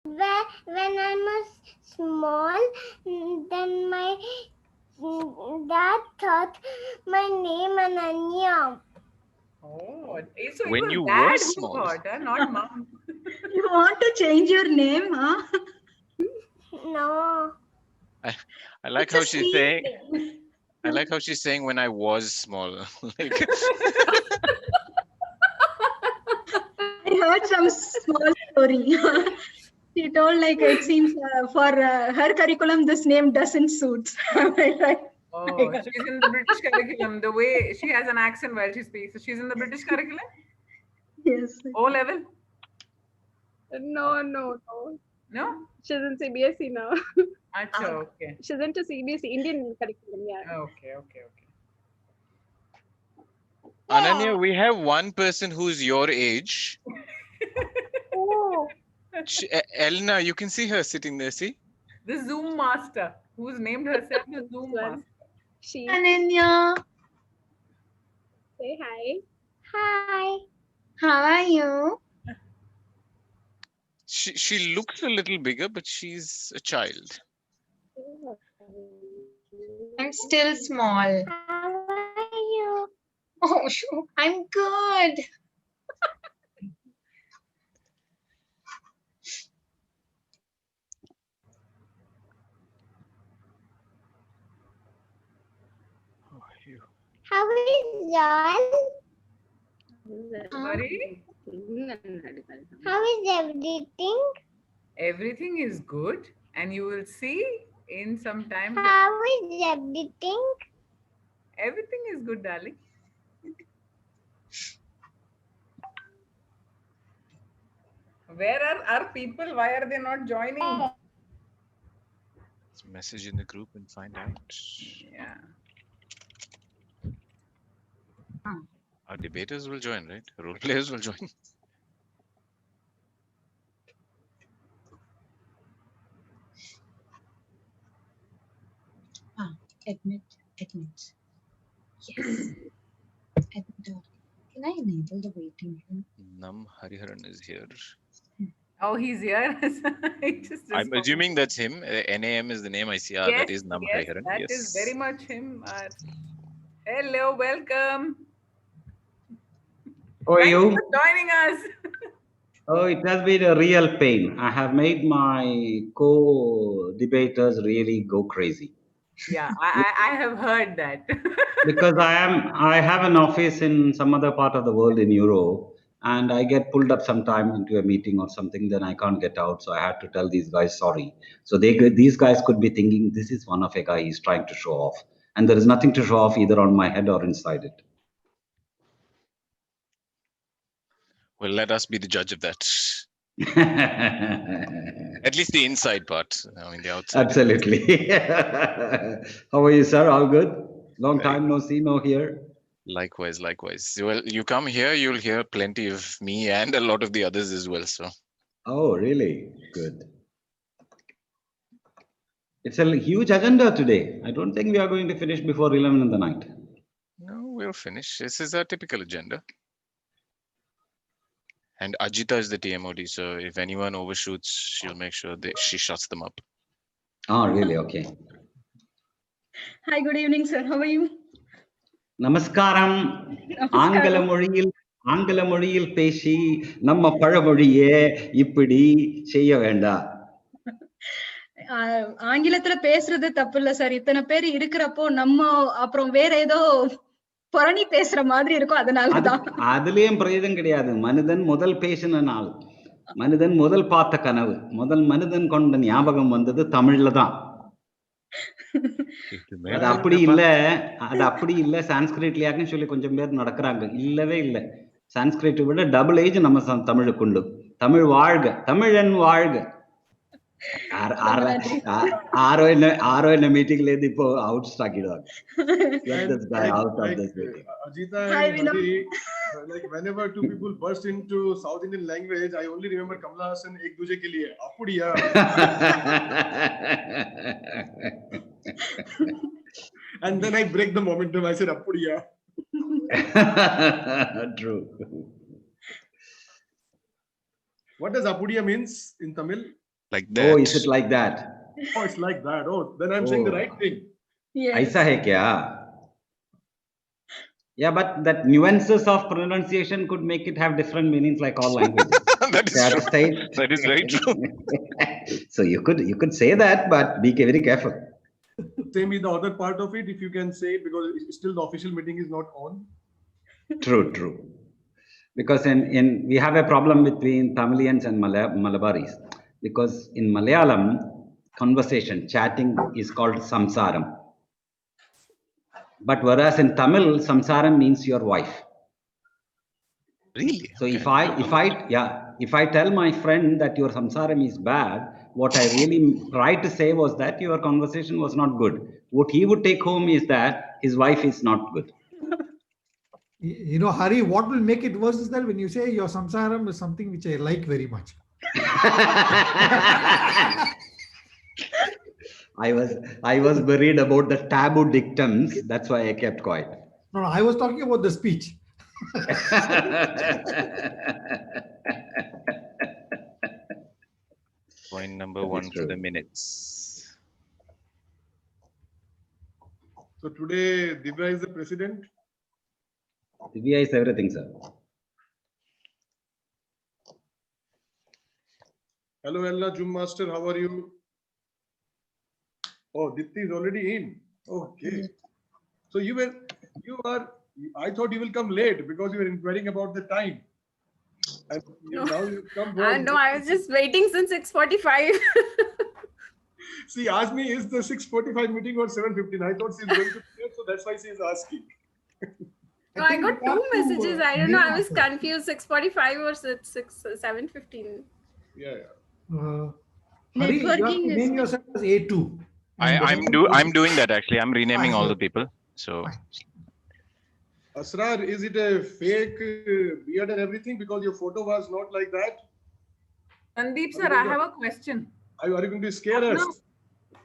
When I was small, then my dad thought my name Ananya. Oh, so it When was you dad were who small. thought, not mom. You want to change your name, huh? No. I like It's a how she's sweet saying. name. I like how she's saying when I was small. Like, I heard some small story. She told like it seems for her curriculum this name doesn't suit. Right? Oh, she's in the British curriculum. The way she has an accent while she speaks. So she's in the British curriculum? Yes. O level? No. No? She's in CBSE now. Acha, okay. She's into CBSE, Indian curriculum, yeah. Okay. Ananya, we have one person who's your age. Oh. Elna, you can see her sitting there. See? The Zoom master, who's named herself the Zoom One. master. She Ananya, say hi. Hi. how are you? She looks a little bigger, but she's a child. I'm still small. How are you? Oh, I'm good. How is y'all? Sorry? How is everything? Everything is good, and you will see in some time. How is everything? Everything is good, darling. Where are our people? Why are they not joining? Let's message in the group and find out. Yeah. Our debaters will join, right? Role players will join. Admit. Yes. Admit. Can I enable the waiting room? Nam Hariharan is here. Oh, he's here. He just I'm responded. assuming that's him. NAM is the name I see. Ah, that is Nam Hariharan. That Yes. is very much him. Hello, welcome. How are Thank you you? for joining us. Oh, it has been a real pain. I have made my co-debaters really go crazy. Yeah, I have heard that. Because I have an office in some other part of the world in Europe, and I get pulled up sometime into a meeting or something, then I can't get out. So I had to tell these guys sorry. So these guys could be thinking this is one of a guy he's trying to show off, and there is nothing to show off either on my head or inside it. Well, let us be the judge of that. At least the inside part. I mean, the outside. Absolutely. How are you, sir? All good? Long time no see, no hear. Likewise. Well, you come here, you'll hear plenty of me and a lot of the others as well. So. Oh, really? Good. It's a huge agenda today. I don't think we are going to finish before 11 in the night. No, we'll finish. This is our typical agenda. And Ajita is the TMOD, so if anyone overshoots, she'll make sure that she shuts them up. Oh, really? Okay. Hi, good evening, sir. How are you? Namaskaram. ஆங்கில மொழியில் பேசி நம்ம பழமொழியே இப்படி செய்ய வேண்டாம். ஆங்கிலத்துல பேசுறது தப்பு இல்ல சார். இத்தனை பேர் இருக்கிறப்போ நம்ம அப்புறம் வேற ஏதோ புரணி பேசுற மாதிரி இருக்கும். அதனாலதான் அதுலயும் பிரயோஜனம் கிடையாது. மனிதன் முதல் பேசின நாள், மனிதன் முதல் பார்த்த கனவு, முதல் மனிதன் கொண்ட ஞாபகம் வந்தது தமிழ்ல தான். அது அப்படி இல்ல சான்ஸ்கிரிட்லயாக்குன்னு சொல்லி கொஞ்சம் பேர் நடக்கிறாங்க. இல்லவே இல்லை. சான்ஸ்கிரிட்டை விட டபுள் ஏஜ் நம்ம தமிழுக்கு உண்டு. தமிழ் வாழ்க, தமிழன் வாழ்க. ஆரோ என்ன மீட்டிங்ல இருந்து இப்போ out ஆக்கிடுவாங்க. Ajita and Hari, like whenever two people burst into South Indian language, I only remember Kamala Hassan ek duje ke liye apudiya. And then I break the momentum. I said apudiya. True. What does apudiya means in Tamil? Like that. Oh, is it like that? Oh, it's like that. Oh, then I'm saying the right thing. Yes. Aisa hai kya? Yeah, but that nuances of pronunciation could make it have different meanings like all languages. That is Fair to true. say. That is very true. So you could say that, but be very careful. Same with the other part of it, if you can say it, because still the official meeting is not on. True. Because in we have a problem between Tamilians and Malabaris. Because in Malayalam, conversation, chatting is called samsaram. But whereas in Tamil, samsaram means your wife. Really? So Okay. if I tell my friend that your samsaram is bad, what I really tried to say was that your conversation was not good. What he would take home is that his wife is not good. You know, Hari, what will make it worse is that when you say your samsaram is something which I like very much. I was worried about the taboo dictums. That's why I kept quiet. No, I was talking about the speech. Point number That is 1 for true. the minutes. So today, Divya is the president. Divya is everything, sir. Hello, Ella, Jum Master, how are you? Oh, Dipti is already in. Okay. So I thought you will come late because you were inquiring about the time. And now you come. No, I was just waiting since 6:45. She asked me, is the 6:45 meeting or 7:15? I thought she's going to be there, so that's why she's asking. No, I got two messages. I don't know. I was name confused. 6:45 or 7:15. Yeah. Hari, you have to Networking is- name yourself as A2. I'm doing that actually. I'm renaming all the people. So Asrar, is it a fake beard and everything? Because your photo was not like that. Sandeep sir, I have a question. Are you going to scare us? No.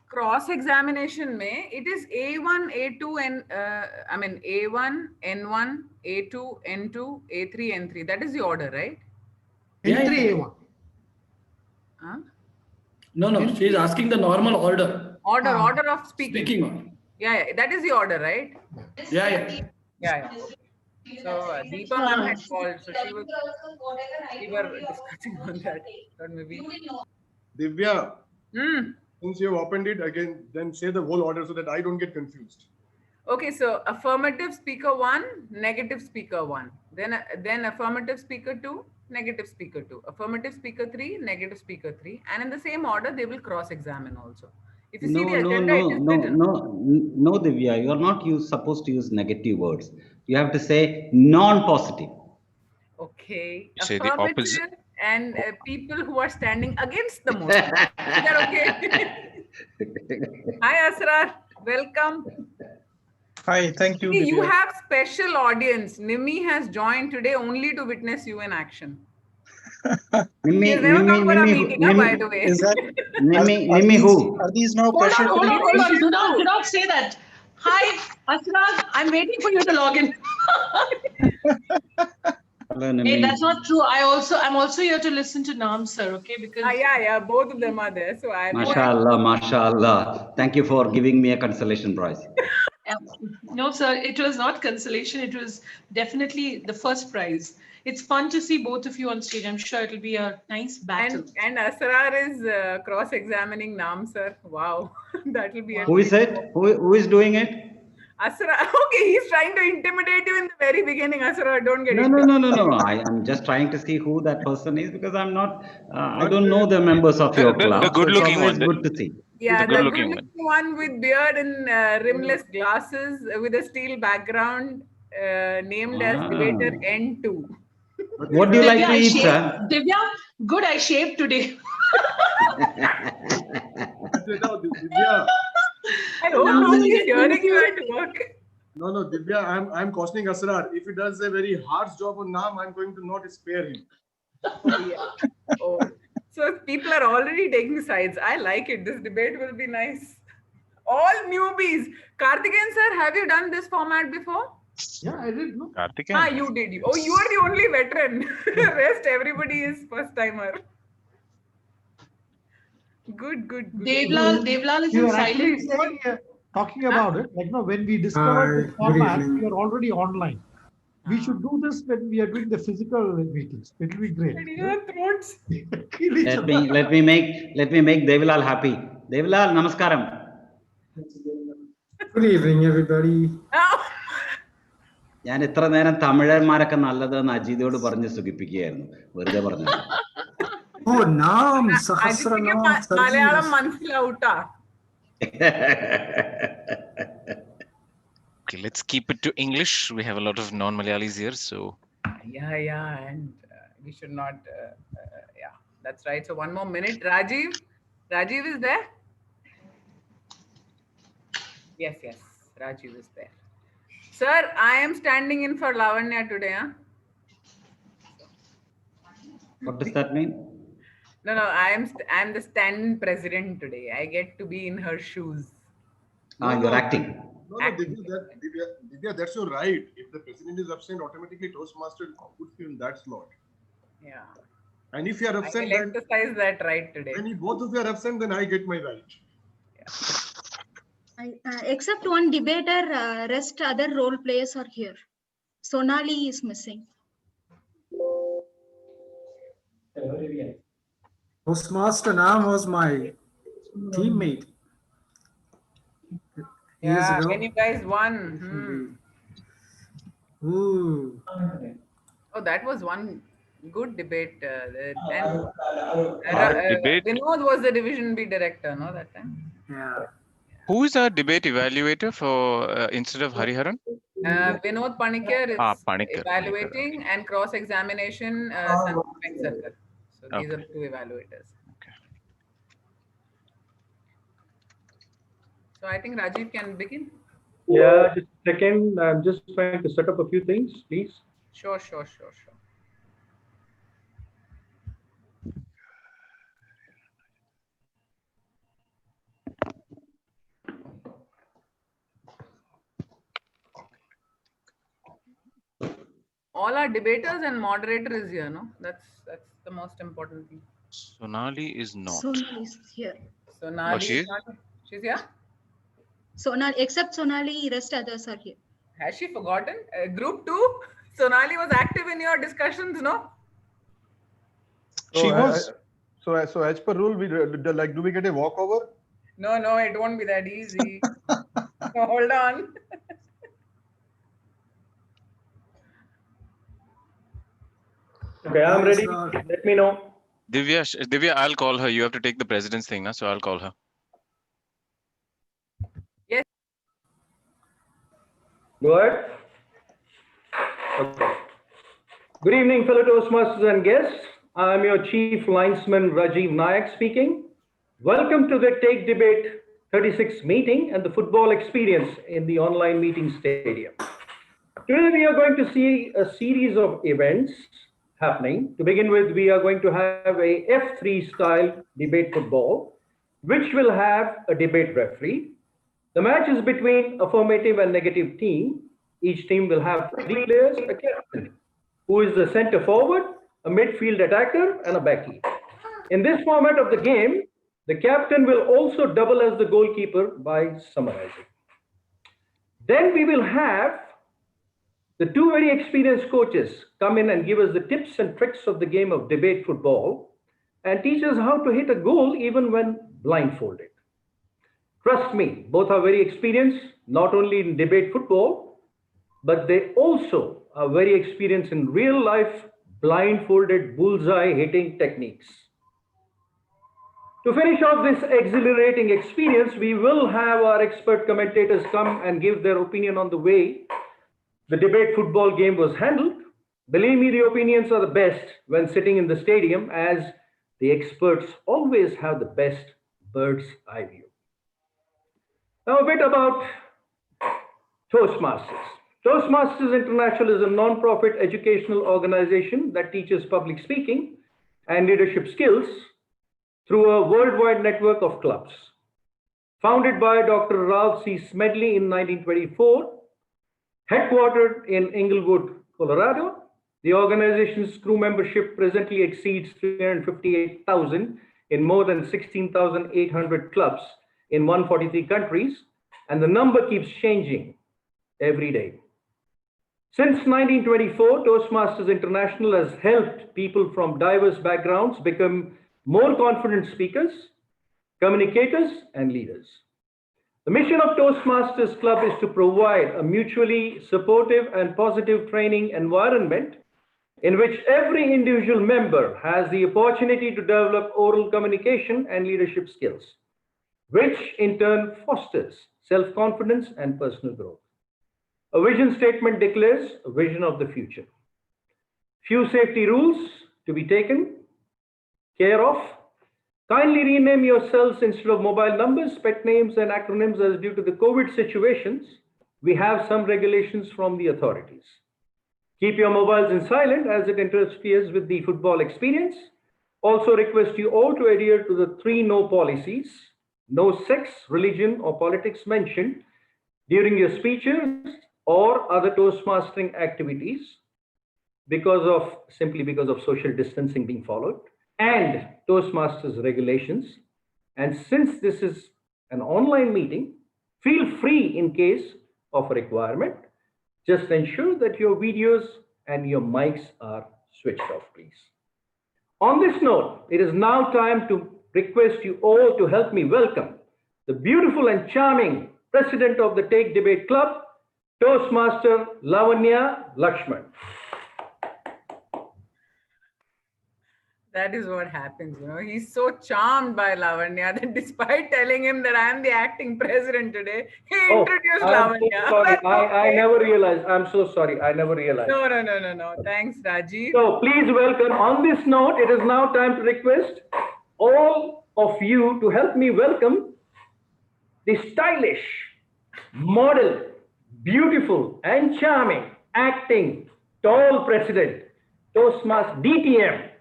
Cross examination mein, it is A1, A2, and I mean A1, N1, A2, N2, A3, N3. That is the order, right? Entry A1. Huh? No, she is asking the normal order. Order of speaking. Speaking order. Yeah, that is the order, right? Yeah. Yeah. So Deepa ma'am had called, so we were discussing on that. Or maybe. Divya, since you have opened it again, then say the whole order so that I don't get confused. Okay, so affirmative speaker 1, negative speaker 1. Then affirmative speaker 2, negative speaker 2. Affirmative speaker 3, negative speaker 3. And in the same order, they will cross-examine also. If you see the agenda, it is written. No, Divya, you are not supposed to use negative words. You have to say non-positive. Okay. Say the opposite. Affirmative and people who are standing against the motion. Is that okay? Hi, Asrar. Welcome. Hi, thank you. See, you Divya. have special audience. Nimi has joined today only to witness you in action. He has never come for a meeting, by the way. Is that Nimi who? Are these now Hold pressure? on. Do not say that. Hi, Asrad. I'm waiting for you to log in. Hello, Hey, Nimi. that's not true. I'm also here to listen to Nam sir, okay? Because Yeah, both of them are there. So I Mashallah. Thank you for giving me a consolation prize. no, sir, it was not consolation. It was definitely the first prize. It's fun to see both of you on stage. I'm sure it'll be a nice battle. And Asrar is cross-examining Nam sir. Wow, that will be. Who is it? Who is doing it? Asrar. Okay, he's trying to intimidate you in the very beginning. Asrar, don't get it. No. I am just trying to see who that person is because I'm not. I don't know the members of your club. The good-looking so it's one. always good to see. Yeah, The the good-looking good-looking one with beard and rimless glasses with a steel background, named as debater N2. What do you like to I eat, shaved. sir? Divya, good, I shaved today. Divya. I hope nobody's hearing you at work. No, Divya, I'm cautioning Asrar. If he does a very harsh job on Naam, I'm going to not spare him. Oh, so people are already taking sides. I like it. This debate will be nice. All newbies. Karthikeyan sir, have you done this format before? Yeah, I did. No? Karthikeyan. You did. Oh, you are the only veteran. Rest everybody is first timer. Good, good, good. Devlal is We in were actually silence. saying, talking about it, like, when we discovered the Good format, evening. we are already online. We should do this when we are doing the physical meetings. It will be great. Your throats. Kill each other. let me make Devilal happy. Devilal, namaskaram. Good evening, everybody. ഞാൻ ഇത്ര നേരം തമിഴന്മാരൊക്കെ നല്ലതെന്ന് അജിതയോട് പറഞ്ഞ് സുഖിപ്പിക്കുകയായിരുന്നു. വെറുതെ പറഞ്ഞു. Oh, Naam, Sahasranam, Malayalam മനസ്സിലാവൂട്ടാ. Okay, let's keep it to English. We have a lot of non-Malayalis here, so. Yeah, and we should not. Yeah, that's right. So one more minute. Rajiv is there. Yes, Rajiv is there. Sir, I am standing in for Lavanya today. Huh? What does that mean? No, I am the stand president today. I get to be in her shoes. You're acting. No, Divya, that's your right. If the president is absent, automatically Toastmaster puts you in that slot. Yeah. And if you are absent, I will exercise that right today. When both of you are absent, then I get my right. Except one debater, rest other role players are here. Sonali is missing. Toastmaster Naam was my teammate. Years ago. When you guys won. Ooh. Oh, that was one good debate. Debate. Vinod was the Division B director, no, that time? Yeah. Who is our debate evaluator for instead of Hariharan? Vinod Panikkar is Panikkar, evaluating, okay. and cross-examination, Sandeep Venksatkar. So these are two evaluators. Okay. So I think Rajiv can begin. Yeah, just a second. I'm just trying to set up a few things, please. Sure. All our debaters and moderator is here, no? That's the most important thing. Sonali is not. Sonali is here. Sonali she is is? not. She's here? Sonali, except Sonali, rest others are here. Has she forgotten? Group 2, Sonali was active in your discussions, no? She was. So as per rule, do we get a walkover? No, it won't be that easy. Hold on. Okay, I'm ready. Let me know. Divya, I'll call her. You have to take the president's thing, so I'll call her. Yes. Go ahead. Okay. Good evening, fellow Toastmasters and guests. I'm your Chief Linesman Rajiv Nayak speaking. Welcome to the Take Debate 36 meeting and the football experience in the online meeting stadium. Today we are going to see a series of events happening. To begin with, we are going to have a F3 style debate football, which will have a debate referee. The match is between affirmative and negative team. Each team will have 3 players, a captain, who is the center forward, a midfield attacker, and a backkeeper. In this format of the game, the captain will also double as the goalkeeper by summarizing. Then we will have the 2 very experienced coaches come in and give us the tips and tricks of the game of debate football and teach us how to hit a goal even when blindfolded. Trust me, both are very experienced, not only in debate football, but they also are very experienced in real life blindfolded bullseye hitting techniques. To finish off this exhilarating experience, we will have our expert commentators come and give their opinion on the way the debate football game was handled. Believe me, the opinions are the best when sitting in the stadium, as the experts always have the best bird's eye view. Now, a bit about Toastmasters. Toastmasters International is a non-profit educational organization that teaches public speaking and leadership skills through a worldwide network of clubs. Founded by Dr. Ralph C. Smedley in 1924, headquartered in Inglewood, Colorado, the organization's crew membership presently exceeds 358,000 in more than 16,800 clubs in 143 countries, and the number keeps changing every day. Since 1924, Toastmasters International has helped people from diverse backgrounds become more confident speakers, communicators, and leaders. The mission of Toastmasters Club is to provide a mutually supportive and positive training environment in which every individual member has the opportunity to develop oral communication and leadership skills, which in turn fosters self-confidence and personal growth. A vision statement declares a vision of the future. Few safety rules to be taken care of. Kindly rename yourselves instead of mobile numbers, pet names, and acronyms, as due to the COVID situations, we have some regulations from the authorities. Keep your mobiles in silent as it interferes with the football experience. Also request you all to adhere to the 3 no policies: no sex, religion, or politics mentioned during your speeches or other Toastmastering activities simply because of social distancing being followed, and Toastmasters regulations. And since this is an online meeting, feel free in case of a requirement. Just ensure that your videos and your mics are switched off, please. On this note, it is now time to request you all to help me welcome the beautiful and charming president of the Take Debate Club, Toastmaster Lavanya Lakshman. That is what happens, you know. He's so charmed by Lavanya that despite telling him that I'm the acting president today, he introduced Lavanya. So sorry. I never realized. I'm so sorry. I never realized. No. Thanks, Rajiv. So please welcome. On this note, it is now time to request all of you to help me welcome the stylish, model, beautiful, and charming acting tall president, Toastmasters DTM,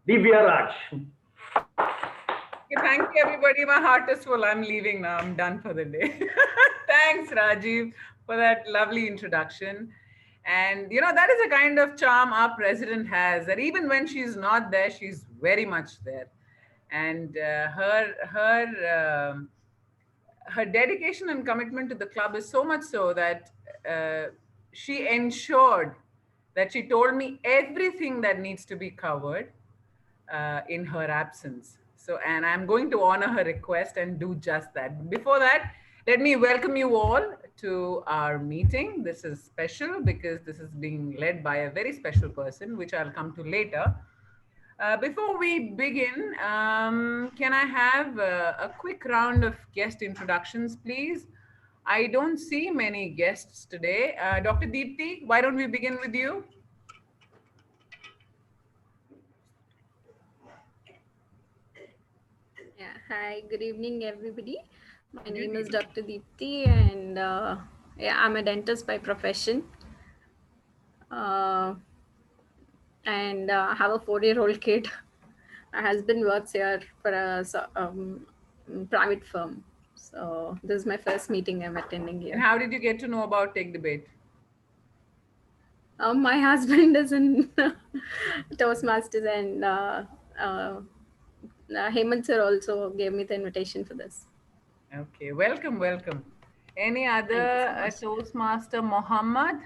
Divya Raj. Okay, thank you, everybody. My heart is full. I'm leaving now. I'm done for the day. Thanks, Rajiv, for that lovely introduction. And, you know, that is a kind of charm our president has, that even when she's not there, she's very much there. And her dedication and commitment to the club is so much so that she ensured that she told me everything that needs to be covered in her absence. So, and I'm going to honor her request and do just that. Before that, let me welcome you all to our meeting. This is special because this is being led by a very special person, which I'll come to later. Before we begin, can I have a quick round of guest introductions, please? I don't see many guests today. Dr. Deepthi, why don't we begin with you? Yeah, hi, good evening, everybody. My name is Dr. Deepthi, and yeah, I'm a dentist by profession. And I have a 4-year-old kid. My husband works here for a private firm. So this is my first meeting I'm attending here. And how did you get to know about Take Debate? My husband is in Toastmasters, and Hemant sir also gave me the invitation for this. Okay, welcome. Any other Toastmaster, Mohammed?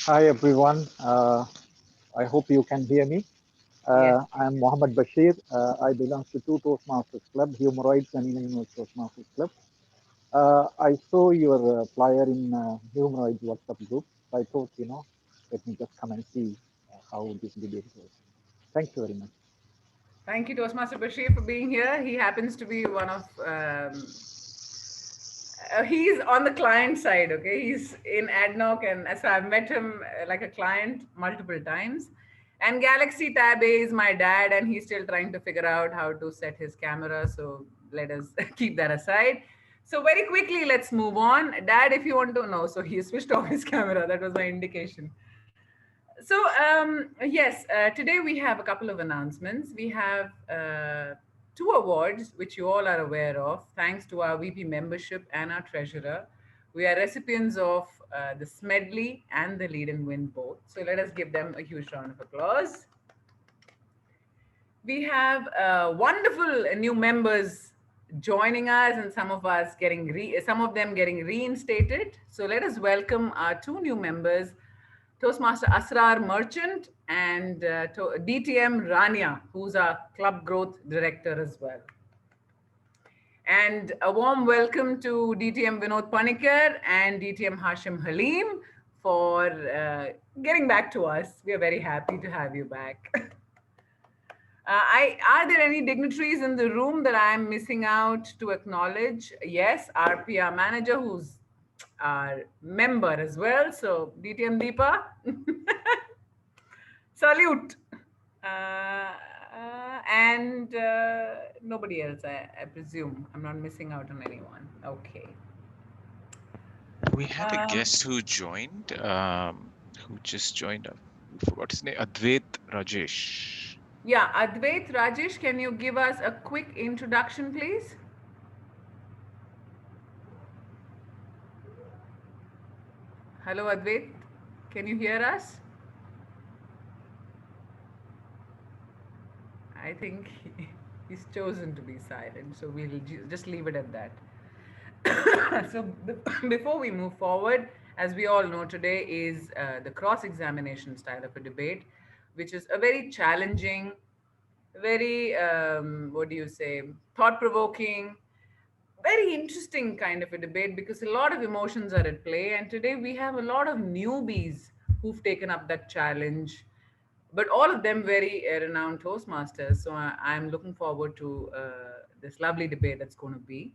Hi everyone. I hope you can hear me. Yes. I am Mohammed Bashir. I belong to 2 Toastmasters Club, Humoroids and Inanimate Toastmasters Club. I saw your flyer in Humoroids WhatsApp group. I thought, let me just come and see how this debate goes. Thank you very much. Thank you, Toastmaster Bashir, for being here. He happens to be one of, he's on the client side, okay? He's in ADNOC, and so I've met him like a client multiple times. And Galaxy Tab A is my dad, and he's still trying to figure out how to set his camera. So let us keep that aside. So very quickly, let's move on. Dad, if you want to know, so he switched off his camera. That was my indication. So yes, today we have a couple of announcements. We have 2 awards, which you all are aware of, thanks to our VP membership and our treasurer, We are recipients of the Smedley and the Lead and Win both. So let us give them a huge round of applause. We have wonderful new members joining us, and some of them getting reinstated. So let us welcome our two new members, Toastmaster Asrar Merchant and DTM Rania, who's our Club Growth Director as well. And a warm welcome to DTM Vinod Panikar and DTM Hashim Halim for getting back to us. We are very happy to have you back. Are there any dignitaries in the room that I'm missing out to acknowledge? Yes, our PR manager, who's our member as well. So DTM Deepa, salute. And nobody else, I presume. I'm not missing out on anyone. Okay. We have a guest who joined, who just joined. I forgot his name. Advait Rajesh. Yeah, Advait Rajesh, can you give us a quick introduction, please? Hello, Advait. Can you hear us? I think he's chosen to be silent, so we'll just leave it at that. So before we move forward, as we all know, today is the cross-examination style of a debate, which is a very challenging, very, thought-provoking, very interesting kind of a debate, because a lot of emotions are at play. And today we have a lot of newbies who've taken up that challenge, but all of them very renowned Toastmasters. So I'm looking forward to this lovely debate that's going to be.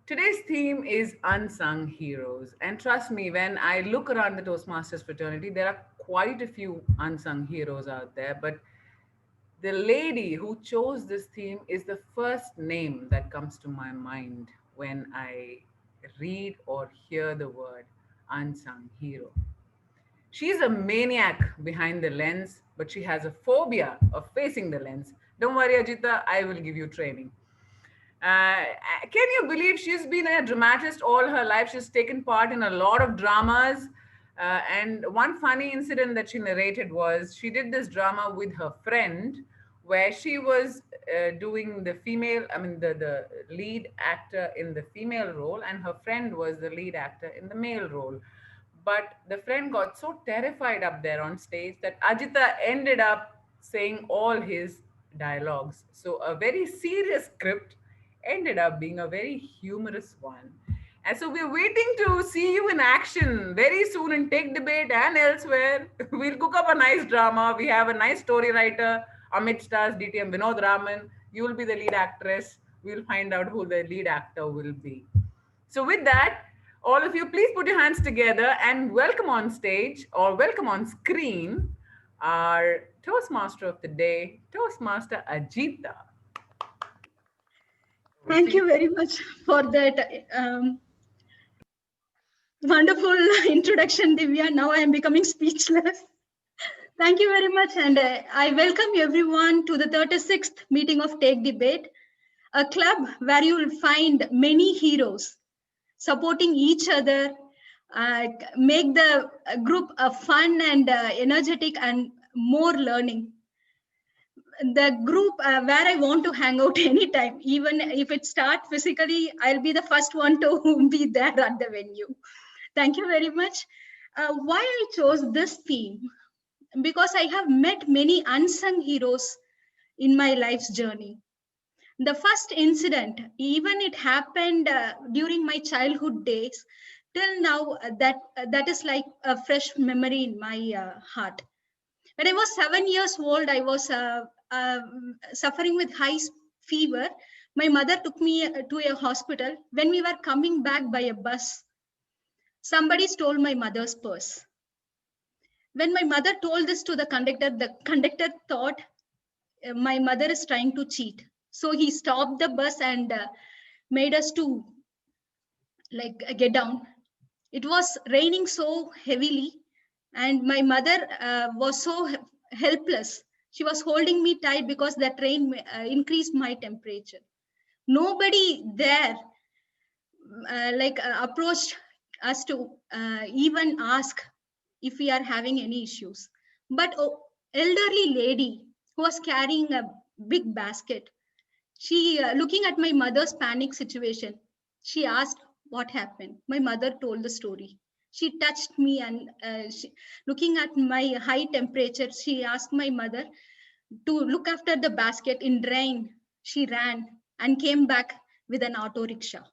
Today's theme is unsung heroes. And trust me, when I look around the Toastmasters fraternity, there are quite a few unsung heroes out there. But the lady who chose this theme is the first name that comes to my mind when I read or hear the word unsung hero. She's a maniac behind the lens, but she has a phobia of facing the lens. Don't worry, Ajita, I will give you training. Can you believe she's been a dramatist all her life? She's taken part in a lot of dramas. And one funny incident that she narrated was she did this drama with her friend where she was doing the the lead actor in the female role, and her friend was the lead actor in the male role. But the friend got so terrified up there on stage that Ajita ended up saying all his dialogues. So a very serious script ended up being a very humorous one. And so we're waiting to see you in action very soon in Take Debate and elsewhere. We'll cook up a nice drama. We have a nice story writer, Amit stars DTM Vinod Raman. You will be the lead actress. We'll find out who the lead actor will be. So with that, all of you, please put your hands together and welcome on stage or welcome on screen our Toastmaster of the day, Toastmaster Ajita. Thank you very much for that wonderful introduction, Divya. Now I am becoming speechless. Thank you very much. And I welcome everyone to the 36th meeting of Take Debate, a club where you will find many heroes supporting each other, make the group fun and energetic and more learning. The group where I want to hang out anytime, even if it starts physically, I'll be the first one to be there at the venue. Thank you very much. Why I chose this theme? Because I have met many unsung heroes in my life's journey. The first incident, even it happened during my childhood days, till now that is like a fresh memory in my heart. When I was 7 years old, I was suffering with high fever. My mother took me to a hospital. When we were coming back by a bus, somebody stole my mother's purse. When my mother told this to the conductor thought my mother is trying to cheat. So he stopped the bus and made us to get down. It was raining so heavily and my mother was so helpless. She was holding me tight because that rain increased my temperature. Nobody there approached us to even ask if we are having any issues. But elderly lady who was carrying a big basket, she looking at my mother's panic situation, she asked what happened. My mother told the story. She touched me and looking at my high temperature, she asked my mother to look after the basket in rain. She ran and came back with an auto rickshaw.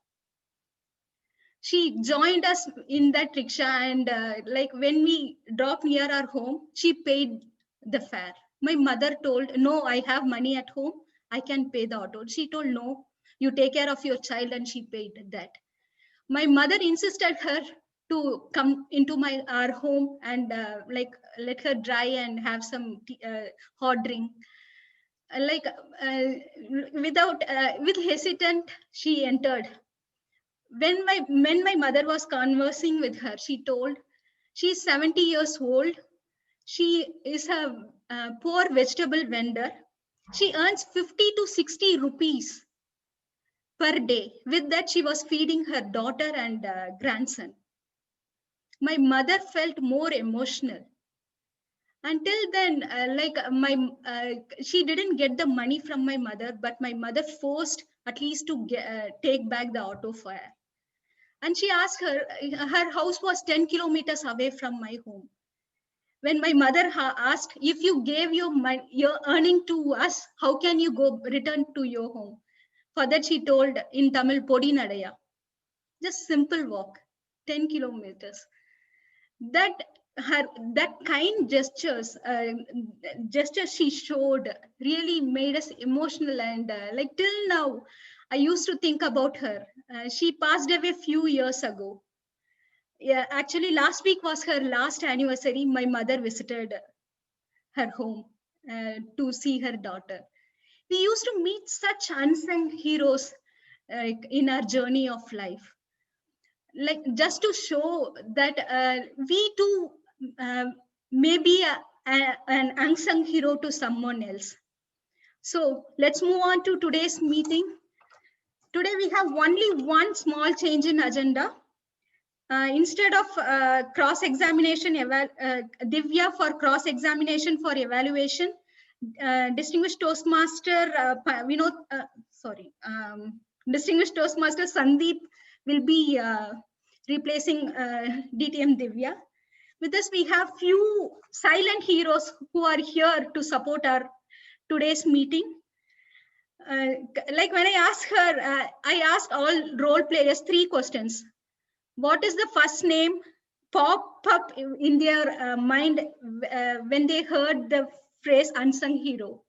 She joined us in that rickshaw, and when we dropped near our home, she paid the fare. My mother told, no, I have money at home, I can pay the auto. She told, no, you take care of your child, and she paid that. My mother insisted her to come into our home and let her dry and have some hot drink. With hesitant, she entered. When my mother was conversing with her, she told she's 70 years old. She is a poor vegetable vendor. She earns 50 to 60 rupees per day. With that, she was feeding her daughter and grandson. My mother felt more emotional. Until then, she didn't get the money from my mother, but my mother forced at least to take back the auto fare. And she asked her house was 10 kilometers away from my home. When my mother asked, if you gave your earning to us, how can you return to your home? For that, she told in Tamil, Podi Nadaya. Just simple walk, 10 kilometers. That kind gestures she showed really made us emotional, and till now, I used to think about her. She passed away a few years ago. Yeah, actually, last week was her last anniversary. My mother visited her home to see her daughter. We used to meet such unsung heroes in our journey of life. Just to show that we too may be an unsung hero to someone else. So let's move on to today's meeting. Today we have only one small change in agenda. Instead of cross-examination, Divya for cross-examination for evaluation, Distinguished Toastmaster Distinguished Toastmaster Sandeep will be replacing DTM Divya. With us, we have few silent heroes who are here to support our today's meeting. When I asked her, I asked all role players 3 questions. What is the first name pop up in their mind when they heard the phrase unsung hero?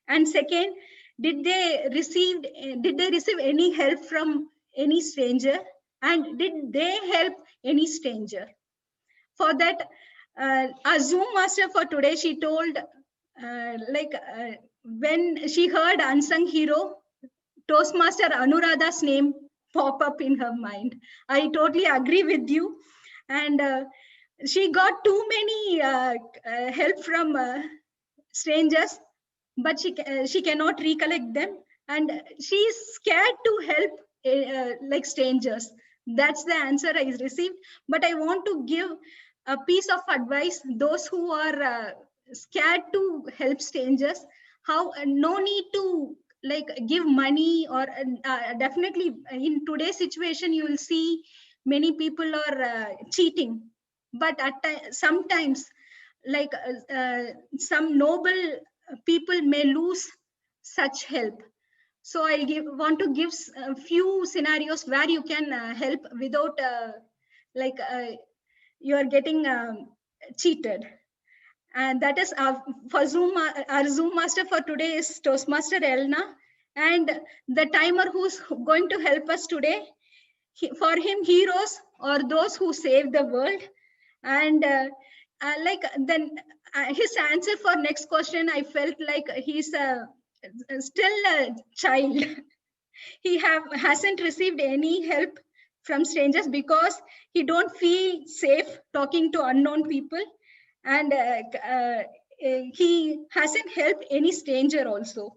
And second, did they receive any help from any stranger? And did they help any stranger? For that, our Zoom master for today, she told when she heard unsung hero, Toastmaster Anuradha's name pop up in her mind. I totally agree with you. And she got too many help from strangers, but she cannot recollect them. And she is scared to help strangers. That's the answer I received. But I want to give a piece of advice, those who are scared to help strangers, how no need to give money, or definitely in today's situation you will see many people are cheating, but sometimes some noble people may lose such help. So I want to give a few scenarios where you can help without you are getting cheated. And that is for Zoom. Our Zoom master for today is Toastmaster Elna, and the timer who's going to help us today. For him, heroes are those who save the world. And his answer for next question, I felt like he's still a child. He hasn't received any help from strangers because he don't feel safe talking to unknown people. And he hasn't helped any stranger also.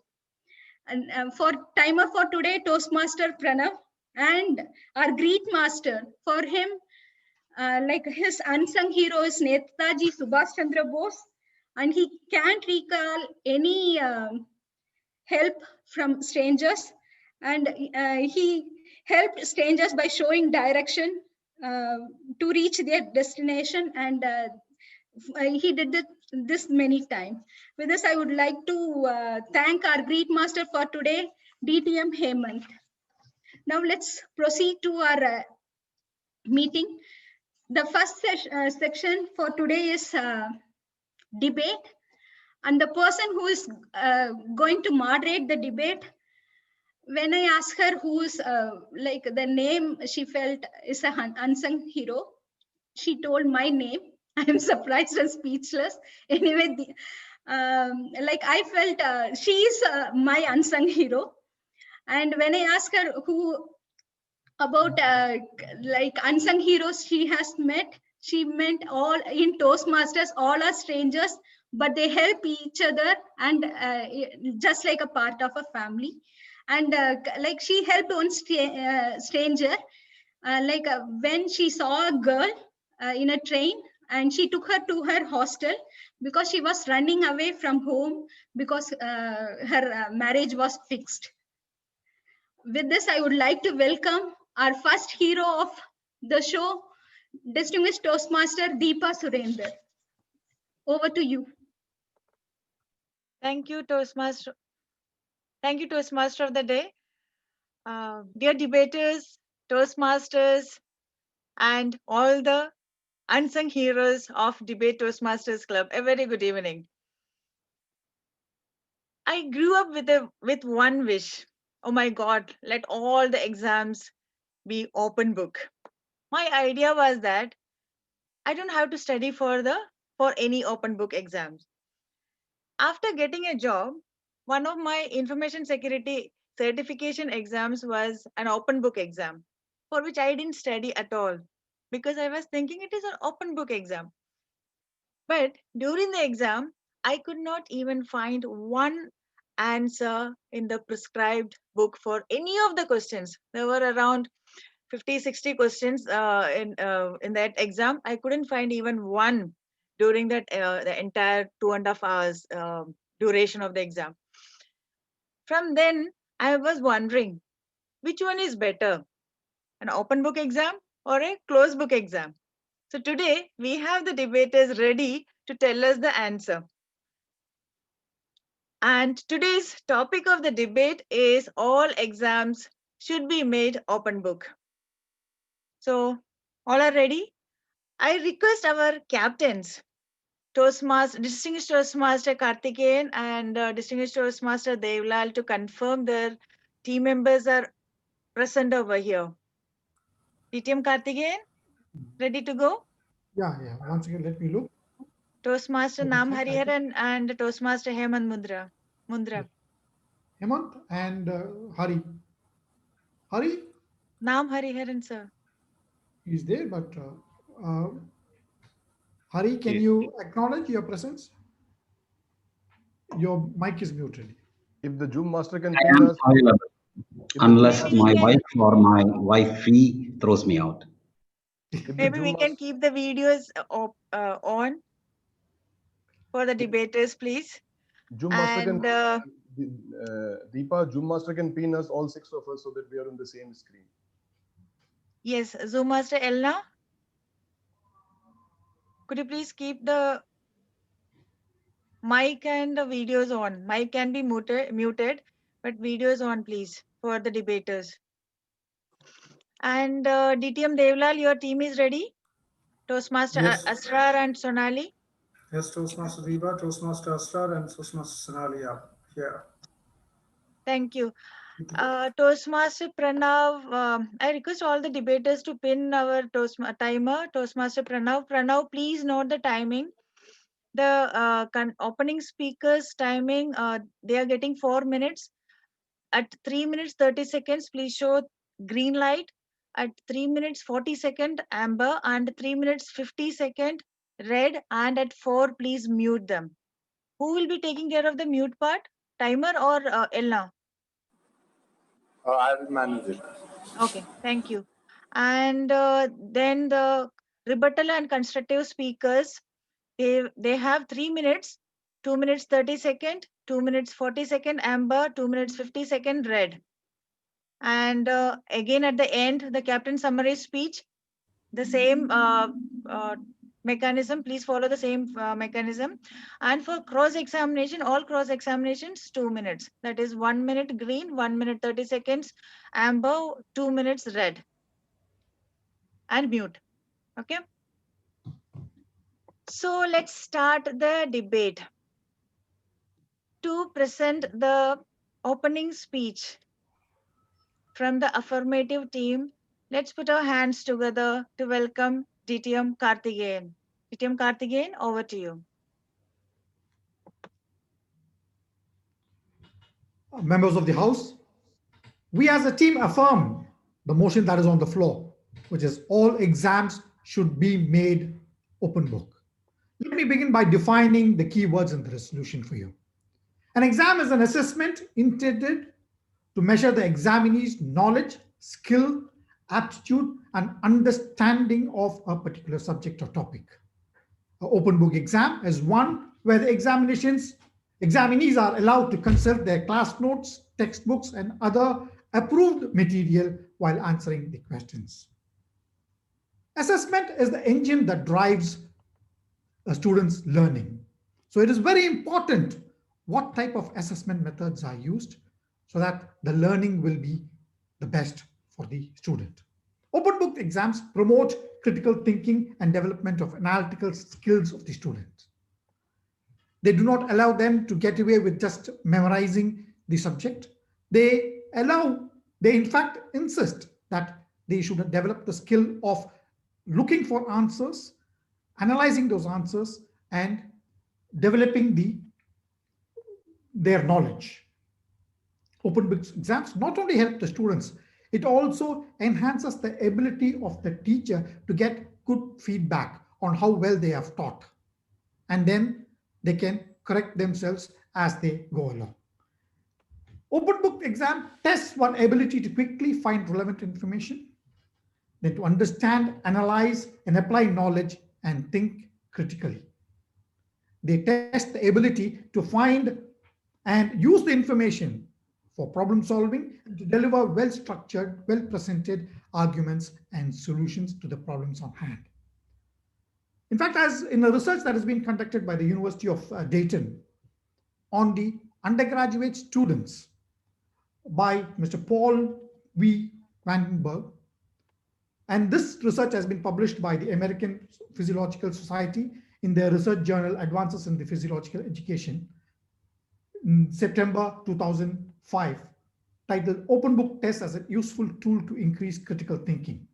And for timer for today, Toastmaster Pranav. And our Greek master, for him, like his unsung hero is Netaji Subhash Chandra Bose, and he can't recall any help from strangers, and he helped strangers by showing direction to reach their destination, and he did this many times. With this, I would like to thank our Greek master for today, DTM Hemant. Now let's proceed to our meeting. The first section for today is debate, and the person who is going to moderate the debate, when I asked her who's like the name she felt is an unsung hero, she told my name. I am surprised and speechless. Anyway, like I felt she is my unsung hero. And when I asked her who about like unsung heroes she has met, she meant all in Toastmasters, all are strangers, but they help each other, and just like a part of a family. And like she helped one stranger, when she saw a girl in a train, and she took her to her hostel because she was running away from home because her marriage was fixed. With this, I would like to welcome our first hero of the show, distinguished Toastmaster Deepa Surender. Over to you. Thank you, Toastmaster. Thank you, Toastmaster of the day. Dear debaters, Toastmasters, and all the unsung heroes of Debate Toastmasters Club, a very good evening. I grew up with one wish. Oh my God, let all the exams be open book. My idea was that I don't have to study for any open book exams. After getting a job, one of my information security certification exams was an open book exam, for which I didn't study at all because I was thinking it is an open book exam. But during the exam, I could not even find one answer in the prescribed book for any of the questions. There were around 50-60 questions in that exam. I couldn't find even one during that the entire 2.5 hours duration of the exam. From then, I was wondering which one is better, an open book exam or a closed book exam. So today we have the debaters ready to tell us the answer. And today's topic of the debate is all exams should be made open book. So all are ready? I request our captains, distinguished Toastmaster Karthikeyan and distinguished Toastmaster Devlal, to confirm their team members are present over here. DTM Karthikeyan, ready to go? Yeah. Once again, let me look. Toastmaster Nam Hariharan and Toastmaster Hemant Mundra. Hemant and Hari. Hari? Nam Hariharan, sir. He's there, but Hari, can you acknowledge your presence? Your mic is muted. If the Zoom master can I ping am us, available unless my wife or my wifey throws me out. Maybe we can keep the videos on for the debaters, please. Zoom master And can Deepa, Zoom master can pin us, all 6 of us, so that we are on the same screen. yes, Zoom Master Elna, could you please keep the mic and the videos on? Mic can be muted, but videos on, please, for the debaters. And DTM Devlal, your team is ready? Toastmaster Yes. Asrar and Sonali? Yes, Toastmaster Deepa, Toastmaster Asrar, and Toastmaster Sonali are here. Thank you. Toastmaster Pranav, I request all the debaters to pin our timer. Toastmaster Pranav. Pranav, please note the timing. The opening speakers timing, they are getting 4 minutes. At 3 minutes 30 seconds, please show green light. At 3 minutes 40 second, amber, and 3 minutes 50 second, red. And at 4, please mute them. Who will be taking care of the mute part? Timer or Elna? I will manage it. Okay, thank you. And then the rebuttal and constructive speakers, they have 3 minutes, 2 minutes 30 second, 2 minutes 40 second amber, 2 minutes 50 second red. And again at the end, the captain summary speech, the same mechanism. Please follow the same mechanism. And for cross examination, all cross examinations 2 minutes. That is 1 minute green, 1 minute 30 seconds amber, 2 minutes red. And mute. Okay. So let's start the debate. To present the opening speech from the affirmative team, let's put our hands together to welcome DTM Karthikeyan. DTM Karthikeyan, over to you. Members of the House, we as a team affirm the motion that is on the floor, which is all exams should be made open book. Let me begin by defining the key words in the resolution for you. An exam is an assessment intended to measure the examinee's knowledge, skill, aptitude, and understanding of a particular subject or topic. An open book exam is one where the examinees are allowed to consult their class notes, textbooks, and other approved material while answering the questions. Assessment is the engine that drives a student's learning. So it is very important what type of assessment methods are used so that the learning will be the best for the student. Open book exams promote critical thinking and development of analytical skills of the student. They do not allow them to get away with just memorizing the subject. They in fact insist that they should develop the skill of looking for answers, analyzing those answers, and developing their knowledge. Open book exams not only help the students, it also enhances the ability of the teacher to get good feedback on how well they have taught. And then they can correct themselves as they go along. Open book exam tests one ability to quickly find relevant information, then to understand, analyze, and apply knowledge and think critically. They test the ability to find and use the information for problem solving and to deliver well-structured, well-presented arguments and solutions to the problems on hand. In fact, as in a research that has been conducted by the University of Dayton on the undergraduate students by Mr. Paul V. Vandenberg, and this research has been published by the American Physiological Society in their research journal Advances in the Physiological Education in September 2005, titled Open Book Test as a Useful Tool to Increase Critical Thinking.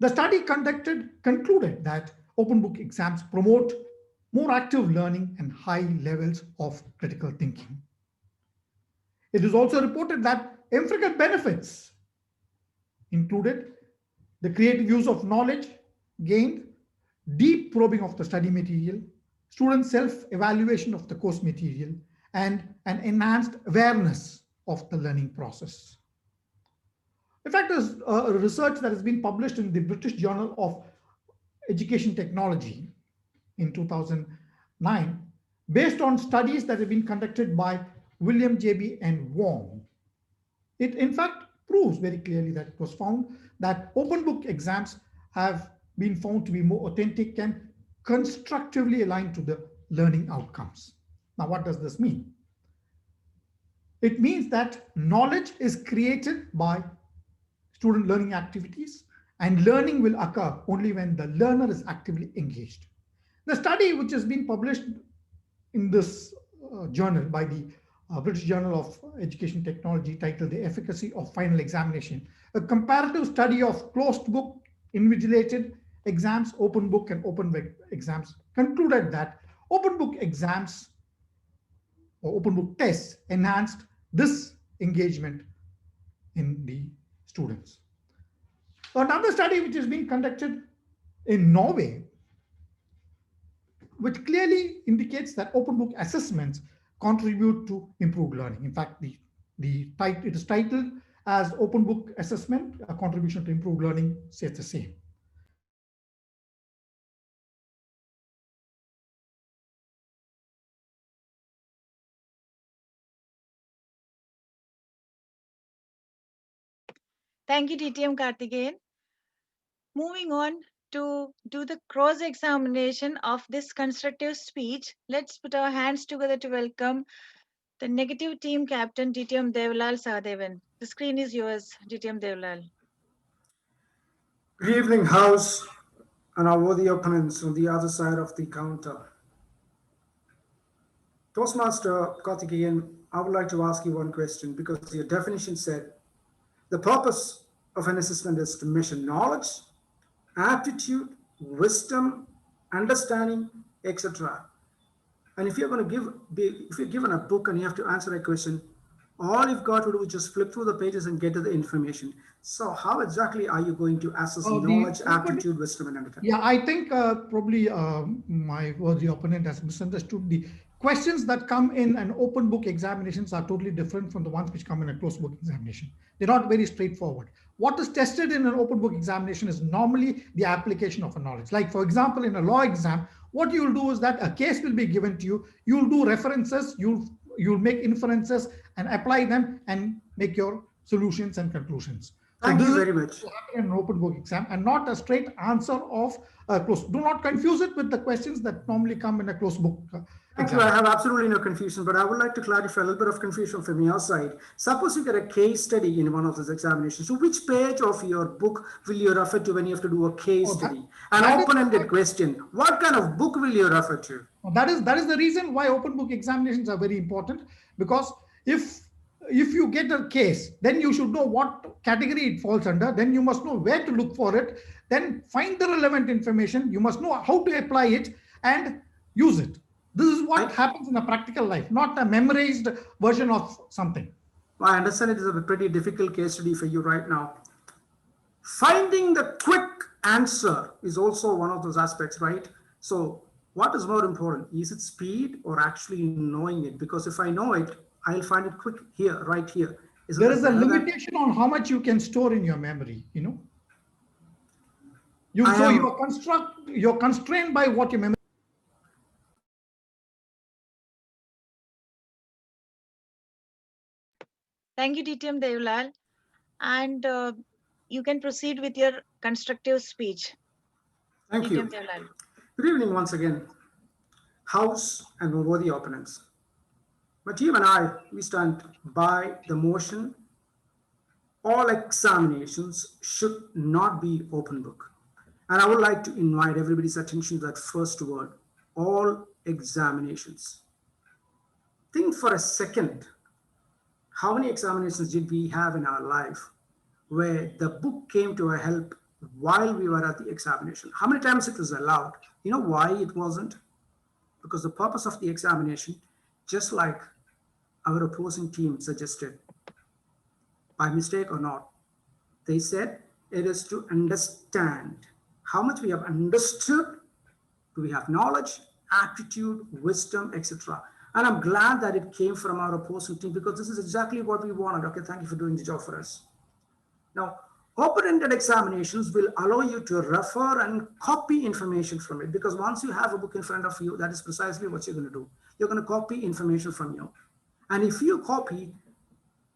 The study concluded that open book exams promote more active learning and high levels of critical thinking. It is also reported that empirical benefits included the creative use of knowledge gained, deep probing of the study material, student self-evaluation of the course material, and an enhanced awareness of the learning process. In fact, there's a research that has been published in the British Journal of Education Technology in 2009, based on studies that have been conducted by William J.B. and Wong. It in fact proves very clearly that it was found that open book exams have been found to be more authentic and constructively aligned to the learning outcomes. Now, what does this mean? It means that knowledge is created by student learning activities, and learning will occur only when the learner is actively engaged. The study, which has been published in this journal by the British Journal of Education Technology, titled The Efficacy of Final Examination, a comparative study of closed book, invigilated exams, open book, and open book exams, concluded that open book exams or open book tests enhanced this engagement in the students. Another study which is being conducted in Norway, which clearly indicates that open book assessments contribute to improved learning. In fact, it is titled as open book assessment, a contribution to improved learning stays the same. Thank you, DTM Karthikeyan. Moving on to do the cross-examination of this constructive speech, let's put our hands together to welcome the negative team captain, DTM Devlal Sahadevan. The screen is yours, DTM Devlal. Good evening, House, and our worthy opponents on the other side of the counter. Toastmaster Karthikeyan, I would like to ask you one question because your definition said the purpose of an assessment is to measure knowledge, aptitude, wisdom, understanding, etc. And if you're going to if you're given a book and you have to answer a question, all you've got to do is just flip through the pages and get to the information. So how exactly are you going to assess knowledge, aptitude, wisdom, and understanding? Yeah, I think probably my worthy opponent has misunderstood. The questions that come in an open book examinations are totally different from the ones which come in a closed book examination. They're not very straightforward. What is tested in an open book examination is normally the application of a knowledge. Like, for example, in a law exam, what you'll do is that a case will be given to you. You'll do references, you'll make inferences and apply them and make your solutions and conclusions. Thank you very much. In an open book exam and not a straight answer of a closed. Do not confuse it with the questions that normally come in a closed book Thank you. I have absolutely no confusion, but I would like to clarify a little bit of confusion from your side. Suppose you get a case study in one of these examinations. So which page of your book will you refer to when you have to do a case study? An open-ended question. What kind of book will you refer to? That is the reason why open book examinations are very important, because if you get a case, then you should know what category it falls under. Then you must know where to look for it. Then find the relevant information. You must know how to apply it and use it. This is what happens in a practical life, not a memorized version of something. I understand it is a pretty difficult case study for you right now. Finding the quick answer is also one of those aspects, right? So what is more important? Is it speed or actually knowing it? Because if I know it, I'll find it quick here, right here. There is a limitation on how much you can store in your memory, you know. You're constrained by what your memory. Thank you, DTM Devlal. And you can proceed with your constructive speech. Thank you. Good evening once again, House and worthy opponents. My team and I, we stand by the motion. All examinations should not be open book. And I would like to invite everybody's attention to that first word, all examinations. Think for a second, how many examinations did we have in our life where the book came to our help while we were at the examination? How many times it was allowed? You know why it wasn't? Because the purpose of the examination, just like our opposing team suggested, by mistake or not, they said it is to understand how much we have understood. Do we have knowledge, aptitude, wisdom, etc.? And I'm glad that it came from our opposing team, because this is exactly what we wanted. Okay, thank you for doing the job for us. Now, open-ended examinations will allow you to refer and copy information from it, because once you have a book in front of you, that is precisely what you're going to do. You're going to copy information from you. And if you copy,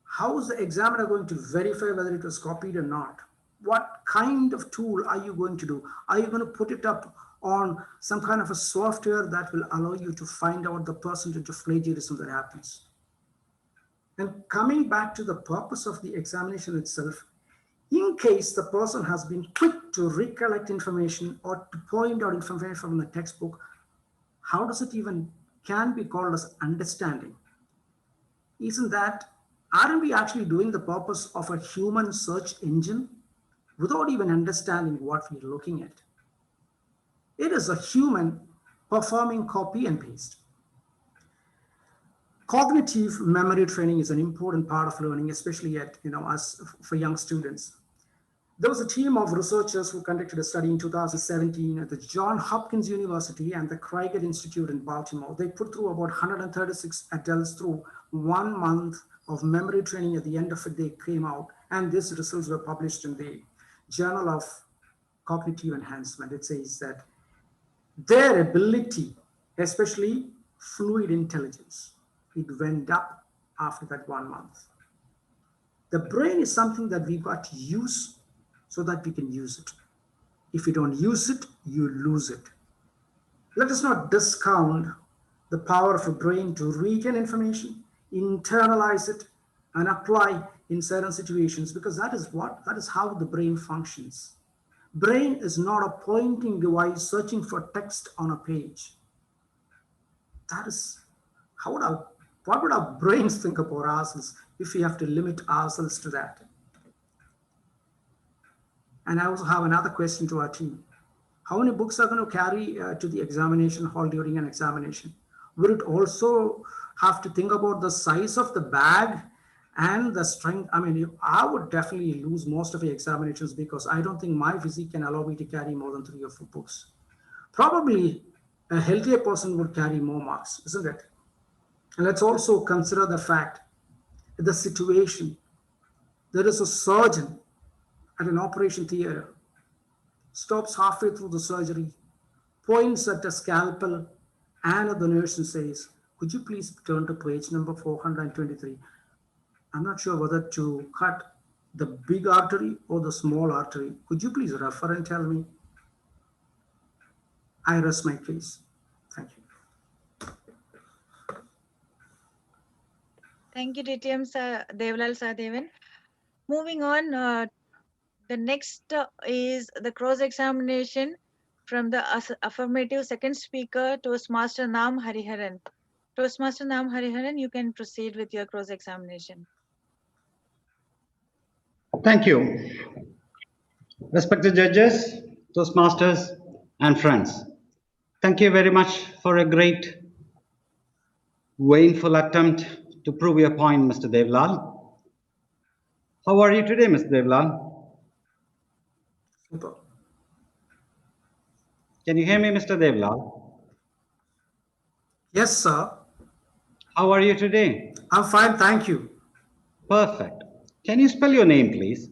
how is the examiner going to verify whether it was copied or not? What kind of tool are you going to do? Are you going to put it up on some kind of a software that will allow you to find out the percentage of plagiarism that happens? And coming back to the purpose of the examination itself, in case the person has been quick to recollect information or to point out information from the textbook, how does it even can be called as understanding? Aren't we actually doing the purpose of a human search engine without even understanding what we're looking at? It is a human performing copy and paste. Cognitive memory training is an important part of learning, especially for young students. There was a team of researchers who conducted a study in 2017 at the Johns Hopkins University and the Krieger Institute in Baltimore. They put through about 136 adults through 1 month of memory training at the end of it, they came out, and these results were published in the Journal of Cognitive Enhancement. It says that their ability, especially fluid intelligence, it went up after that 1 month. The brain is something that we've got to use so that we can use it. If you don't use it, you lose it. Let us not discount the power of a brain to retain information, internalize it, and apply in certain situations, because that is how the brain functions. Brain is not a pointing device searching for text on a page. That is what would our brains think about ourselves if we have to limit ourselves to that? And I also have another question to our team. How many books are going to carry to the examination hall during an examination? Will it also have to think about the size of the bag and the strength? I mean, I would definitely lose most of the examinations because I don't think my physique can allow me to carry more than 3 or 4 books. Probably a healthier person would carry more marks, isn't it? And let's also consider the fact, the situation. There is a surgeon at an operation theater, stops halfway through the surgery, points at a scalpel, and the nurse says, could you please turn to page number 423? I'm not sure whether to cut the big artery or the small artery. Could you please refer and tell me? I rest my case. Thank you. Thank you, DTM Devlal Sadevan. Moving on, the next is the cross-examination from the affirmative second speaker, Toastmaster Nam Hariharan. Toastmaster Nam Hariharan, you can proceed with your cross-examination. Thank you. Respected judges, Toastmasters, and friends, thank you very much for a great, vainful attempt to prove your point, Mr. Devlal. How are you today, Mr. Devlal? Super. Can you hear me, Mr. Devlal? Yes, sir. How are you today? I'm fine, thank you. Perfect. Can you spell your name, please?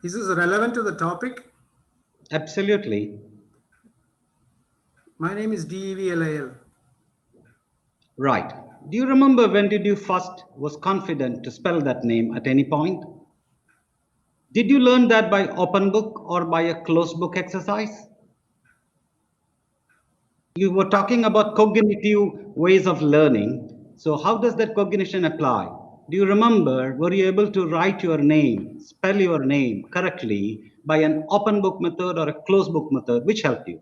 Is this relevant to the topic? Absolutely. My name is Devlal. Right. Do you remember when did you first was confident to spell that name at any point? Did you learn that by open book or by a closed book exercise? You were talking about cognitive ways of learning. So how does that cognition apply? Do you remember, were you able to write your name, spell your name correctly by an open book method or a closed book method? Which helped you?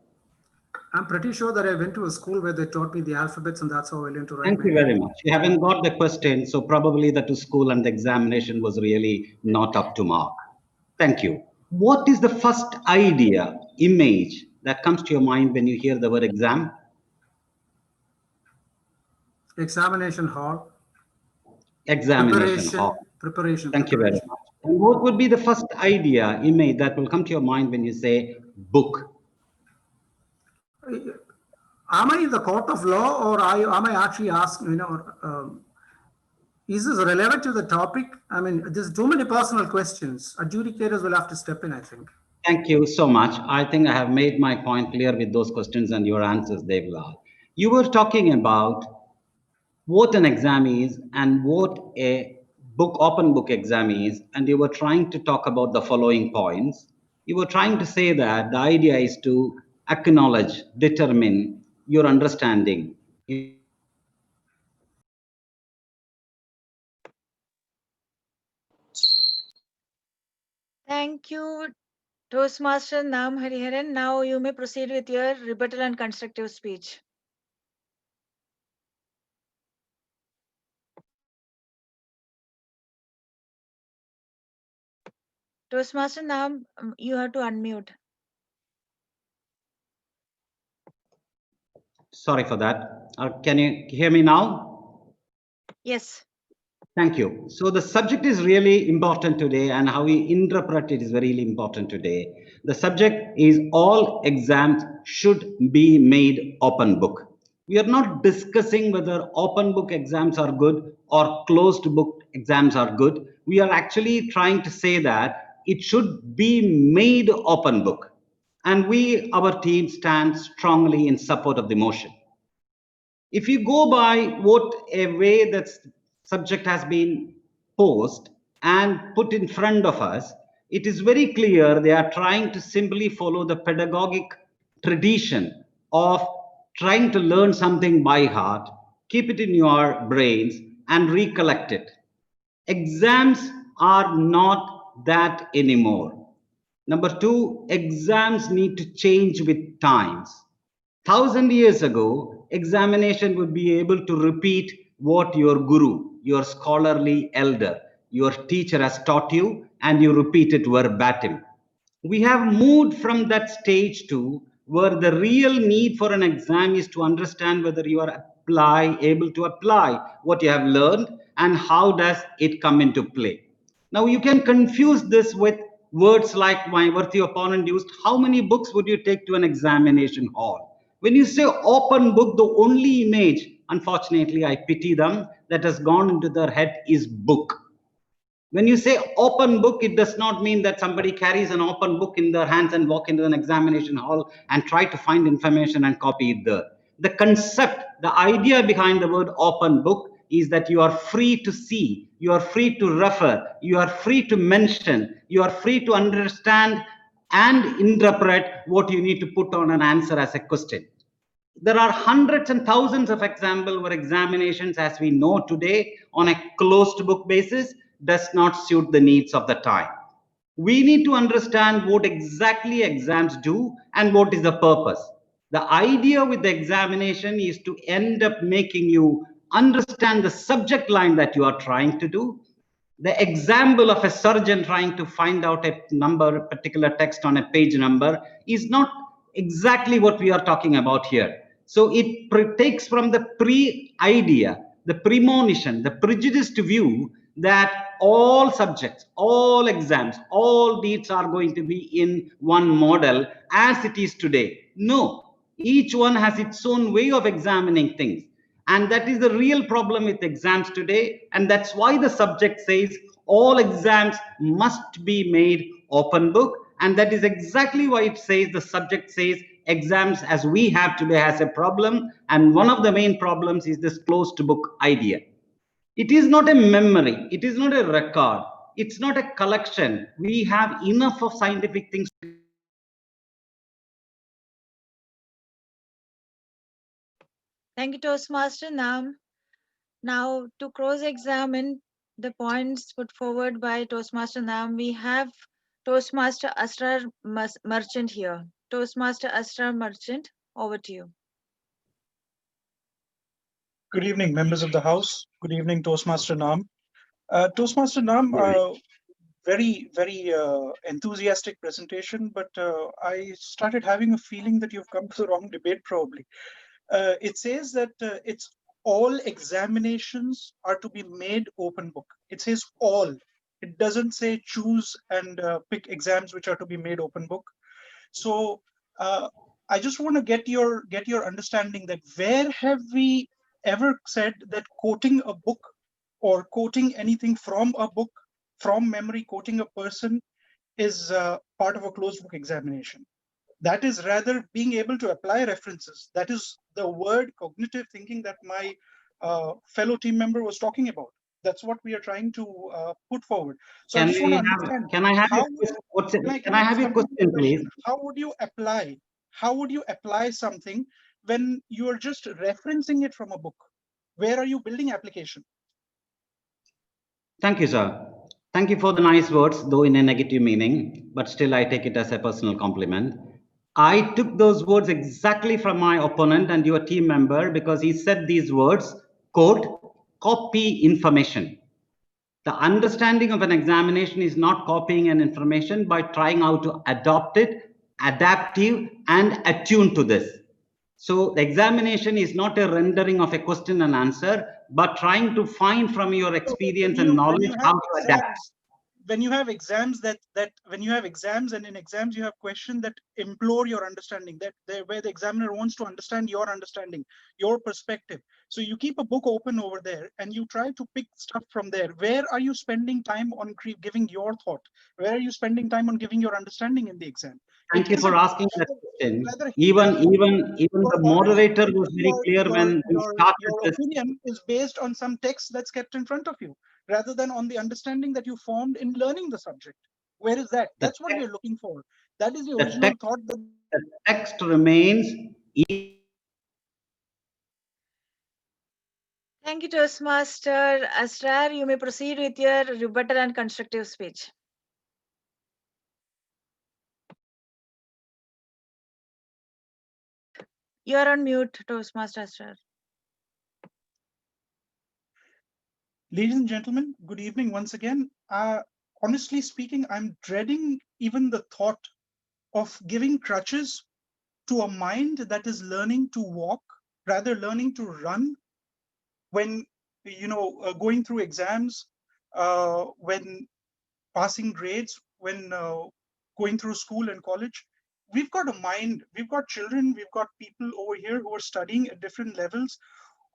I'm pretty sure that I went to a school where they taught me the alphabets, and that's how I learned to write. Thank you very much. You haven't got the question, so probably the school and the examination was really not up to mark. Thank you. What is the first idea, image that comes to your mind when you hear the word exam? Examination hall. Examination hall. Preparation. Thank you very much. And what would be the first idea, image that will come to your mind when you say book? Am I in the court of law, or am I actually asking, is this relevant to the topic? I mean, there's too many personal questions. Adjudicators will have to step in, I think. Thank you so much. I think I have made my point clear with those questions and your answers, Devlal. You were talking about what an exam is and what a open book exam is, and you were trying to talk about the following points. You were trying to say that the idea is to acknowledge, determine your understanding. Thank you, Toastmaster Nam Hariharan. Now you may proceed with your rebuttal and constructive speech. Toastmaster Nam, you have to unmute. Sorry for that. Can you hear me now? Yes. Thank you. So the subject is really important today, and how we interpret it is very important today. The subject is all exams should be made open book. We are not discussing whether open book exams are good or closed book exams are good. We are actually trying to say that it should be made open book. And our team stands strongly in support of the motion. If you go by what a way that subject has been posed and put in front of us, it is very clear they are trying to simply follow the pedagogic tradition of trying to learn something by heart, keep it in your brains and recollect it. Exams are not that anymore. Number two, exams need to change with times. 1,000 years ago, examination would be able to repeat what your guru, your scholarly elder, your teacher has taught you, and you repeat it verbatim. We have moved from that stage to where the real need for an exam is to understand whether you are able to apply what you have learned and how does it come into play. Now you can confuse this with words like my worthy opponent used. How many books would you take to an examination hall? When you say open book, the only image, unfortunately, I pity them, that has gone into their head is book. When you say open book, it does not mean that somebody carries an open book in their hands and walk into an examination hall and try to find information and copy it there. The concept, the idea behind the word open book is that you are free to see, you are free to refer, you are free to mention, you are free to understand and interpret what you need to put on an answer as a question. There are hundreds and thousands of examples where examinations, as we know today, on a closed book basis, does not suit the needs of the time. We need to understand what exactly exams do and what is the purpose. The idea with the examination is to end up making you understand the subject line that you are trying to do. The example of a surgeon trying to find out a number, a particular text on a page number, is not exactly what we are talking about here. So it takes from the pre-idea, the premonition, the prejudiced view that all subjects, all exams, all needs are going to be in one model as it is today. No, each one has its own way of examining things. And that is the real problem with exams today. And that's why the subject says all exams must be made open book. And that is exactly why it says, the subject says, exams as we have today has a problem. And one of the main problems is this closed book idea. It is not a memory. It is not a record. It's not a collection. We have enough of scientific things. Thank you, Toastmaster Nam. Now, to cross-examine the points put forward by Toastmaster Nam, we have Toastmaster Asrar Merchant here. Toastmaster Asrar Merchant, over to you. Good evening, members of the House. Good evening, Toastmaster Nam. Toastmaster Nam, very enthusiastic presentation, but I started having a feeling that you've come to the wrong debate probably. It says that it's all examinations are to be made open book. It says all. It doesn't say choose and pick exams which are to be made open book. So I just want to get your understanding that where have we ever said that quoting a book or quoting anything from a book, from memory, quoting a person is part of a closed book examination? That is rather being able to apply references. That is the word cognitive thinking that my fellow team member was talking about. That's what we are trying to put forward. So I just want to understand. Can I have your question, please? How would you apply? How would you apply something when you are just referencing it from a book? Where are you building application? Thank you, sir. Thank you for the nice words, though in a negative meaning, but still I take it as a personal compliment. I took those words exactly from my opponent and your team member because he said these words, quote, copy information. The understanding of an examination is not copying an information by trying how to adopt it, adaptive and attune to this. So the examination is not a rendering of a question and answer, but trying to find from your experience and knowledge how to adapt. when you have exams when you have exams, and in exams you have questions that implore your understanding, where the examiner wants to understand your understanding, your perspective. So you keep a book open over there and you try to pick stuff from there. Where are you spending time on giving your thought? Where are you spending time on giving your understanding in the exam? Thank you for asking that question. Rather Even the moderator was very clear when we started your this. opinion is based on some text that's kept in front of you, rather than on the understanding that you formed in learning the subject. Where is that? That's what we're looking for. That is the original thought. The text remains. Thank you, Toastmaster Asrar. You may proceed with your rebuttal and constructive speech. You are on mute, Toastmaster Asrar. Ladies and gentlemen, good evening once again. Honestly speaking, I'm dreading even the thought of giving crutches to a mind that is learning to walk, rather learning to run, when going through exams, when passing grades, when going through school and college. We've got a mind, we've got children, we've got people over here who are studying at different levels,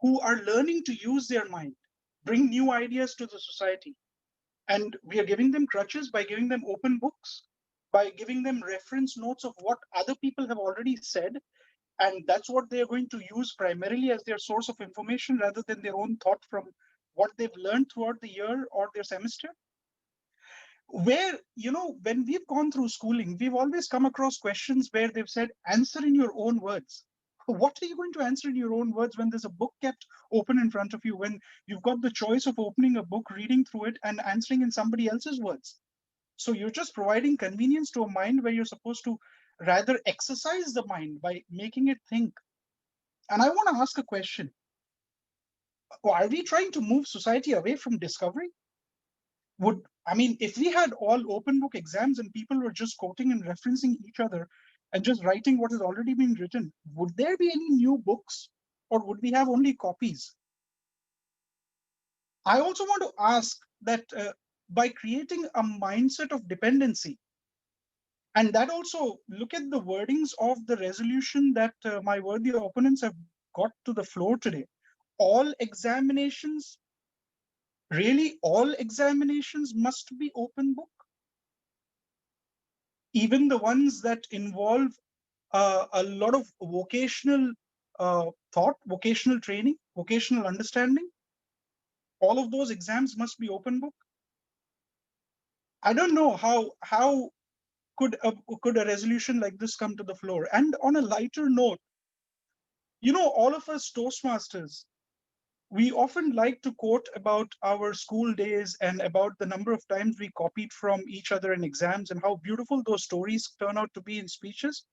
who are learning to use their mind, bring new ideas to the society. And we are giving them crutches by giving them open books, by giving them reference notes of what other people have already said. And that's what they're going to use primarily as their source of information, rather than their own thought from what they've learned throughout the year or their semester. Where, when we've gone through schooling, we've always come across questions where they've said, answer in your own words. What are you going to answer in your own words when there's a book kept open in front of you, when you've got the choice of opening a book, reading through it, and answering in somebody else's words? So you're just providing convenience to a mind where you're supposed to rather exercise the mind by making it think. And I want to ask a question. Are we trying to move society away from discovery? If we had all open book exams and people were just quoting and referencing each other and just writing what has already been written, would there be any new books, or would we have only copies? I also want to ask that by creating a mindset of dependency, and that also, look at the wordings of the resolution that my worthy opponents have got to the floor today. All examinations, really all examinations must be open book? Even the ones that involve a lot of vocational thought, vocational training, vocational understanding, all of those exams must be open book? I don't know how could a resolution like this come to the floor. And on a lighter note, all of us Toastmasters, we often like to quote about our school days and about the number of times we copied from each other in exams and how beautiful those stories turn out to be in speeches.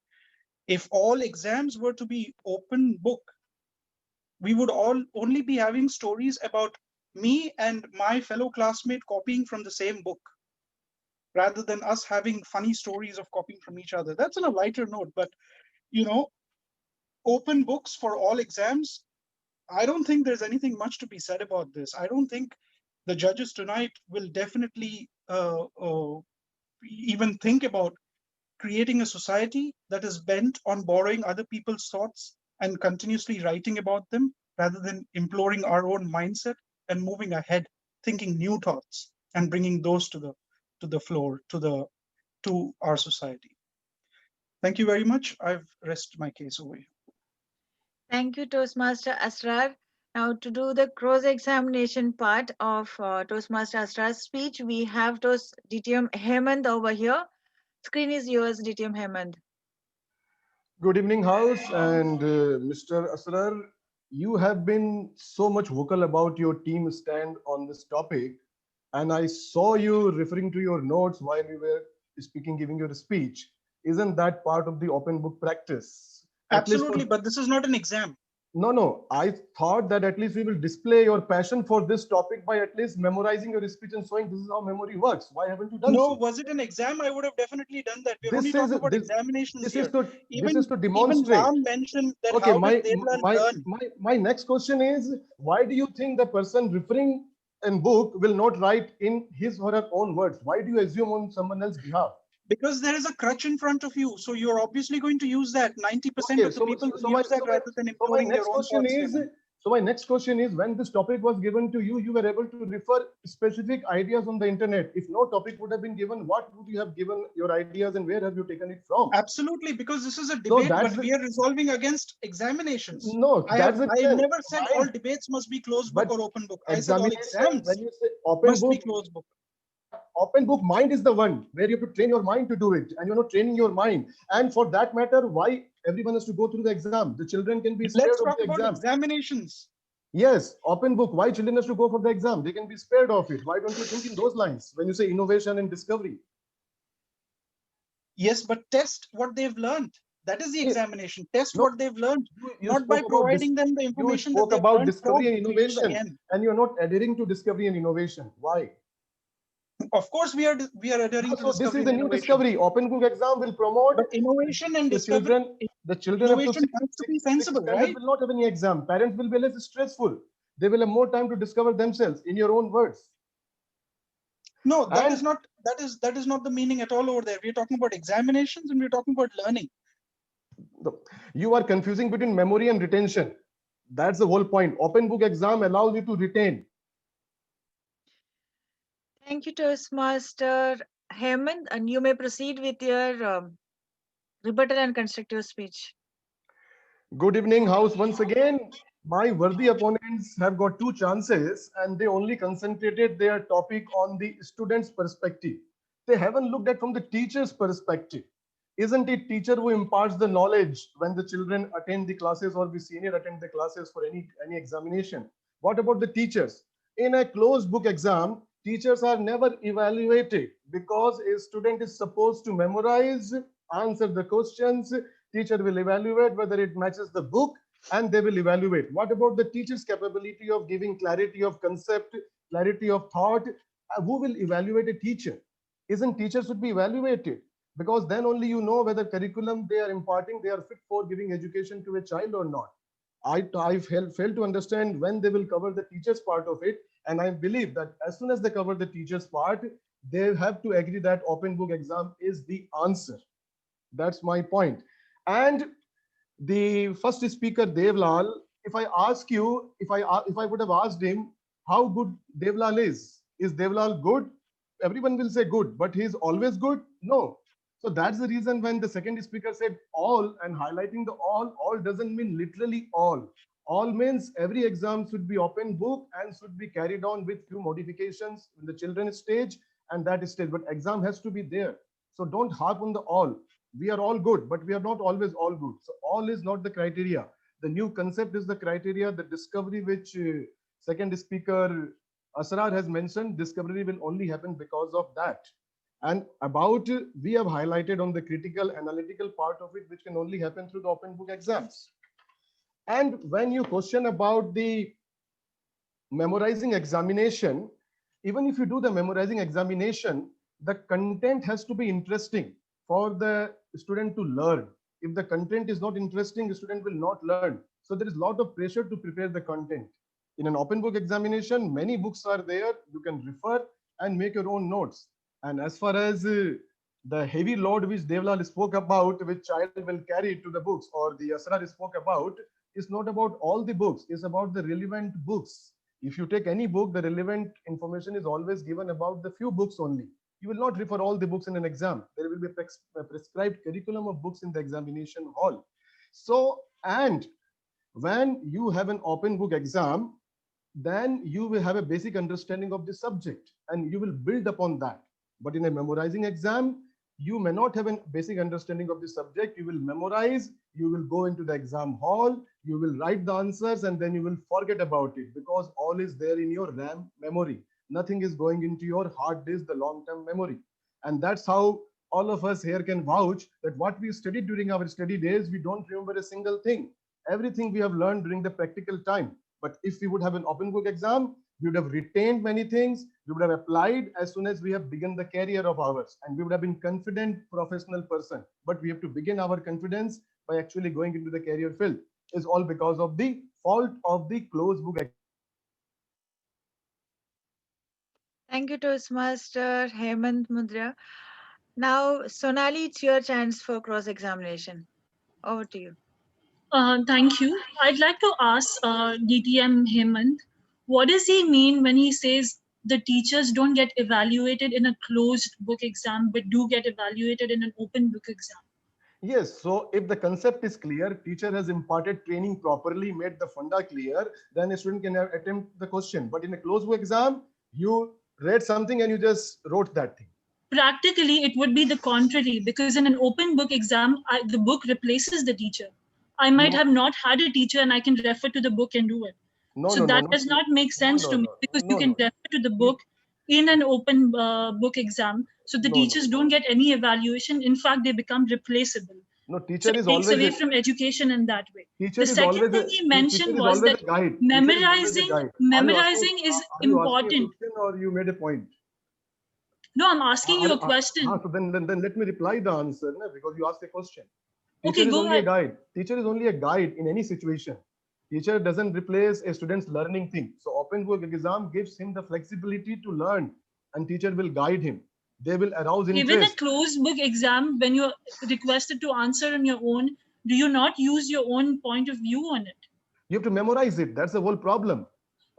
If all exams were to be open book, we would all only be having stories about me and my fellow classmate copying from the same book, rather than us having funny stories of copying from each other. That's on a lighter note, but open books for all exams, I don't think there's anything much to be said about this. I don't think the judges tonight will definitely even think about creating a society that is bent on borrowing other people's thoughts and continuously writing about them, rather than imploring our own mindset and moving ahead, thinking new thoughts and bringing those to the floor, to our society. Thank you very much. I've rested my case over here. Thank you, Toastmaster Asrar. Now, to do the cross-examination part of Toastmaster Asrar's speech, we have DTM Hemant over here. Screen is yours, DTM Hemant. Good evening, House, and Mr. Asrar, you have been so much vocal about your team stand on this topic, and I saw you referring to your notes while you were speaking, giving your speech. Isn't that part of the open book practice? Absolutely, but this is not an exam. No. I thought that at least we will display your passion for this topic by at least memorizing your speech and showing this is how memory works. Why haven't you done so? No, was it an exam? I would have definitely done that. We're only talking about examinations here. This is to demonstrate. Even Ram mentioned that okay, how does Devlal learn? my next question is, why do you think the person referring and book will not write in his or her own words? Why do you assume on someone else's behalf? Because there is a crutch in front of you. So you're obviously going to use that. 90% of the people will use that rather than imploring their own thoughts. So my next question is, when this topic was given to you, you were able to refer specific ideas on the internet. If no topic would have been given, what would you have given your ideas and where have you taken it from? Absolutely, because this is a debate, but we are resolving against examinations. No, I never said all debates must be closed book or open book. I said all exams when you say open must book, be closed book. Open book mind is the one where you have to train your mind to do it, and you're not training your mind. And for that matter, why everyone has to go through the exam? The children can be spared Let's of talk the about exam. examinations. Yes, open book. Why children has to go for the exam? They can be spared of it. Why don't you think in those lines when you say innovation and discovery? Yes, but test what they've learned. That is the examination. Test what they've learned, not by spoke about providing them the You information that spoke they've about learned discovery and to use innovation, again. and you're not adhering to discovery and innovation. Why? Of course, we are adhering to So this discovery is the and new innovation. discovery. Open book exam will promote But innovation and the discovery. children up to Innovation has to be sensible, right? will not have any exam. Parents will be less stressful. They will have more time to discover themselves, in your own words. No, that is not the meaning at all over there. We're talking about examinations and we're talking about learning. You are confusing between memory and retention. That's the whole point. Open book exam allows you to retain. Thank you, Toastmaster Hemant, and you may proceed with your rebuttal and constructive speech. Good evening, House. Once again, my worthy opponents have got two chances and they only concentrated their topic on the student's perspective. They haven't looked at from the teacher's perspective. Isn't it teacher who imparts the knowledge when the children attend the classes or the senior attend the classes for any examination? What about the teachers? In a closed book exam, teachers are never evaluated because a student is supposed to memorize, answer the questions. Teacher will evaluate whether it matches the book and they will evaluate. What about the teacher's capability of giving clarity of concept, clarity of thought? Who will evaluate a teacher? Isn't teachers should be evaluated? Because then only you know whether curriculum they are imparting, they are fit for giving education to a child or not. I failed to understand when they will cover the teacher's part of it. And I believe that as soon as they cover the teacher's part, they have to agree that open book exam is the answer. That's my point. And the first speaker, Devlal, if I ask you, if I would have asked him how good Devlal is Devlal good? Everyone will say good, but he's always good? No. So that's the reason when the second speaker said all and highlighting the all doesn't mean literally all. All means every exam should be open book and should be carried on with few modifications in the children's stage and that stage, but exam has to be there. So don't harp on the all. We are all good, but we are not always all good. So all is not the criteria. The new concept is the criteria, the discovery which second speaker Asrar has mentioned, discovery will only happen because of that. And about, we have highlighted on the critical analytical part of it, which can only happen through the open book exams. And when you question about the memorizing examination, even if you do the memorizing examination, the content has to be interesting for the student to learn. If the content is not interesting, the student will not learn. So there is a lot of pressure to prepare the content. In an open book examination, many books are there. You can refer and make your own notes. And as far as the heavy load which Devlal spoke about, which child will carry to the books, or the Asrar spoke about, is not about all the books. It's about the relevant books. If you take any book, the relevant information is always given about the few books only. You will not refer all the books in an exam. There will be a prescribed curriculum of books in the examination hall. So, and when you have an open book exam, then you will have a basic understanding of the subject and you will build upon that. But in a memorizing exam, you may not have a basic understanding of the subject. You will memorize, you will go into the exam hall, you will write the answers, and then you will forget about it because all is there in your RAM memory. Nothing is going into your hard disk, the long-term memory. And that's how all of us here can vouch that what we studied during our study days, we don't remember a single thing. Everything we have learned during the practical time. But if we would have an open book exam, we would have retained many things. We would have applied as soon as we have begun the career of ours, and we would have been confident professional person. But we have to begin our confidence by actually going into the career field. Is all because of the fault of the closed book exam. Thank you, Toastmaster Hemant Mudra. Now, Sonali, it's your chance for cross-examination. Over to you. Thank you. I'd like to ask DTM Hemant, what does he mean when he says the teachers don't get evaluated in a closed book exam, but do get evaluated in an open book exam? Yes, so if the concept is clear, teacher has imparted training properly, made the funda clear, then a student can attempt the question. But in a closed book exam, you read something and you just wrote that thing. Practically, it would be the contrary, because in an open book exam, the book replaces the teacher. I might have not had a teacher and I can refer to the book and do it. So that does not make sense to me, because you can refer to the book in an open book exam. So the teachers don't get any evaluation. In fact, they become replaceable. No, So teacher it is takes always away from education in that way. teacher The is second always thing he mentioned was always that a guide. memorizing is Are you asking a important. question or you made a point? No, I'm asking you a question. So then let me reply the answer, no? Because you asked a question. Teacher Okay, is go only ahead. a guide. Teacher is only a guide in any situation. Teacher doesn't replace a student's learning thing. So open book exam gives him the flexibility to learn, and teacher will guide him. They will arouse Even a interest. closed book exam, when you're requested to answer on your own, do you not use your own point of view on it? You have to memorize it. That's the whole problem.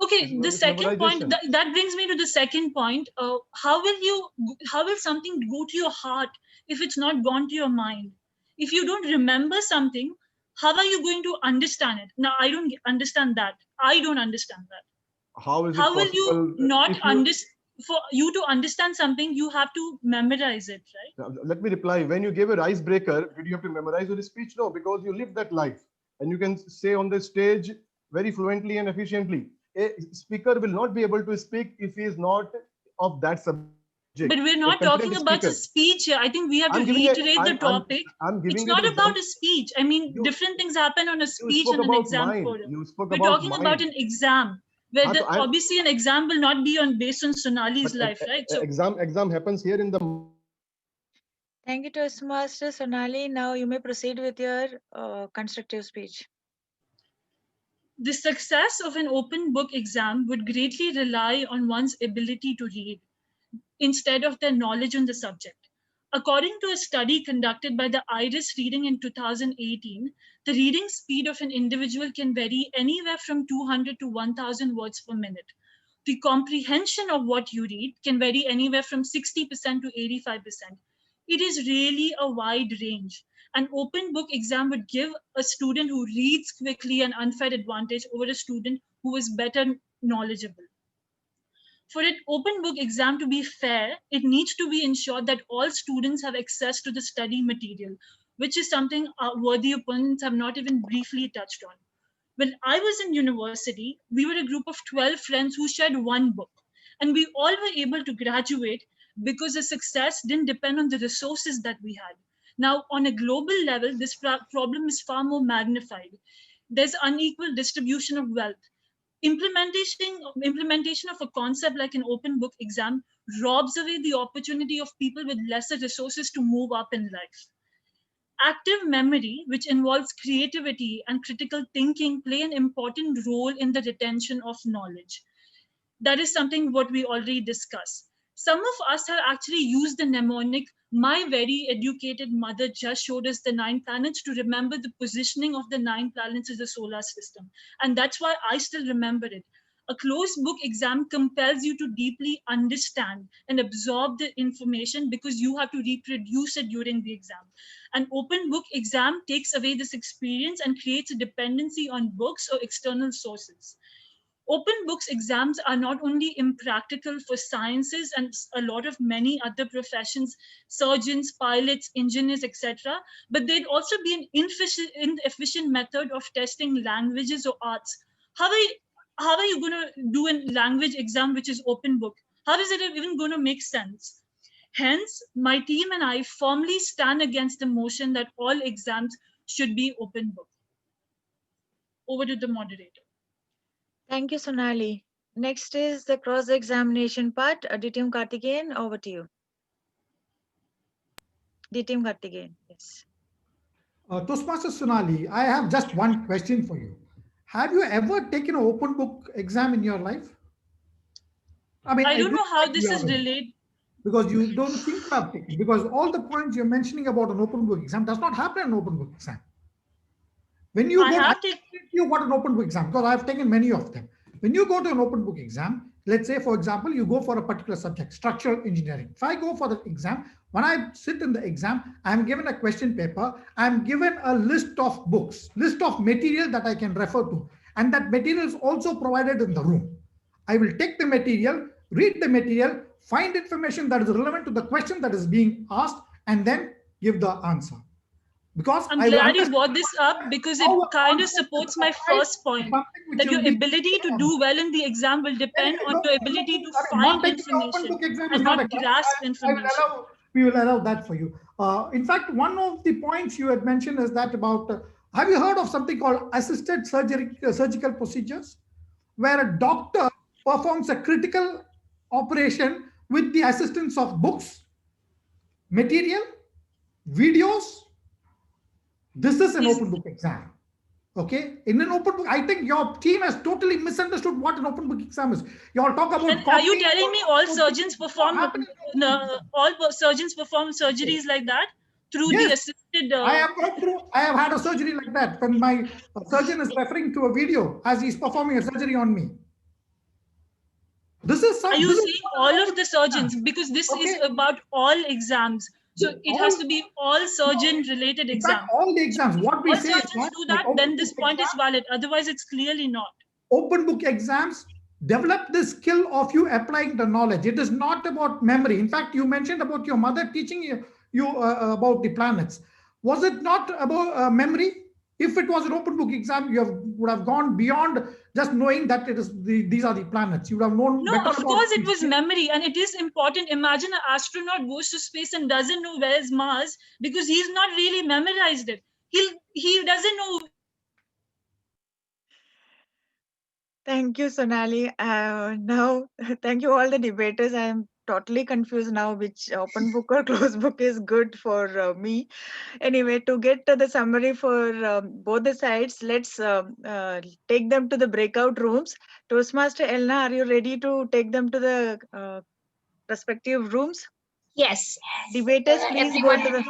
Okay, the second point, that brings me to the second point. How will something go to your heart if it's not gone to your mind? If you don't remember something, how are you going to understand it? Now, I don't understand that. I don't understand that. How is it How will possible you not if you understand? For you to understand something, you have to memorize it, right? Let me reply. When you gave a icebreaker, did you have to memorize your speech? No, because you lived that life and you can say on the stage very fluently and efficiently. A speaker will not be able to speak if he is not of that subject. But we're not talking about a speech here. I think we have to reiterate the topic. It's not about a speech. I mean, different things happen on a speech and an exam forum. We're talking about an exam, where obviously an exam will not be based on Sonali's life, right? So exam happens here in the. Thank you, Toastmaster Sonali. Now you may proceed with your constructive speech. The success of an open book exam would greatly rely on one's ability to read instead of their knowledge on the subject. According to a study conducted by the IRIS reading in 2018, the reading speed of an individual can vary anywhere from 200 to 1000 words per minute. The comprehension of what you read can vary anywhere from 60% to 85%. It is really a wide range. An open book exam would give a student who reads quickly an unfair advantage over a student who is better knowledgeable. For an open book exam to be fair, it needs to be ensured that all students have access to the study material, which is something our worthy opponents have not even briefly touched on. When I was in university, we were a group of 12 friends who shared one book, and we all were able to graduate because the success didn't depend on the resources that we had. Now, on a global level, this problem is far more magnified. There's unequal distribution of wealth. Implementation of a concept like an open book exam robs away the opportunity of people with lesser resources to move up in life. Active memory, which involves creativity and critical thinking, play an important role in the retention of knowledge. That is something what we already discussed. Some of us have actually used the mnemonic, "My very educated mother just showed us the 9 planets," to remember the positioning of the 9 planets in the solar system. And that's why I still remember it. A closed book exam compels you to deeply understand and absorb the information because you have to reproduce it during the exam. An open book exam takes away this experience and creates a dependency on books or external sources. Open books exams are not only impractical for sciences and a lot of many other professions, surgeons, pilots, engineers, etc., but they'd also be an inefficient method of testing languages or arts. How are you going to do a language exam which is open book? How is it even going to make sense? Hence, my team and I firmly stand against the motion that all exams should be open book. Over to the moderator. Thank you, Sonali. Next is the cross-examination part. DTM Karthikeyan, over to you. DTM Karthikeyan, yes. Toastmaster Sonali, I have just one question for you. Have you ever taken an open book exam in your life? I mean, I don't know how respect this you, is related. because you don't think about it. Because all the points you're mentioning about an open book exam does not happen in an open book exam. When you go, I'll explain to you what an open book exam, because I've taken many of them. When you go to an open book exam, let's say, for example, you go for a particular subject, structural engineering. If I go for the exam, when I sit in the exam, I'm given a question paper, I'm given a list of books, list of material that I can refer to. And that material is also provided in the room. I will take the material, read the material, find information that is relevant to the question that is being asked, and then give the answer. Because I'm glad you brought this up, because it kind of supports my first point, that your ability to do well in the exam will depend on your ability to find information and not grasp information. We will allow that for you. In fact, one of the points you had mentioned is that about, have you heard of something called assisted surgical procedures, where a doctor performs a critical operation with the assistance of books, material, videos? This is an open book exam. Okay, in an open book, I think your team has totally misunderstood what an open book exam is. You all talk about. And are you telling me all surgeons perform surgeries like that through the assisted? I have gone through. I have had a surgery like that when my surgeon is referring to a video as he's performing a surgery on me. This is some. Are you saying all of the surgeons? Because this is about all exams. So it has to be all surgeon-related exams. All the exams. What we all say surgeons is do that, then this point is valid. Otherwise, it's clearly not. Open book exams develop the skill of you applying the knowledge. It is not about memory. In fact, you mentioned about your mother teaching you about the planets. Was it not about memory? If it was an open book exam, would have gone beyond just knowing that it is these are the planets. You would have known. No, of course it was memory, and it is important. Imagine an astronaut goes to space and doesn't know where is Mars because he's not really memorized it. He doesn't know. Thank you, Sonali. Now, thank you all the debaters. I am totally confused now which open book or closed book is good for me. Anyway, to get to the summary for both the sides, let's take them to the breakout rooms. Toastmaster Elna, are you ready to take them to the respective rooms? Yes. Debaters, please go to the...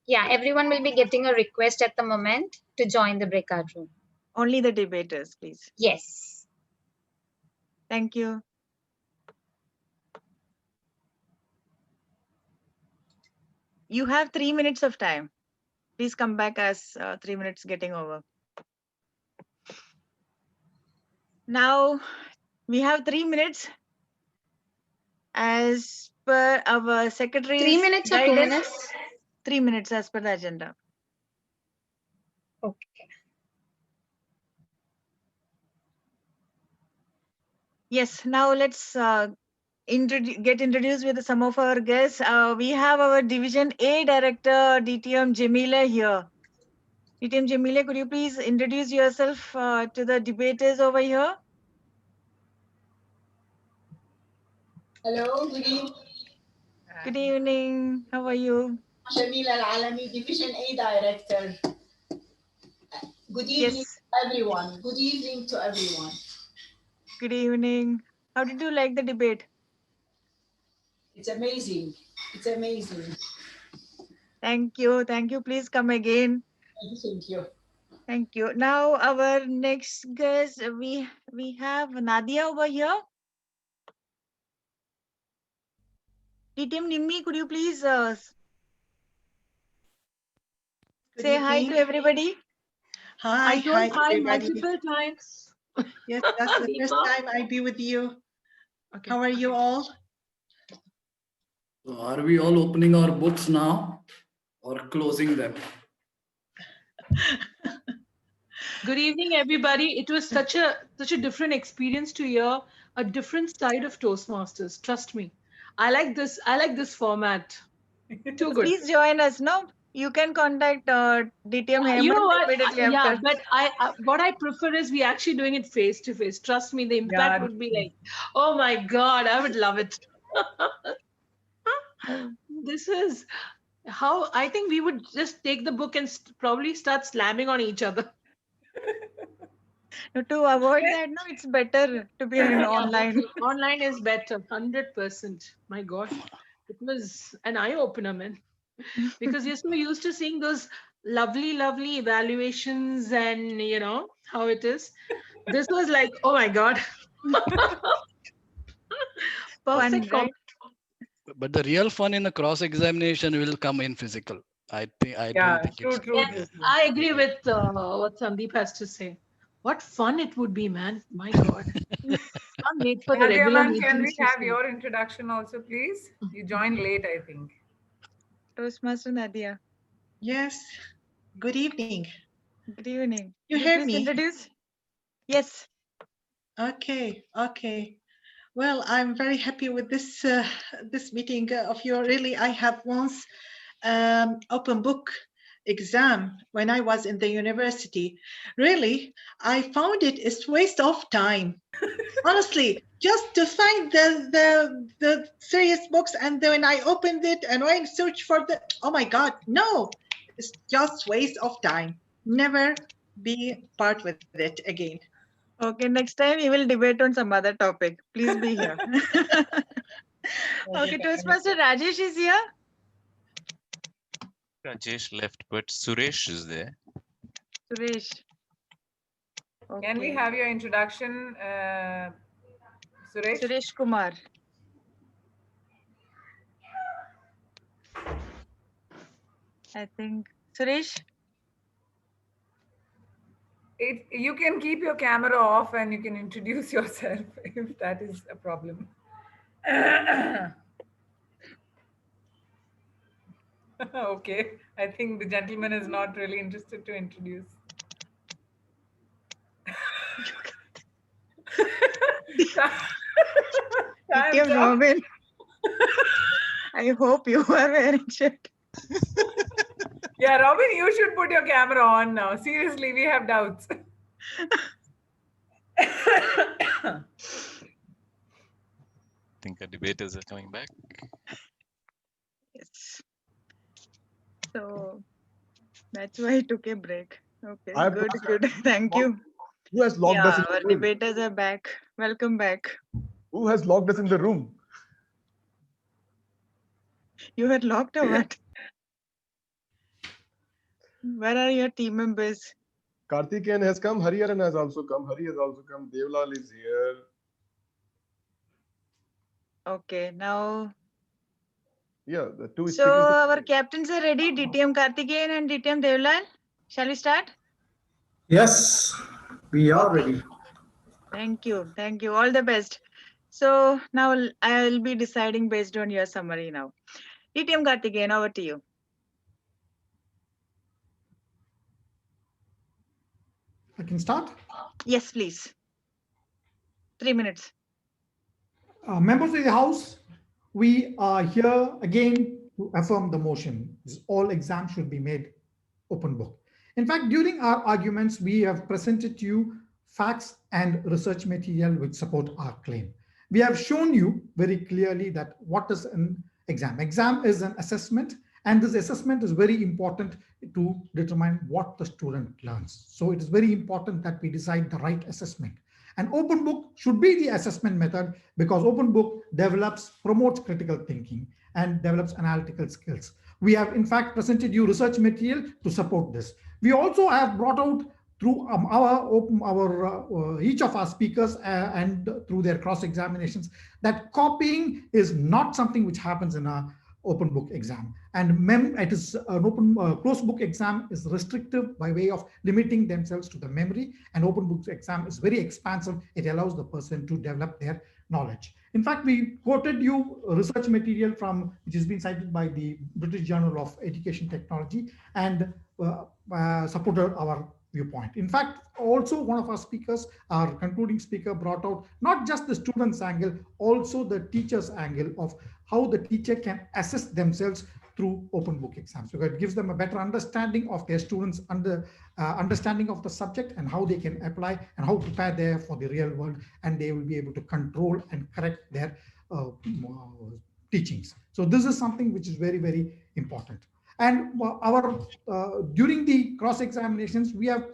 Yeah, everyone will be getting a request at the moment to join the breakout room. Only the debaters, please. Yes. Thank you. You have 3 minutes of time. Please come back as 3 minutes getting over. Now, we have 3 minutes as per our secretary's 3 minutes or 2 minutes? 3 minutes as per the agenda. Okay. Yes, now let's get introduced with some of our guests. We have our Division A Director, DTM Jamila here. DTM Jamila, could you please introduce yourself to the debaters over here? Hello, good evening. Good evening. How are you? Jamila Al-Alami, Division A Director. Good evening, everyone. Good evening to everyone. Good evening. How did you like the debate? It's amazing. It's amazing. Thank you. Thank you. Please come again. Thank you. Thank you. Now our next guest, we have Nadia over here. DTM Nimmi, could you please say hi to everybody? Hi, I told hi hi everybody. multiple times. Yes, that's the first time I be with you. Okay. How are you all? So are we all opening our books now or closing them? Good evening, everybody. It was such a different experience to hear a different side of Toastmasters. Trust me, I like this. I like this format. Too good. Please join us. No, you can contact DTM Hemant You know what? immediately Yeah, after. but what I prefer is we actually doing it face to face. Trust me, the impact would be like, oh my God, I would love it. This is how I think we would just take the book and probably start slamming on each other. No, to avoid that, no, it's better to be in online. Online is better, 100%. My God, it was an eye opener, man. Because you're so used to seeing those lovely, lovely evaluations and how it is. This was like, oh my God. Perfect. Right? But the real fun in a cross examination will come in physical. I don't think True, it's. true, Yes, true. I agree with what Sandeep has to say. What fun it would be, man. My God. Can't wait for the Nadia regular ma'am, can we meetings to have see. your introduction also, please? You joined late, I think. Toastmaster Nadia. Yes. Good evening. Good evening. You Could you hear please me? introduce? Yes. Okay. Okay. Well, I'm very happy with this this meeting of your. Really, I have once open book exam when I was in the university. Really, I found it is waste of time. Honestly, just to find the serious books, and then when I opened it and I search for the, oh my God, no, it's just waste of time. Never be part with it again. Okay, next time we will debate on some other topic. Please be here. Okay, Toastmaster Rajesh is here. Rajesh left, but Suresh is there. Suresh. Can we have your introduction, Suresh? Suresh Kumar. I think Suresh. You can keep your camera off and you can introduce yourself if that is a problem. Okay, I think the gentleman is not really interested to introduce. Nitya Robin. I hope you are wearing shirt. Yeah, Robin, you should put your camera on now. Seriously, we have doubts. I think our debaters are coming back. Yes. So that's why I took a break. Okay, I have good, lost- good. Thank you. Who has locked us in Our the room? debaters are back. Welcome back. Who has locked us in the room? You were locked or what? Where are your team members? Karthikeyan has come. Hariharan has also come. Hari has also come. Devlal is here. Okay, now. Yeah, the two So speakers. our captains are ready. DTM Karthikeyan and DTM Devlal. Shall we start? Yes, we are ready. Thank you. Thank you. All the best. So now I'll be deciding based on your summary now. DTM Karthikeyan, over to you. I can start. Yes, please. 3 minutes. Members of the House, we are here again to affirm the motion. All exams should be made open book. In fact, during our arguments, we have presented to you facts and research material which support our claim. We have shown you very clearly that what is an exam. Exam is an assessment, and this assessment is very important to determine what the student learns. So it is very important that we decide the right assessment. An open book should be the assessment method because open book promotes critical thinking and develops analytical skills. We have in fact presented you research material to support this. We also have brought out through each of our speakers and through their cross examinations that copying is not something which happens in a open book exam, and it is an open closed book exam is restrictive by way of limiting themselves to the memory, and open book exam is very expansive. It allows the person to develop their knowledge. In fact, we quoted you research material from which has been cited by the British Journal of Education Technology and supported our viewpoint. In fact, also one of our speakers, our concluding speaker, brought out not just the student's angle, also the teacher's angle of how the teacher can assess themselves through open book exams. So it gives them a better understanding of their students' understanding of the subject and how they can apply and how prepare there for the real world, and they will be able to control and correct their teachings. So this is something which is very, very important. And during the cross examinations, we have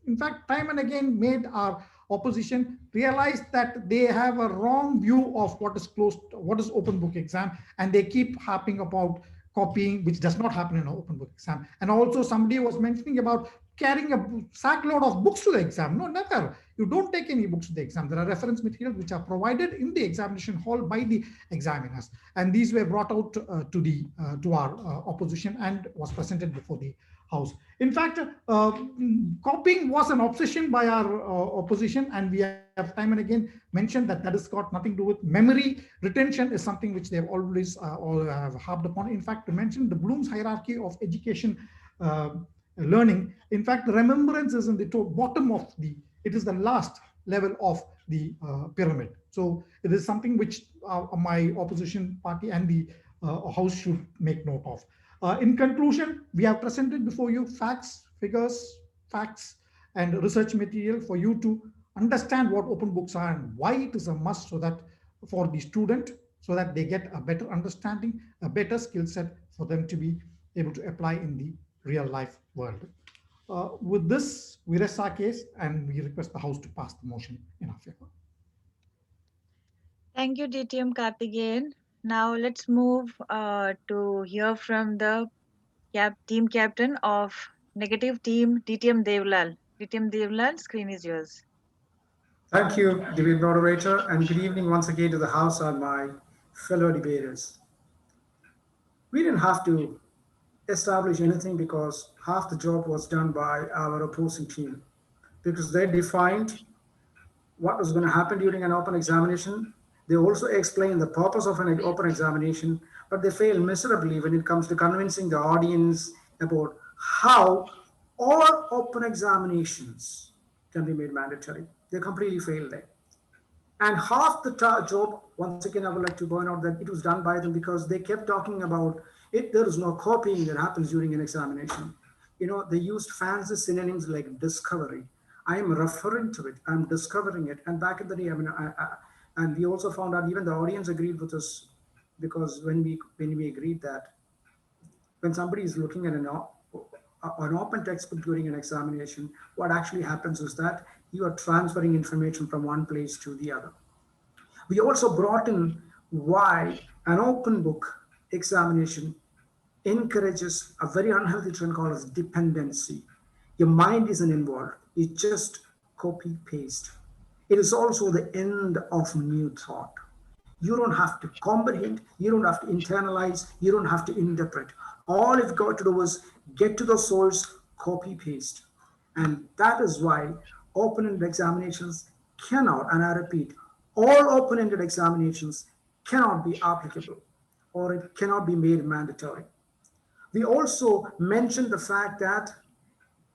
in fact, time and again made our opposition realize that they have a wrong view of what is closed, what is open book exam, and they keep harping about copying, which does not happen in an open book exam. And also somebody was mentioning about carrying a sackload of books to the exam. No, never. You don't take any books to the exam. There are reference materials which are provided in the examination hall by the examiners, and these were brought out to our opposition and was presented before the House. In fact, copying was an obsession by our opposition, and we have time and again mentioned that that has got nothing to do with memory. Retention is something which they have always have harped upon. In fact, to mention the Bloom's hierarchy of education learning, in fact, remembrance is in the bottom of it is the last level of the pyramid. So it is something which my opposition party and the House should make note of. In conclusion, we have presented before you facts, figures, facts, and research material for you to understand what open books are and why it is a must, so that for the student, so that they get a better understanding, a better skill set for them to be able to apply in the real life world. With this, we rest our case and we request the House to pass the motion in our favor. Thank you, DTM Karthikeyan. Now let's move to hear from the team captain of negative team, DTM Devlal. DTM Devlal, screen is yours. Thank you, debate moderator, and good evening once again to the House and my fellow debaters. We didn't have to establish anything because half the job was done by our opposing team, because they defined what was going to happen during an open examination. They also explained the purpose of an open examination, but they failed miserably when it comes to convincing the audience about how all open examinations can be made mandatory. They completely failed there. And half the job, once again, I would like to point out that it was done by them because they kept talking about it. There is no copying that happens during an examination. You know, they used fancy synonyms like discovery. I am referring to it. I'm discovering it. And back in the day, I mean, and we also found out even the audience agreed with us, because when we agreed that when somebody is looking at an open textbook during an examination, what actually happens is that you are transferring information from one place to the other. We also brought in why an open book examination encourages a very unhealthy trend called as dependency. Your mind isn't involved. You just copy paste. It is also the end of new thought. You don't have to comprehend, you don't have to internalize, you don't have to interpret. All you've got to do is get to the source, copy paste. And that is why open-ended examinations cannot, and I repeat, all open-ended examinations cannot be applicable, or it cannot be made mandatory. We also mentioned the fact that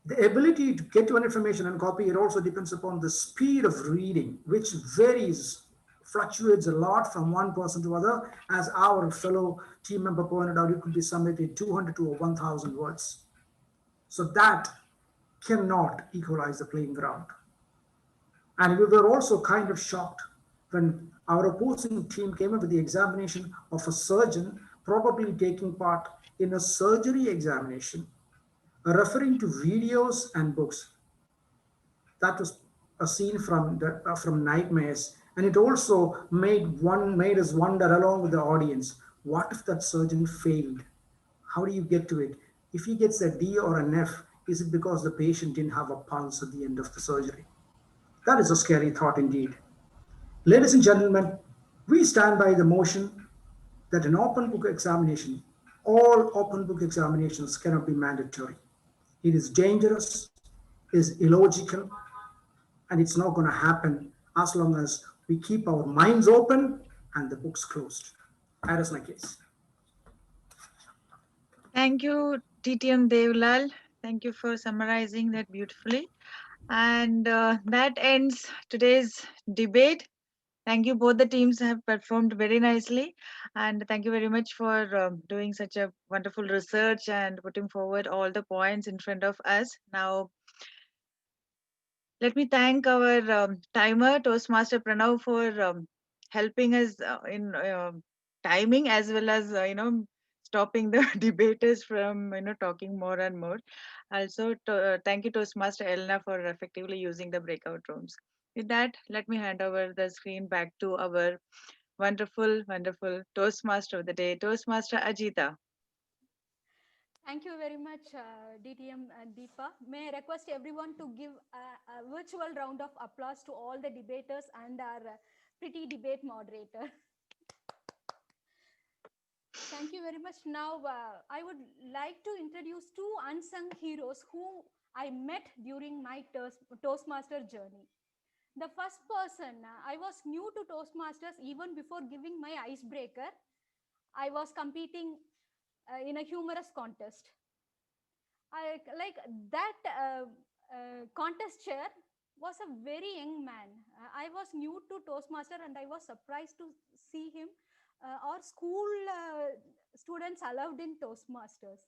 the ability to get to an information and copy it also depends upon the speed of reading, which varies, fluctuates a lot from one person to other. As our fellow team member pointed out, it could be somewhere between 200 to 1,000 words. So that cannot equalize the playing ground. And we were also kind of shocked when our opposing team came up with the examination of a surgeon probably taking part in a surgery examination, referring to videos and books. That was a scene from Nightmares, and it also made us wonder along with the audience, what if that surgeon failed? How do you get to it? If he gets a D or an F, is it because the patient didn't have a pulse at the end of the surgery? That is a scary thought indeed. Ladies and gentlemen, we stand by the motion that an open book examination, all open book examinations cannot be mandatory. It is dangerous, is illogical, and it's not going to happen as long as we keep our minds open and the books closed. That is my case. Thank you, TTM Devlal. Thank you for summarizing that beautifully. And that ends today's debate. Thank you. Both the teams have performed very nicely. And thank you very much for doing such a wonderful research and putting forward all the points in front of us. Now, let me thank our timer, Toastmaster Pranav, for helping us in timing as well as, stopping the debaters from talking more and more. Also, thank you Toastmaster Elna for effectively using the breakout rooms. With that, let me hand over the screen back to our wonderful Toastmaster of the day, Toastmaster Ajita. Thank you very much, DTM and Deepa. May I request everyone to give a virtual round of applause to all the debaters and our pretty debate moderator. Thank you very much. Now, I would like to introduce two unsung heroes who I met during my Toastmaster journey. The first person, I was new to Toastmasters even before giving my icebreaker. I was competing in a humorous contest. Like that contest chair was a very young man. I was new to Toastmaster and I was surprised to see him. Our school students allowed in Toastmasters.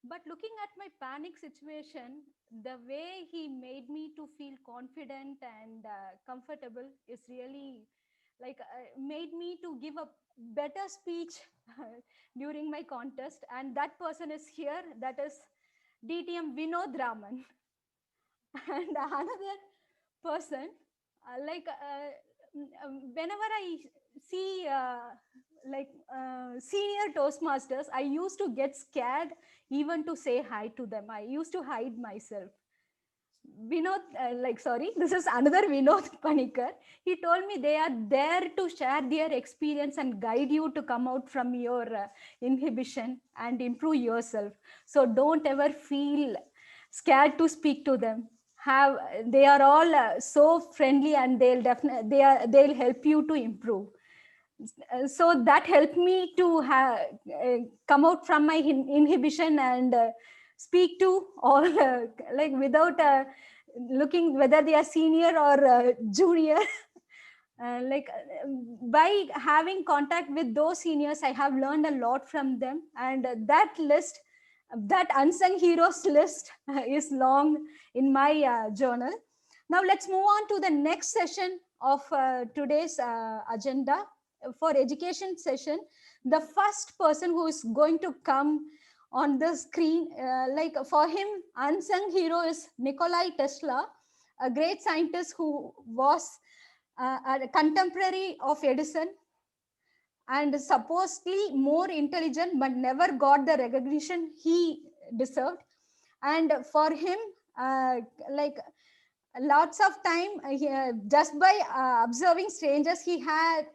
But looking at my panic situation, the way he made me to feel confident and comfortable is really like made me to give a better speech during my contest. And that person is here. That is DTM Vinod Raman. And another person, whenever I see senior Toastmasters, I used to get scared even to say hi to them. I used to hide myself. Vinod, this is another Vinod Panikar. He told me they are there to share their experience and guide you to come out from your inhibition and improve yourself. So don't ever feel scared to speak to them. They are all so friendly and they'll help you to improve. So that helped me to come out from my inhibition and speak to all without looking whether they are senior or junior. By having contact with those seniors, I have learned a lot from them, and that unsung heroes list is long in my journal. Now let's move on to the next session of today's agenda. For education session, the first person who is going to come on the screen, for him, unsung hero is Nikola Tesla, a great scientist who was a contemporary of Edison and supposedly more intelligent, but never got the recognition he deserved. And for him, lots of time, just by observing strangers, he has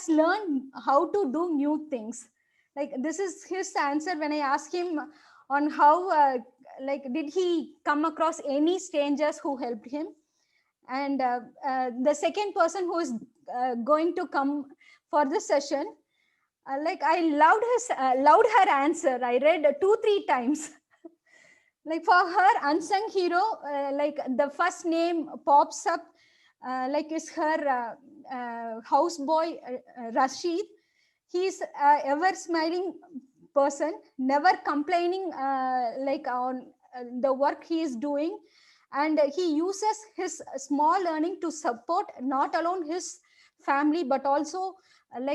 learned how to do new things. Like this is his answer when I asked him on how did he come across any strangers who helped him. And the second person who is going to come for this session, I loved her answer. I read 2-3 times. Like for her, unsung hero, the first name pops up, is her houseboy Rashid. He's ever smiling person, never complaining on the work he is doing, and he uses his small earning to support not alone his family but also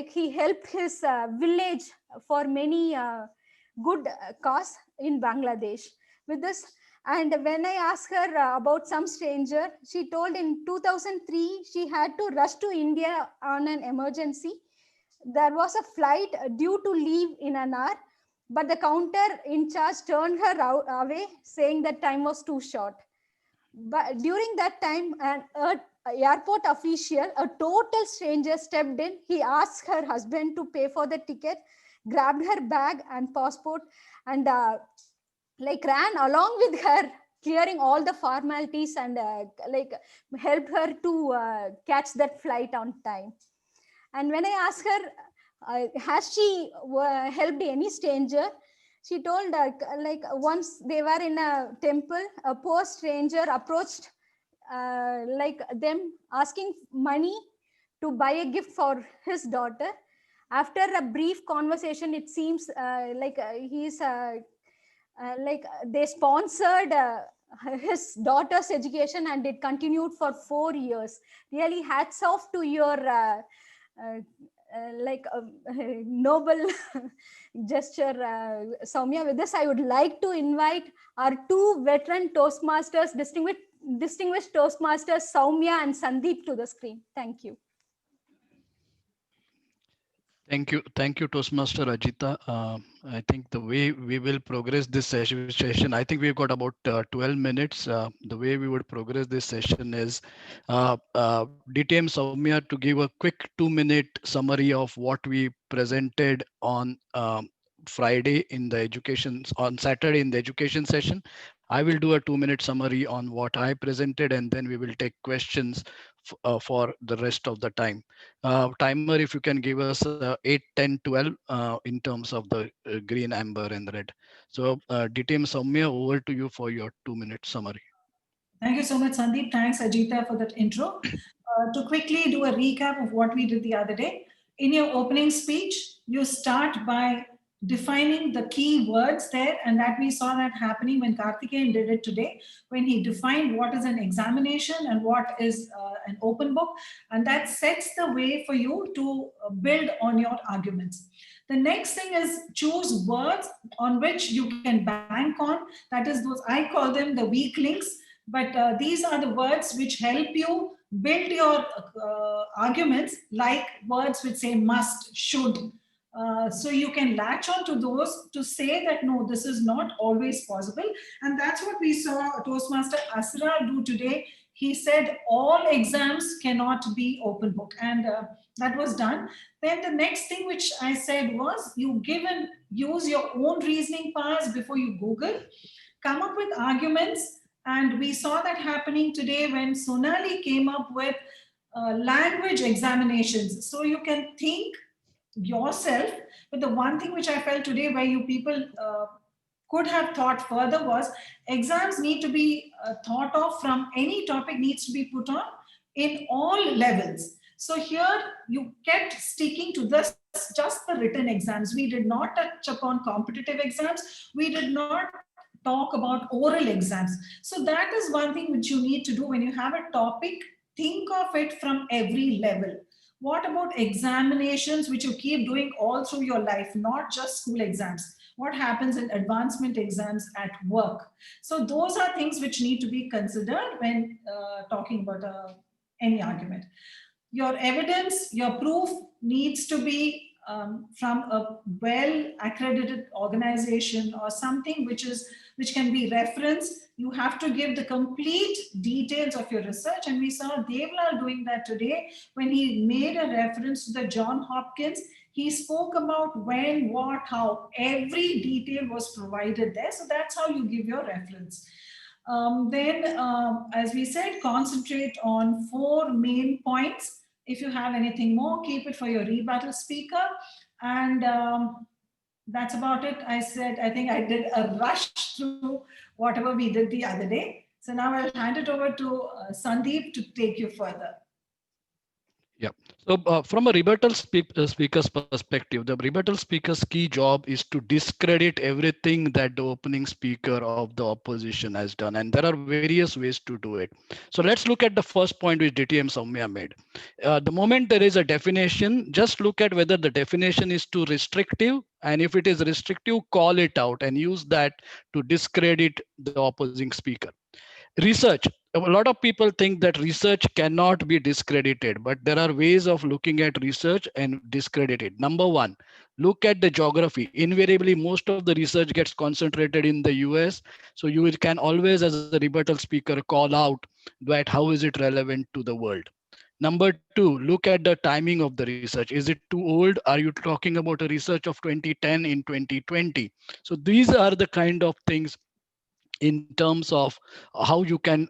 he helped his village for many good cause in Bangladesh. With this, and when I asked her about some stranger, she told in 2003 she had to rush to India on an emergency. There was a flight due to leave in an hour, but the counter in charge turned her away, saying that time was too short. But during that time, an airport official, a total stranger, stepped in. He asked her husband to pay for the ticket, grabbed her bag and passport, and ran along with her, clearing all the formalities, and helped her to catch that flight on time. And when I asked her, has she helped any stranger? She told once they were in a temple, a poor stranger approached them asking money to buy a gift for his daughter. After a brief conversation, it seems they sponsored his daughter's education, and it continued for 4 years. Really hats off to your like a noble gesture, Soumya. With this, I would like to invite our two veteran Toastmasters, distinguished Toastmasters, Soumya and Sandeep, to the screen. Thank you. Thank you, Toastmaster Ajita. I think the way we will progress this session, I think we've got about 12 minutes. The way we would progress this session is DTM Soumya to give a quick 2-minute summary of what we presented on Friday in the education, on Saturday in the education session. I will do a 2-minute summary on what I presented, and then we will take questions for the rest of the time. Timer, if you can give us 8, 10, 12 in terms of the green, amber, and red. So DTM Soumya, over to you for your 2-minute summary. Thank you so much, Sandeep. Thanks, Ajita, for that intro. To quickly do a recap of what we did the other day. In your opening speech, you start by defining the key words there, and that we saw that happening when Karthikeyan did it today, when he defined what is an examination and what is an open book, and that sets the way for you to build on your arguments. The next thing is choose words on which you can bank on. That is those, I call them the weak links, but these are the words which help you build your arguments, like words which say must, should. So you can latch on to those to say that no, this is not always possible. And that's what we saw Toastmaster Asra do today. He said all exams cannot be open book, and that was done. Then the next thing which I said was you use your own reasoning powers before you Google, come up with arguments. And we saw that happening today when Sonali came up with language examinations. So you can think yourself, but the one thing which I felt today where you people could have thought further was exams need to be thought of from any topic needs to be put on in all levels. So here you kept sticking to this, just the written exams. We did not touch upon competitive exams. We did not talk about oral exams. So that is one thing which you need to do when you have a topic. Think of it from every level. What about examinations which you keep doing all through your life, not just school exams? What happens in advancement exams at work? So those are things which need to be considered when talking about any argument. Your evidence, your proof needs to be from a well accredited organization or something which can be referenced. You have to give the complete details of your research, and we saw Devlal doing that today when he made a reference to the John Hopkins. He spoke about when, what, how. Every detail was provided there, so that's how you give your reference. Then, as we said, concentrate on 4 main points. If you have anything more, keep it for your rebuttal speaker. And that's about it. I think I did a rush through whatever we did the other day. So now I'll hand it over to Sandeep to take you further. Yeah. So from a rebuttal speaker's perspective, the rebuttal speaker's key job is to discredit everything that the opening speaker of the opposition has done. And there are various ways to do it. So let's look at the first point which DTM Soumya made. The moment there is a definition, just look at whether the definition is too restrictive. And if it is restrictive, call it out and use that to discredit the opposing speaker. Research. A lot of people think that research cannot be discredited, but there are ways of looking at research and discredit it. Number one, look at the geography. Invariably, most of the research gets concentrated in the US. So you can always, as a rebuttal speaker, call out that how is it relevant to the world. Number two, look at the timing of the research. Is it too old? Are you talking about a research of 2010 in 2020? So these are the kind of things in terms of how you can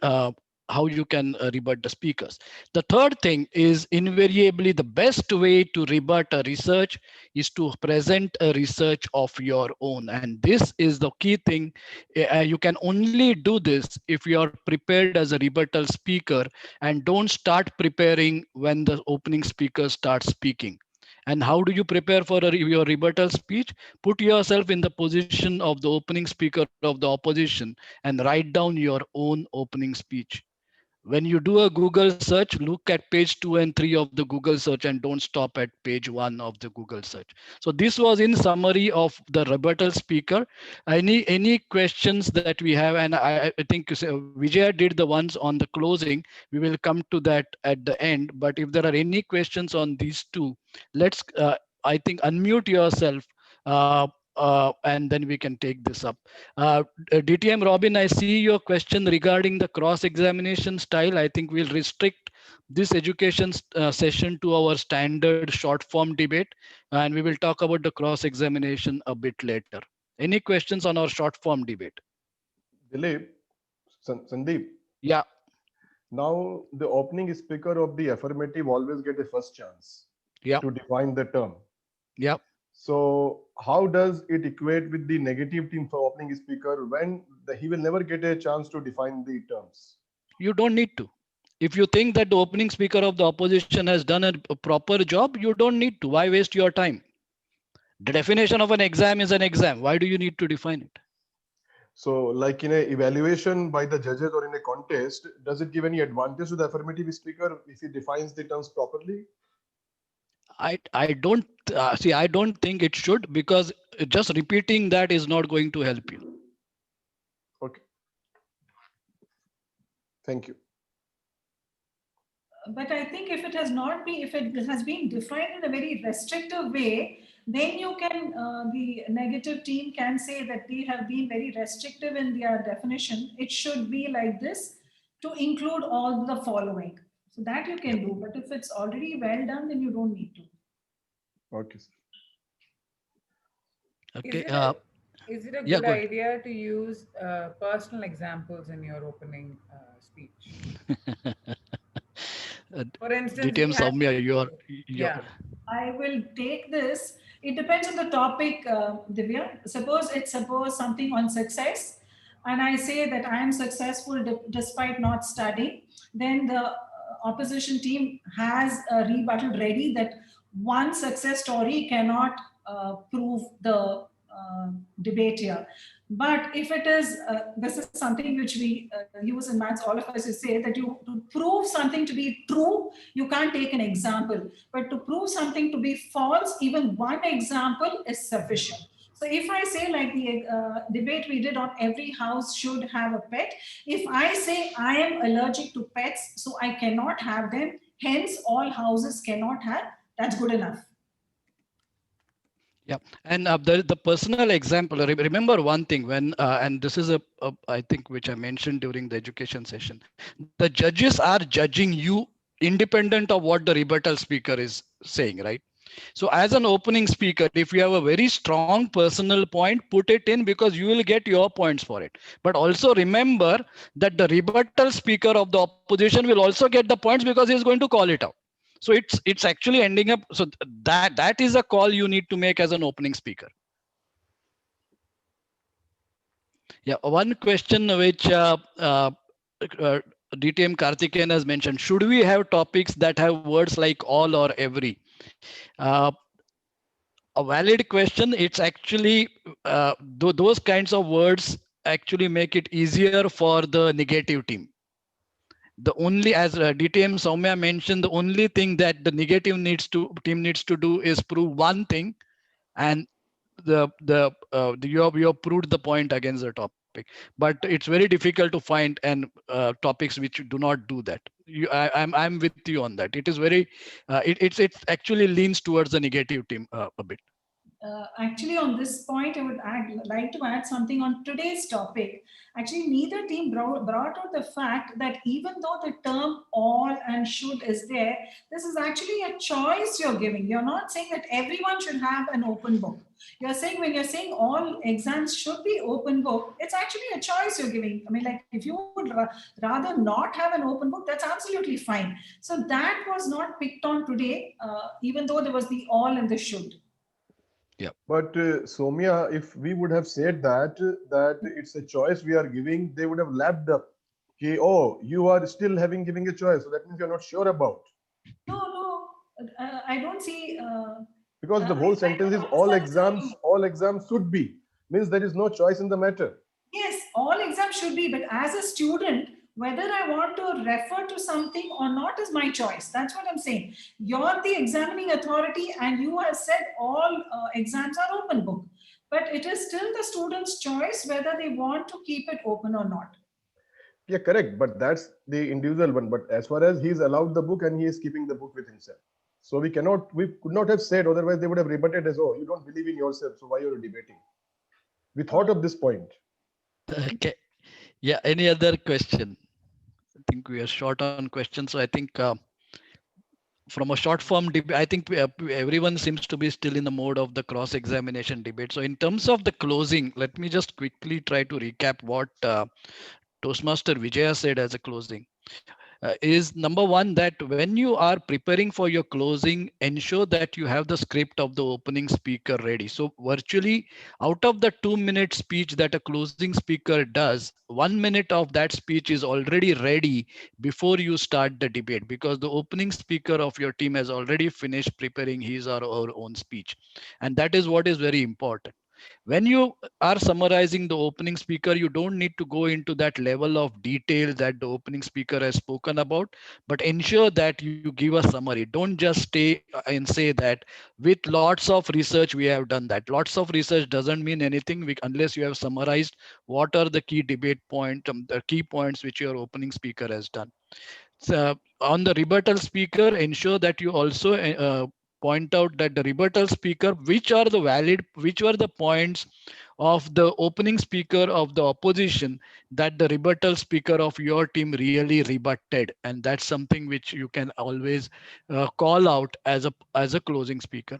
rebut the speakers. The third thing is invariably the best way to rebut a research is to present a research of your own. And this is the key thing. You can only do this if you are prepared as a rebuttal speaker and don't start preparing when the opening speaker starts speaking. And how do you prepare for your rebuttal speech? Put yourself in the position of the opening speaker of the opposition and write down your own opening speech. When you do a Google search, look at page 2 and 3 of the Google search and don't stop at page 1 of the Google search. So this was in summary of the rebuttal speaker. Any questions that we have, and I think Vijaya did the ones on the closing. We will come to that at the end. But if there are any questions on these two, let's I think unmute yourself. And then we can take this up. DTM Robin, I see your question regarding the cross-examination style. I think we'll restrict this education session to our standard short form debate, and we will talk about the cross-examination a bit later. Any questions on our short form debate? Dilip, Sandeep. Yeah. Now the opening speaker of the affirmative always get a first chance to define the term. Yeah. So how does it equate with the negative team for opening speaker when he will never get a chance to define the terms? You don't need to. If you think that the opening speaker of the opposition has done a proper job, you don't need to. Why waste your time? The definition of an exam is an exam. Why do you need to define it? So like in a evaluation by the judges or in a contest, does it give any advantage to the affirmative speaker if he defines the terms properly? I don't see. I don't think it should, because just repeating that is not going to help you. Okay. Thank you. But I think if it has not been, if it has been defined in a very restrictive way, then you can, the negative team can say that they have been very restrictive in their definition. It should be like this to include all the following. So that you can do, but if it's already well done, then you don't need to. Okay. Okay. Is it a good idea to use personal examples in your opening speech? For instance, DTM Soumya, I will take this. It depends on the topic, Divya. Suppose something on success, and I say that I am successful despite not studying. Then the opposition team has a rebuttal ready that one success story cannot prove the debate here. But if it is, this is something which we use in maths, all of us say that to prove something to be true, you can't take an example. But to prove something to be false, even one example is sufficient. So if I say like the debate we did on every house should have a pet, if I say I am allergic to pets, so I cannot have them, hence all houses cannot have, that's good enough. Yeah, and the personal example. Remember one thing when, and this is I think which I mentioned during the education session. The judges are judging you independent of what the rebuttal speaker is saying, right? So as an opening speaker, if you have a very strong personal point, put it in because you will get your points for it. But also remember that the rebuttal speaker of the opposition will also get the points because he is going to call it out. So it's actually ending up, so that is a call you need to make as an opening speaker. Yeah, one question which DTM Karthikeyan has mentioned, should we have topics that have words like all or every? A valid question. It's actually those kinds of words actually make it easier for the negative team. The only, as DTM Soumya mentioned, the only thing that the negative team needs to do is prove one thing, and you have proved the point against the topic. But it's very difficult to find topics which do not do that. I'm with you on that. It is very it actually leans towards the negative team a bit. Actually, on this point, I would like to add something on today's topic. Actually, neither team brought out the fact that even though the term all and should is there, this is actually a choice you're giving. You're not saying that everyone should have an open book. You're saying when you're saying all exams should be open book, it's actually a choice you're giving. I mean, like if you would rather not have an open book, that's absolutely fine. So that was not picked on today, even though there was the all and the should. Yeah. But Soumya, if we would have said that it's a choice we are giving, they would have lapped up. Okay, oh, you are still giving a choice, so that means you're not sure about. No, I don't see. Because the whole sentence is all exams should be, means there is no choice in the matter. Yes, all exams should be, but as a student, Whether I want to refer to something or not is my choice. That's what I'm saying. You're the examining authority and you have said all exams are open book. But it is still the student's choice whether they want to keep it open or not. Yeah, correct. But that's the individual one. But as far as he's allowed the book and he is keeping the book with himself. So we could not have said, otherwise they would have rebutted as, oh, you don't believe in yourself, so why are you debating? We thought of this point. Okay. Yeah. Any other question? I think we are short on questions. So I think from a short form debate, I think everyone seems to be still in the mode of the cross examination debate. So in terms of the closing, let me just quickly try to recap what Toastmaster Vijaya said as a closing. Is number one, that when you are preparing for your closing, ensure that you have the script of the opening speaker ready. So virtually out of the 2-minute speech that a closing speaker does, 1 minute of that speech is already ready before you start the debate, because the opening speaker of your team has already finished preparing his or her own speech. And that is what is very important. When you are summarizing the opening speaker, you don't need to go into that level of detail that the opening speaker has spoken about, but ensure that you give a summary. Don't just stay and say that with lots of research we have done that. Lots of research doesn't mean anything unless you have summarized what are the key debate points, the key points which your opening speaker has done. So on the rebuttal speaker, ensure that you also point out that the rebuttal speaker, which were the points of the opening speaker of the opposition that the rebuttal speaker of your team really rebutted. And that's something which you can always call out as a closing speaker.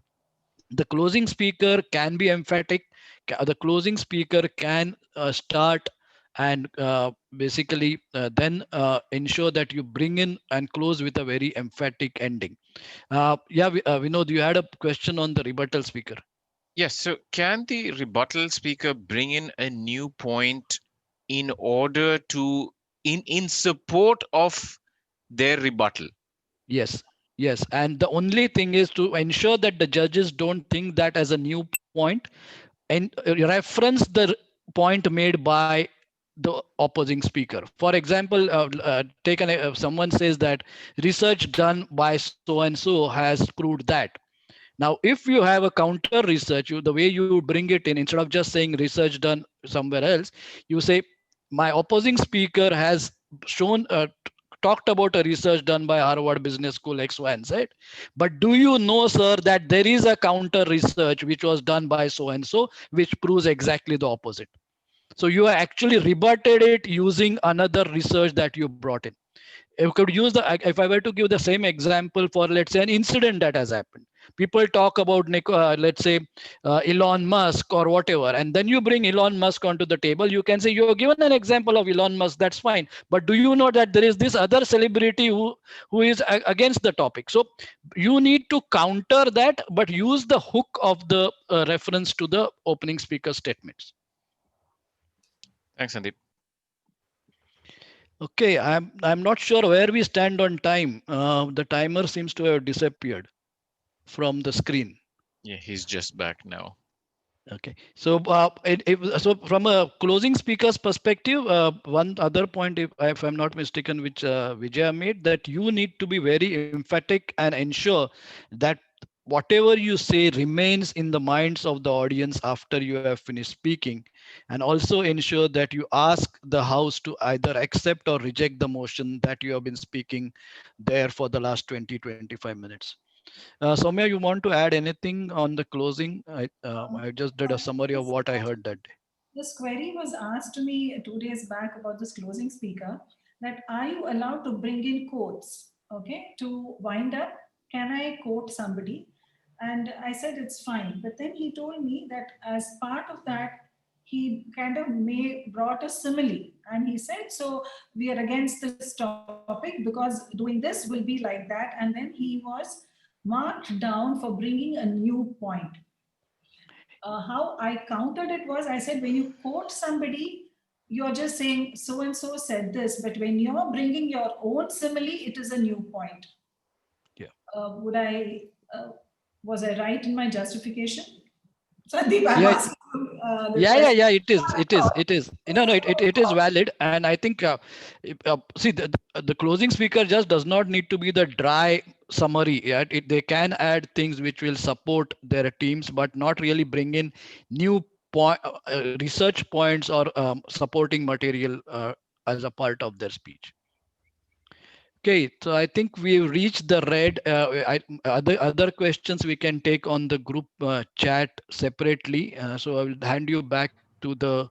The closing speaker can be emphatic. The closing speaker can start and basically then ensure that you bring in and close with a very emphatic ending. Vinod, you had a question on the rebuttal speaker. Yes. So can the rebuttal speaker bring in a new point in order to, in support of their rebuttal? Yes. Yes. And the only thing is to ensure that the judges don't think that as a new point and reference the point made by the opposing speaker. For example, someone says that research done by so and so has proved that. Now, if you have a counter research, the way you bring it in, instead of just saying research done somewhere else, you say my opposing speaker has shown talked about a research done by Harvard Business School X, Y, and Z. But do you know, sir, that there is a counter research which was done by so and so, which proves exactly the opposite? So you actually rebutted it using another research that you brought in. If I were to give the same example for, let's say, an incident that has happened, people talk about let's say Elon Musk or whatever, and then you bring Elon Musk onto the table. You can say you're given an example of Elon Musk, that's fine, but do you know that there is this other celebrity who is against the topic? So you need to counter that, but use the hook of the reference to the opening speaker statements. Thanks, Sandeep. Okay, I'm not sure where we stand on time. The timer seems to have disappeared from the screen. Yeah, he's just back now. Okay, so so from a closing speaker's perspective, one other point, if I'm not mistaken, which Vijaya made, that you need to be very emphatic and ensure that whatever you say remains in the minds of the audience after you have finished speaking, and also ensure that you ask the house to either accept or reject the motion that you have been speaking there for the last 20-25 minutes. Soumya, you want to add anything on the closing? I just did a summary of what I heard that day. This query was asked to me 2 days back about this closing speaker, that are you allowed to bring in quotes, okay, to wind up? Can I quote somebody? And I said it's fine. But then he told me that as part of that, he kind of brought a simile. And he said, so we are against this topic because doing this will be like that. And then he was marked down for bringing a new point. How I countered it was, I said, when you quote somebody, you're just saying so-and-so said this, but when you're bringing your own simile, it is a new point. Yeah. Was I right in my justification? Sandeep, I'm Yeah. asking Yeah. It is. No, it is valid, and I think see the closing speaker just does not need to be the dry summary. Yeah, they can add things which will support their teams, but not really bring in new research points or supporting material as a part of their speech. Okay, so I think we've reached the red. Other questions we can take on the group chat separately. So I will hand you back to the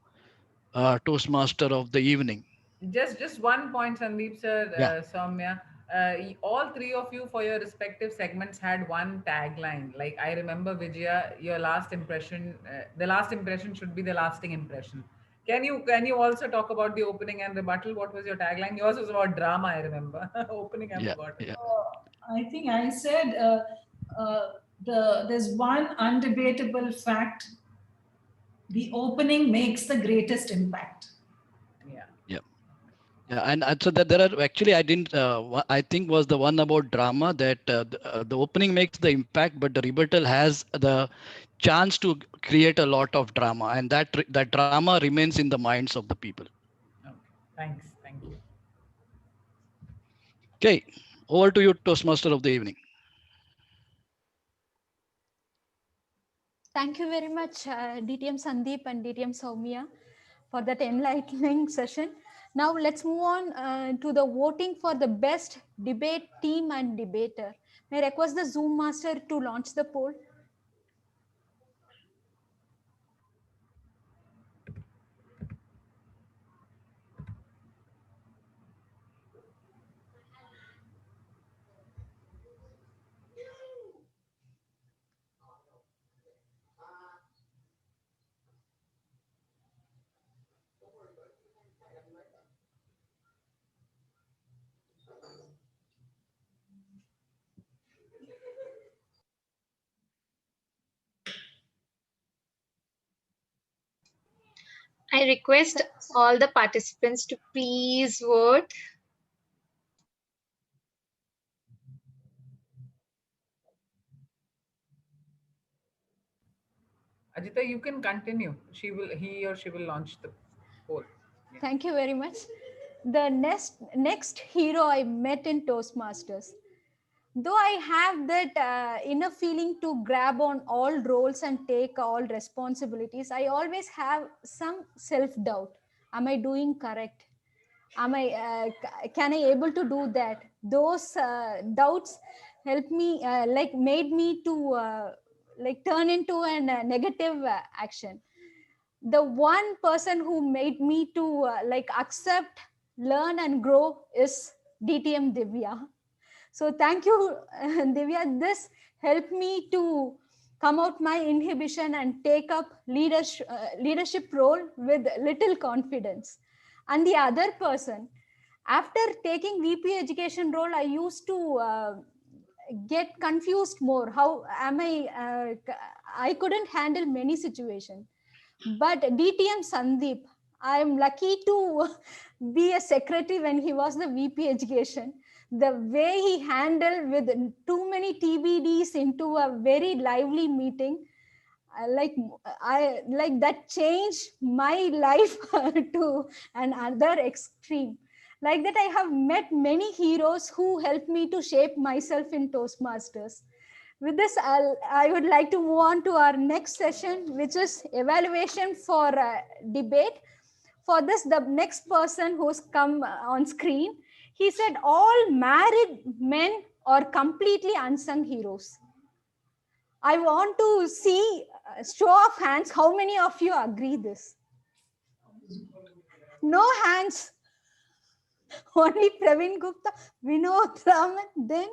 Toastmaster of the evening. Just one point, Sandeep sir, Yeah. Soumya. All three of you for your respective segments had one tagline. Like I remember Vijaya, your last impression, the last impression should be the lasting impression. Can you also talk about the opening and rebuttal? What was your tagline? Yours was about drama, I remember. Opening, I forgot. I think I said there's one undebatable fact. The opening makes the greatest impact. Yeah, and so that there are actually I didn't I think was the one about drama that the opening makes the impact, but the rebuttal has the chance to create a lot of drama, and that drama remains in the minds of the people. Okay, thanks, thank you. Okay, over to you, Toastmaster of the evening. Thank you very much, DTM Sandeep and DTM Soumya, for that enlightening session. Now let's move on to the voting for the best debate team and debater. May I request the Zoom master to launch the poll? I request all the participants to please vote. Ajita, you can continue. He or she will launch the poll. Thank you very much. The next hero I met in Toastmasters. Though I have that inner feeling to grab on all roles and take all responsibilities, I always have some self-doubt. Am I doing correct? Am I can I able to do that? Those doubts help me made me to turn into a negative action. The one person who made me to accept, learn and grow is DTM Divya. So thank you, Divya. This helped me to come out my inhibition and take up leadership role with little confidence. And the other person, after taking VP education role, I used to get confused more. How am I couldn't handle many situations. But DTM Sandeep, I'm lucky to be a secretary when he was the VP education. The way he handled with too many TBDs into a very lively meeting, I like that changed my life to another extreme. Like that, I have met many heroes who helped me to shape myself in Toastmasters. With this, I would like to move on to our next session, which is evaluation for debate. For this, the next person who's come on screen, he said all married men are completely unsung heroes. I want to see show of hands. How many of you agree this? No hands. Only Praveen Gupta, Vinod Raman, then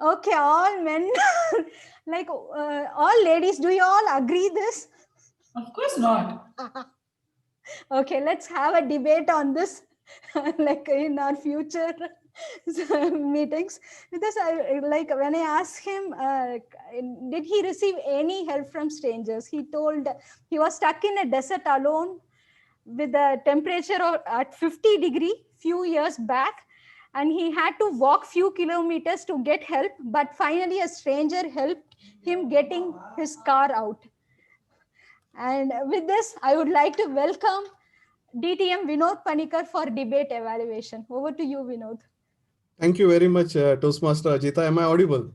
okay, all men, all ladies, do you all agree this? Of course not. Okay, let's have a debate on this, like in our future meetings. Because when I asked him, did he receive any help from strangers? He told he was stuck in a desert alone with a temperature at 50 degrees few years back. And he had to walk few kilometers to get help, but finally a stranger helped him getting his car out. And with this, I would like to welcome DTM Vinod Panikar for debate evaluation. Over to you, Vinod. Thank you very much, Toastmaster Ajita. Am I audible?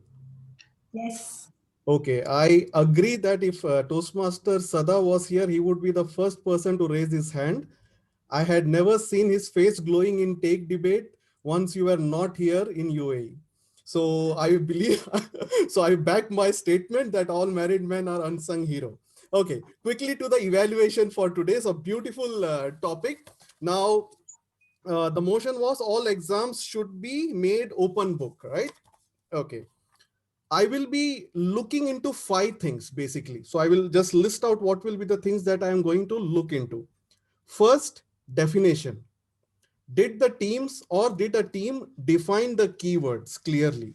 Yes. Okay, I agree that if Toastmaster Sada was here, he would be the first person to raise his hand. I had never seen his face glowing in Take Debate once you were not here in UAE. So I believe, so I back my statement that all married men are unsung hero. Okay, quickly to the evaluation for today. So beautiful topic. Now, the motion was all exams should be made open book, right? Okay. I will be looking into 5 things basically. So I will just list out what will be the things that I am going to look into. First, definition. Did the teams or did a team define the keywords clearly?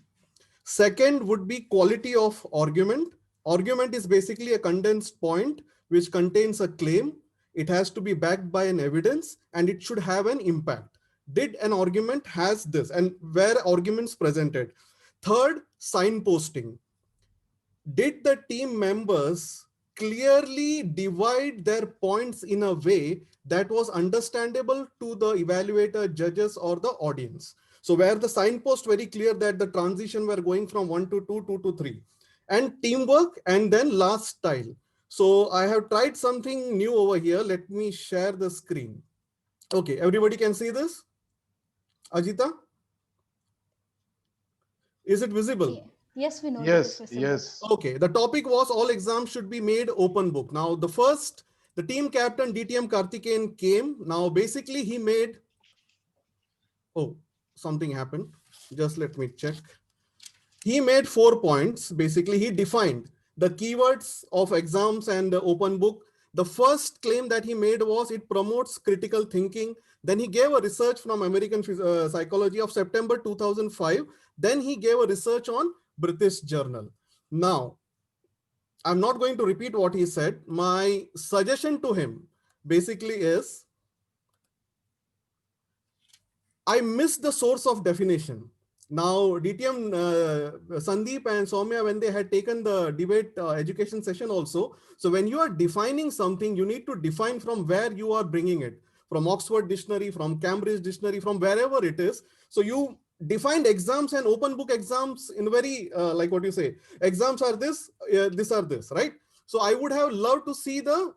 Second would be quality of argument. Argument is basically a condensed point which contains a claim. It has to be backed by an evidence and it should have an impact. Did an argument has this and where arguments presented? Third, signposting. Did the team members clearly divide their points in a way that was understandable to the evaluator, judges, or the audience? So where the signpost very clear that the transition were going from 1 to 2, 2 to 3, and teamwork, and then last style. So I have tried something new over here. Let me share the screen. Okay, everybody can see this? Ajita? Is it visible? Yes, Vinod. Yes, yes. Okay, the topic was all exams should be made open book. Now, the team captain DTM Karthikeyan came. Now, basically he made, oh, something happened. Just let me check. He made 4 points. Basically, he defined the keywords of exams and the open book. The first claim that he made was it promotes critical thinking. Then he gave a research from American Psychology of September 2005. Then he gave a research on British Journal. Now, I'm not going to repeat what he said. My suggestion to him basically is, I missed the source of definition. Now, DTM Sandeep and Soumya, when they had taken the debate education session also, so when you are defining something, you need to define from where you are bringing it, from Oxford Dictionary, from Cambridge Dictionary, from wherever it is. So you defined exams and open book exams in very, like what you say, exams are this, this are this, right? So I would have loved to see the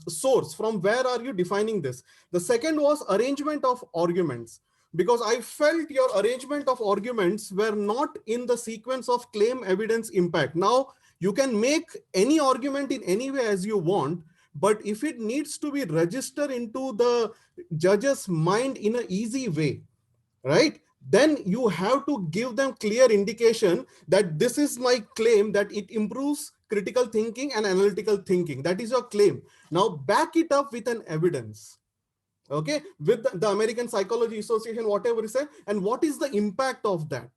source, from where are you defining this? The second was arrangement of arguments, because I felt your arrangement of arguments were not in the sequence of claim, evidence, impact. Now, you can make any argument in any way as you want, but if it needs to be registered into the judge's mind in an easy way, right? Then you have to give them clear indication that this is my claim, that it improves critical thinking and analytical thinking. That is your claim. Now back it up with an evidence. Okay, with the American Psychology Association, whatever is said, and what is the impact of that?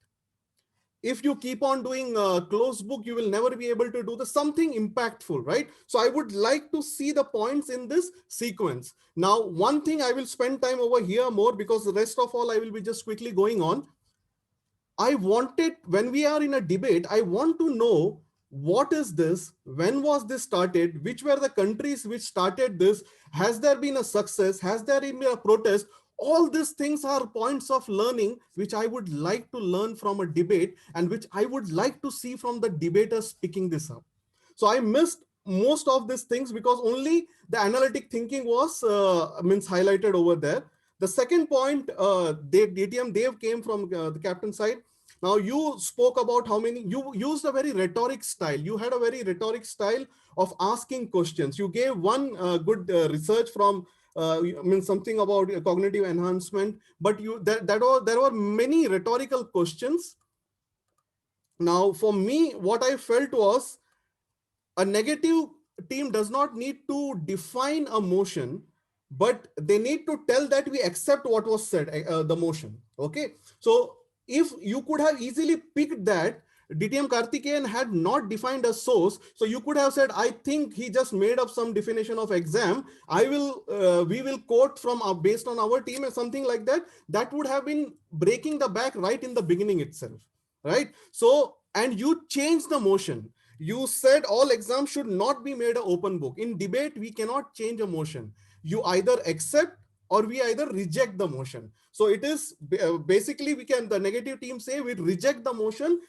If you keep on doing closed book, you will never be able to do the something impactful, right? So I would like to see the points in this sequence. Now, one thing I will spend time over here more, because the rest of all I will be just quickly going on. I wanted, when we are in a debate, I want to know what is this, when was this started, which were the countries which started this, has there been a success, has there been a protest? All these things are points of learning which I would like to learn from a debate and which I would like to see from the debaters picking this up. So I missed most of these things because only the analytic thinking was highlighted over there. The second point, DTM Dave came from the captain side. Now you spoke about how many, you used a very rhetoric style. You had a very rhetoric style of asking questions. You gave one good research from something about cognitive enhancement, but there were many rhetorical questions. Now for me, what I felt was a negative team does not need to define a motion, but they need to tell that we accept what was said, the motion. Okay. So if you could have easily picked that, DTM Karthikeyan had not defined a source. So you could have said, I think he just made up some definition of exam. We will quote from based on our team or something like that. That would have been breaking the back right in the beginning itself. Right. So, and you change the motion. You said all exams should not be made an open book. In debate, we cannot change a motion. You either accept or we either reject the motion. So it is basically the negative team say we reject the motion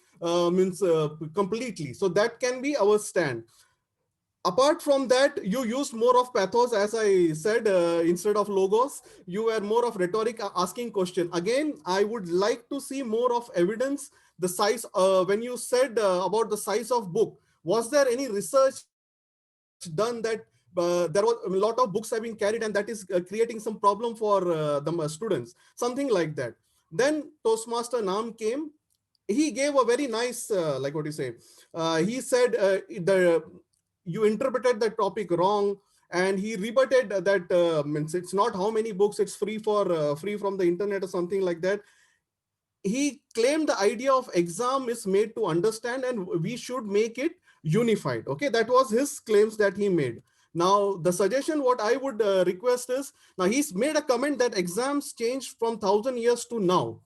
completely. So that can be our stand. Apart from that, you used more of pathos, as I said, instead of logos. You were more of rhetoric, asking question. Again, I would like to see more of evidence. The size, when you said about the size of book, was there any research done that there was a lot of books have been carried and that is creating some problem for the students, something like that. Then Toastmaster Naam came. He gave a very nice, like what you say, he said you interpreted the topic wrong, and he rebutted that means it's not how many books, it's free from the internet or something like that. He claimed the idea of exam is made to understand and we should make it unified. Okay, that was his claims that he made. Now the suggestion what I would request is, now he's made a comment that exams changed from 1,000 years to now.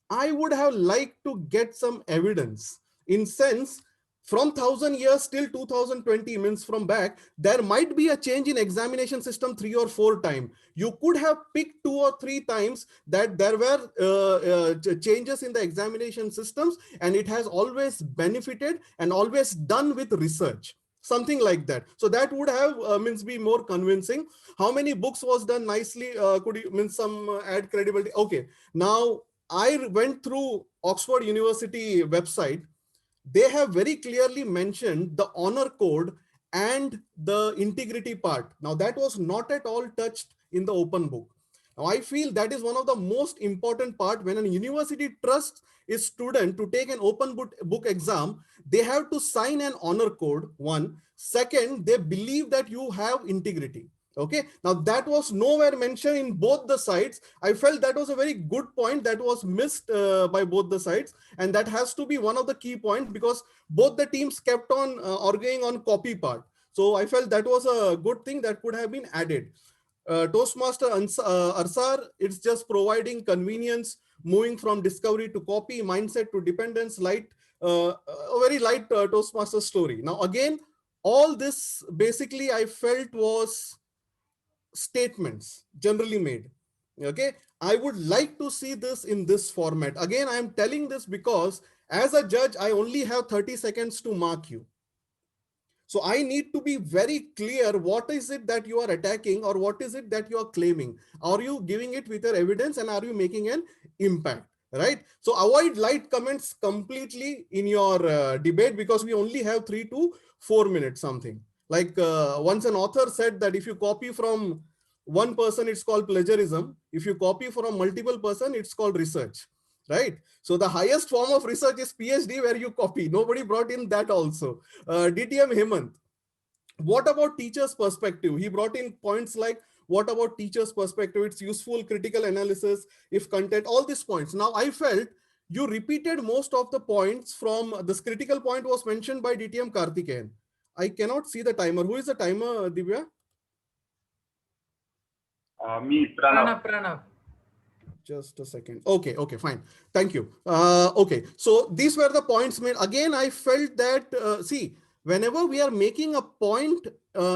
I would have liked to get some evidence in sense from 1,000 years till 2020, means from back, there might be a change in examination system 3 or 4 times. You could have picked 2 or 3 times that there were changes in the examination systems and it has always benefited and always done with research. Something like that. So that would have means be more convincing. How many books was done nicely? Could you mean some add credibility? Okay. Now I went through Oxford University website. They have very clearly mentioned the honor code and the integrity part. Now that was not at all touched in the open book. Now I feel that is one of the most important part. When a university trusts its student to take an open book exam, they have to sign an honor code, one. Second, they believe that you have integrity. Okay, now that was nowhere mentioned in both the sides. I felt that was a very good point that was missed by both the sides, and that has to be one of the key points because both the teams kept on arguing on copy part. So I felt that was a good thing that could have been added. Toastmaster Arsar, it's just providing convenience, moving from discovery to copy, mindset to dependence, a very light Toastmaster story. Now again, all this basically I felt was statements generally made. Okay, I would like to see this in this format. Again, I am telling this because as a judge, I only have 30 seconds to mark you. So I need to be very clear what is it that you are attacking or what is it that you are claiming. Are you giving it with your evidence and are you making an impact? Right? So avoid light comments completely in your debate because we only have 3 to 4 minutes something. Like once an author said that if you copy from one person, it's called plagiarism. If you copy from multiple person, it's called research. Right? So the highest form of research is PhD where you copy. Nobody brought in that also. DTM Hemant, what about teacher's perspective? He brought in points like, what about teacher's perspective? It's useful, critical analysis, if content, all these points. Now I felt you repeated most of the points from this critical point was mentioned by DTM Karthikeyan. I cannot see the timer. Who is the timer, Divya? Me, Pranav. Just a second. Okay, fine. Thank you. Okay, so these were the points made. Again, I felt that, see, whenever we are making a point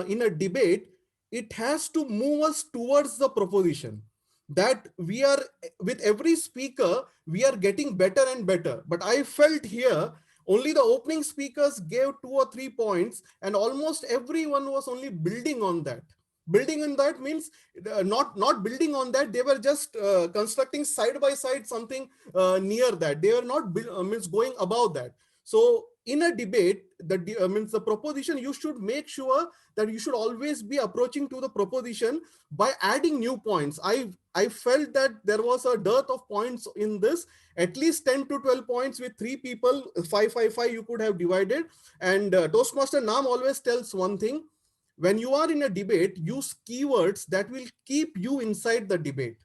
in a debate, it has to move us towards the proposition that we are, with every speaker, we are getting better and better. But I felt here, only the opening speakers gave 2 or 3 points and almost everyone was only building on that. Building on that means not building on that. They were just constructing side by side something near that. They were not means going above that. So in a debate, means the proposition, you should make sure that you should always be approaching to the proposition by adding new points. I felt that there was a dearth of points in this. At least 10 to 12 points with 3 people, 5, 5, 5 you could have divided. And Toastmaster Naam always tells one thing. When you are in a debate, use keywords that will keep you inside the debate,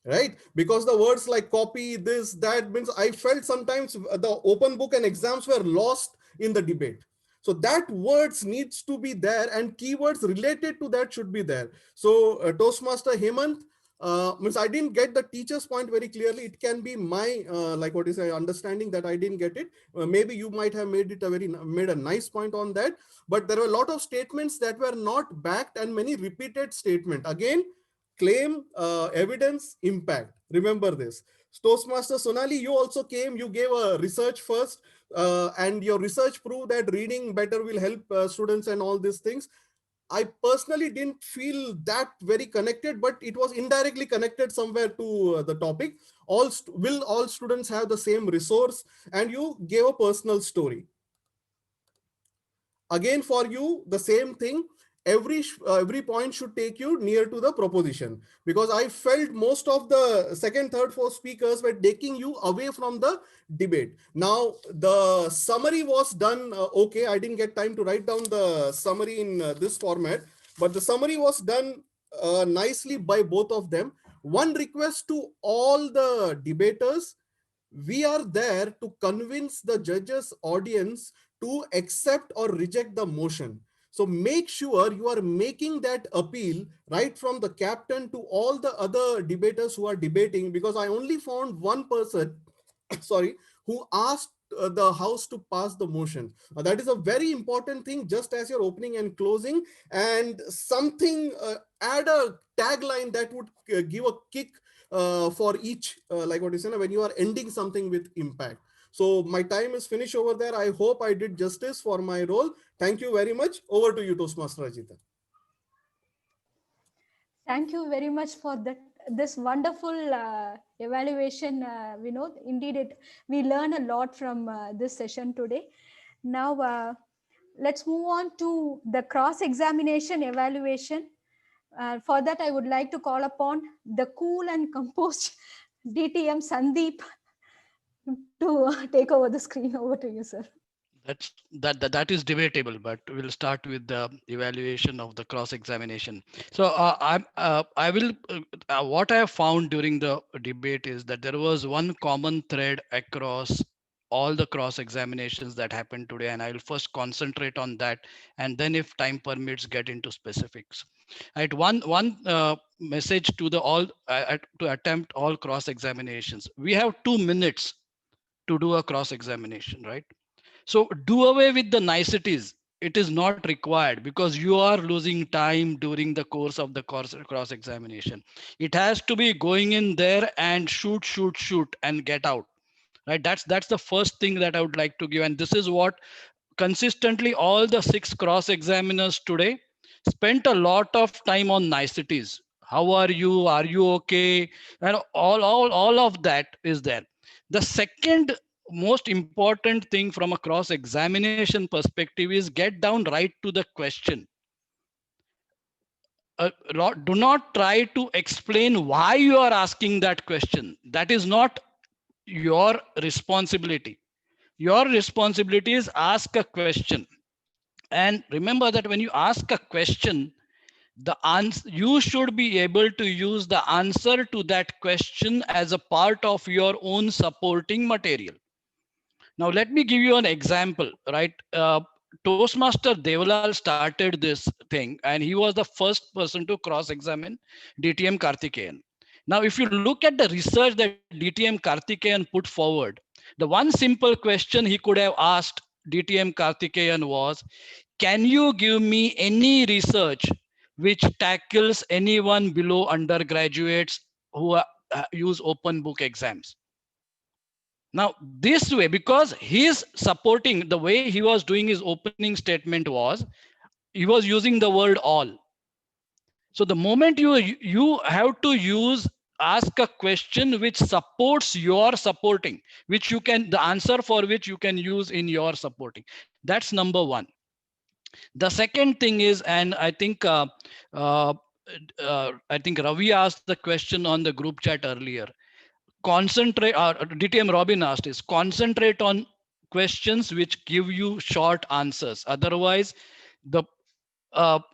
right? Because the words like copy, this, that, means I felt sometimes the open book and exams were lost in the debate. So that words needs to be there and keywords related to that should be there. So Toastmaster Hemant, means I didn't get the teacher's point very clearly. It can be my like what is understanding that I didn't get it. Maybe you might have made it made a nice point on that. But there were a lot of statements that were not backed and many repeated statement. Again, claim, evidence, impact. Remember this. Toastmaster Sonali, you also came. You gave a research first, and your research proved that reading better will help students and all these things. I personally didn't feel that very connected, but it was indirectly connected somewhere to the topic. Will all students have the same resource? And you gave a personal story. Again, for you, the same thing. Every point should take you near to the proposition, because I felt most of the second, third, fourth speakers were taking you away from the debate. Now, the summary was done. Okay, I didn't get time to write down the summary in this format, but the summary was done nicely by both of them. One request to all the debaters: we are there to convince the judges' audience to accept or reject the motion. So make sure you are making that appeal right from the captain to all the other debaters who are debating, because I only found one person, sorry, who asked the house to pass the motion. That is a very important thing, just as your opening and closing, and something, add a tagline that would give a kick for each, like what you said, when you are ending something with impact. So my time is finished over there. I hope I did justice for my role. Thank you very much. Over to you, Toastmaster Ajita. Thank you very much for this wonderful evaluation, Vinod. Indeed, we learn a lot from this session today. Now, let's move on to the cross-examination evaluation. For that, I would like to call upon the cool and composed DTM Sandeep to take over the screen. Over to you, sir. That is debatable, but we'll start with the evaluation of the cross examination. So I will what I have found during the debate is that there was one common thread across all the cross examinations that happened today, and I will first concentrate on that, and then if time permits get into specifics. Right, one message to the all to attempt all cross examinations: we have 2 minutes to do a cross examination, right? So do away with the niceties. It is not required, because you are losing time during the course of the cross examination. It has to be going in there and shoot, shoot, shoot and get out. Right. That's the first thing that I would like to give. And this is what consistently all the 6 cross examiners today spent a lot of time on niceties. How are you? Are you okay? And all of that is there. The second most important thing from a cross examination perspective is get down right to the question. Do not try to explain why you are asking that question. That is not your responsibility. Your responsibility is ask a question. And remember that when you ask a question, the answer, you should be able to use the answer to that question as a part of your own supporting material. Now, let me give you an example, right? Toastmaster Devalal started this thing, and he was the first person to cross-examine DTM Karthikeyan. Now, if you look at the research that DTM Karthikeyan put forward, the one simple question he could have asked DTM Karthikeyan was, can you give me any research which tackles anyone below undergraduates who use open book exams? Now, this way, because he's supporting, the way he was doing his opening statement was, he was using the word all. So the moment you have to ask a question which supports your supporting, which you can, the answer for which you can use in your supporting. That's number one. The second thing is, and I think Ravi asked the question on the group chat earlier. Concentrate, DTM Robin asked, is concentrate on questions which give you short answers. Otherwise, the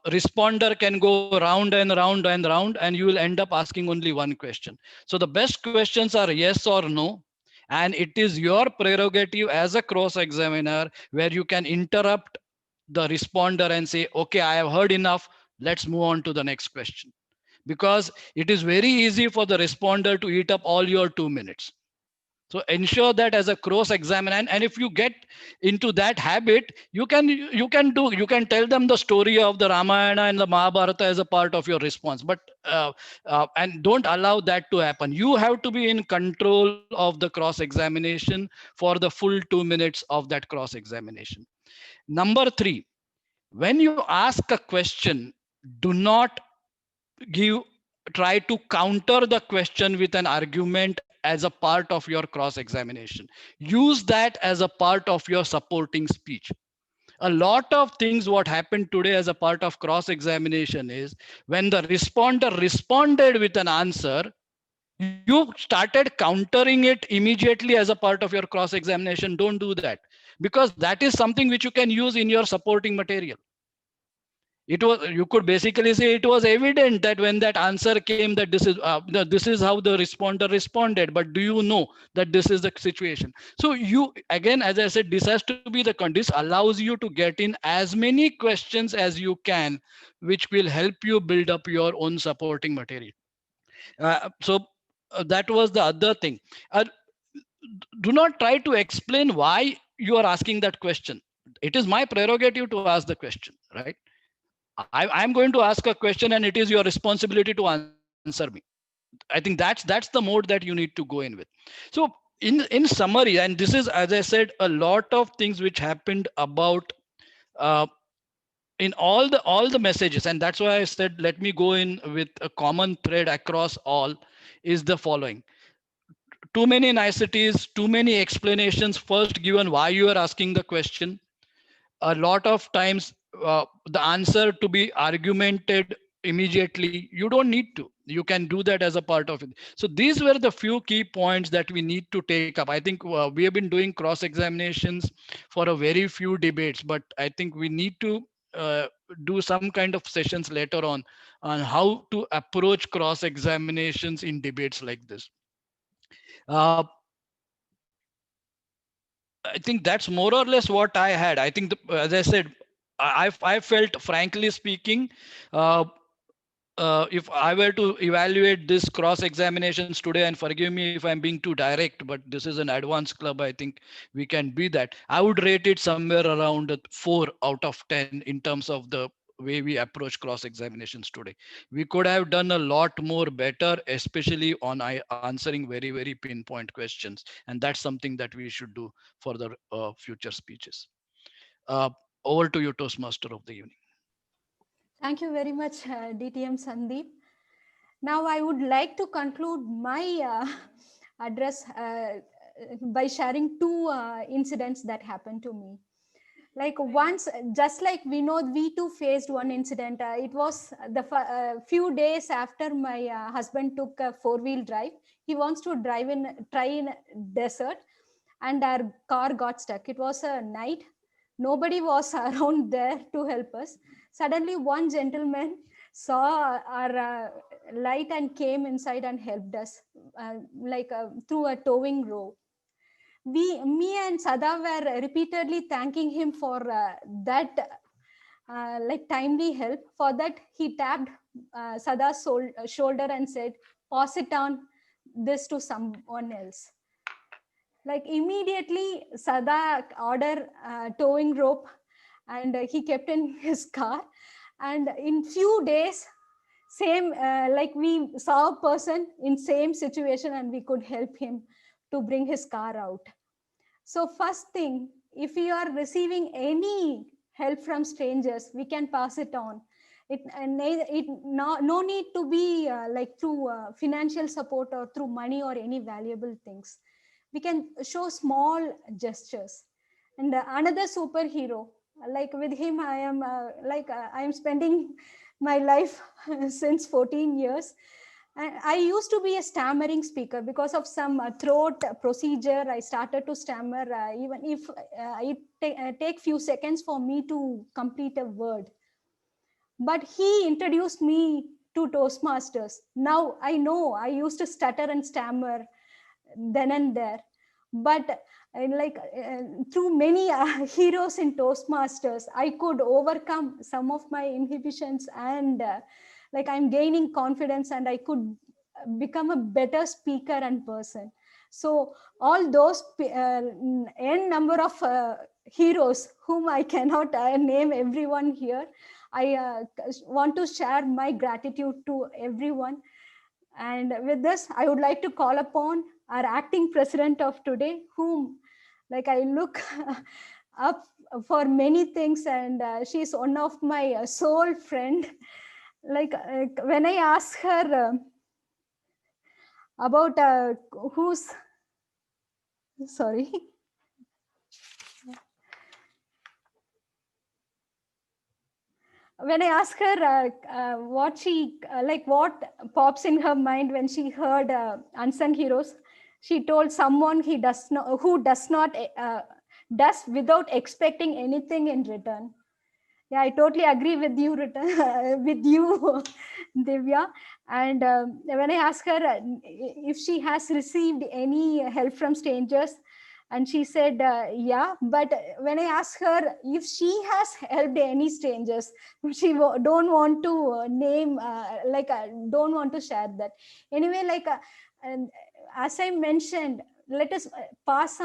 responder can go round and round and round, and you will end up asking only one question. So the best questions are yes or no. And it is your prerogative as a cross examiner where you can interrupt the responder and say, okay, I have heard enough. Let's move on to the next question. because it is very easy for the responder to eat up all your 2 minutes. So ensure that as a cross examiner, and if you get into that habit, you can tell them the story of the Ramayana and the Mahabharata as a part of your response. But and don't allow that to happen. You have to be in control of the cross examination for the full 2 minutes of that cross examination. Number 3, when you ask a question, do not try to counter the question with an argument as a part of your cross examination. Use that as a part of your supporting speech. A lot of things what happened today as a part of cross examination is when the responder responded with an answer, you started countering it immediately as a part of your cross examination. Don't do that, because that is something which you can use in your supporting material. You could basically say it was evident that when that answer came that this is how the responder responded, but do you know that this is the situation? So you, again, as I said, this has to be this allows you to get in as many questions as you can, which will help you build up your own supporting material. That was the other thing. Do not try to explain why you are asking that question. It is my prerogative to ask the question, right? I'm going to ask a question and it is your responsibility to answer me. I think that's the mode that you need to go in with. So in summary, and this is, as I said, a lot of things which happened about in all the messages, and that's why I said let me go in with a common thread across all, is the following: too many niceties, too many explanations first given why you are asking the question. A lot of times the answer to be argumented immediately. You don't need to. You can do that as a part of it. So these were the few key points that we need to take up. I think we have been doing cross examinations for a very few debates, but I think we need to do some kind of sessions later on how to approach cross examinations in debates like this. I think that's more or less what I had. I think, as I said, I felt, frankly speaking, if I were to evaluate this cross examinations today, and forgive me if I'm being too direct, but this is an advanced club, I think we can be that. I would rate it somewhere around 4 out of 10 in terms of the way we approach cross examinations today. We could have done a lot more better, especially on answering very, very pinpoint questions. And that's something that we should do for the future speeches. Over to you, Toastmaster of the evening. Thank you very much, DTM Sandeep. Now I would like to conclude my address by sharing two incidents that happened to me. Like once, just like we know, we too faced one incident. It was the few days after my husband took a 4-wheel drive. He wants to try in desert, and our car got stuck. It was a night. Nobody was around there to help us. Suddenly, one gentleman saw our light and came inside and helped us, through a towing rope. Me and Sada were repeatedly thanking him for that timely help. For that, he tapped Sada's shoulder and said, "Pass it on this to someone else." Like immediately, Sada ordered towing rope, and he kept in his car. And in few days, same we saw a person in same situation, and we could help him to bring his car out. So first thing, if you are receiving any help from strangers, we can pass it on. No need to be through financial support or through money or any valuable things. We can show small gestures. And another superhero, like with him, I am spending my life since 14 years. And I used to be a stammering speaker. Because of some throat procedure, I started to stammer, even if it take few seconds for me to complete a word. But he introduced me to Toastmasters. Now I know I used to stutter and stammer then and there. But through many heroes in Toastmasters, I could overcome some of my inhibitions and like I'm gaining confidence and I could become a better speaker and person. So all those n number of heroes whom I cannot name everyone here, I want to share my gratitude to everyone. And with this, I would like to call upon our acting president of today, whom like I look up for many things, and she's one of my soul friend. Like when I ask her about who's, sorry. When I ask her what she like, what pops in her mind when she heard unsung heroes, she told someone he does not, who does not does without expecting anything in return. Yeah, I totally agree with you, with you, Divya. And when I ask her if she has received any help from strangers, and she said, yeah. But when I ask her if she has helped any strangers, she don't want to name, don't want to share that. Anyway, and as I mentioned, let us pass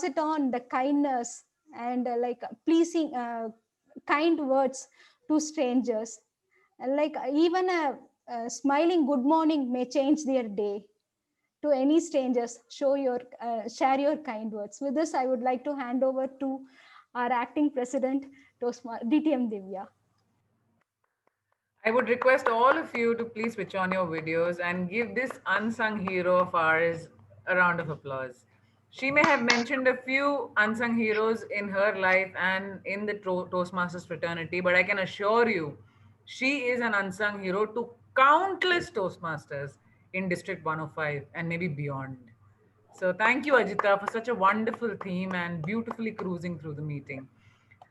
it on the kindness and pleasing, kind words to strangers. Like even a smiling good morning may change their day. To any strangers, share your kind words. With this, I would like to hand over to our acting president, DTM Divya. I would request all of you to please switch on your videos and give this unsung hero of ours a round of applause. She may have mentioned a few unsung heroes in her life and in the Toastmasters fraternity, but I can assure you, she is an unsung hero to countless Toastmasters in District 105 and maybe beyond. So thank you, Ajita, for such a wonderful theme and beautifully cruising through the meeting.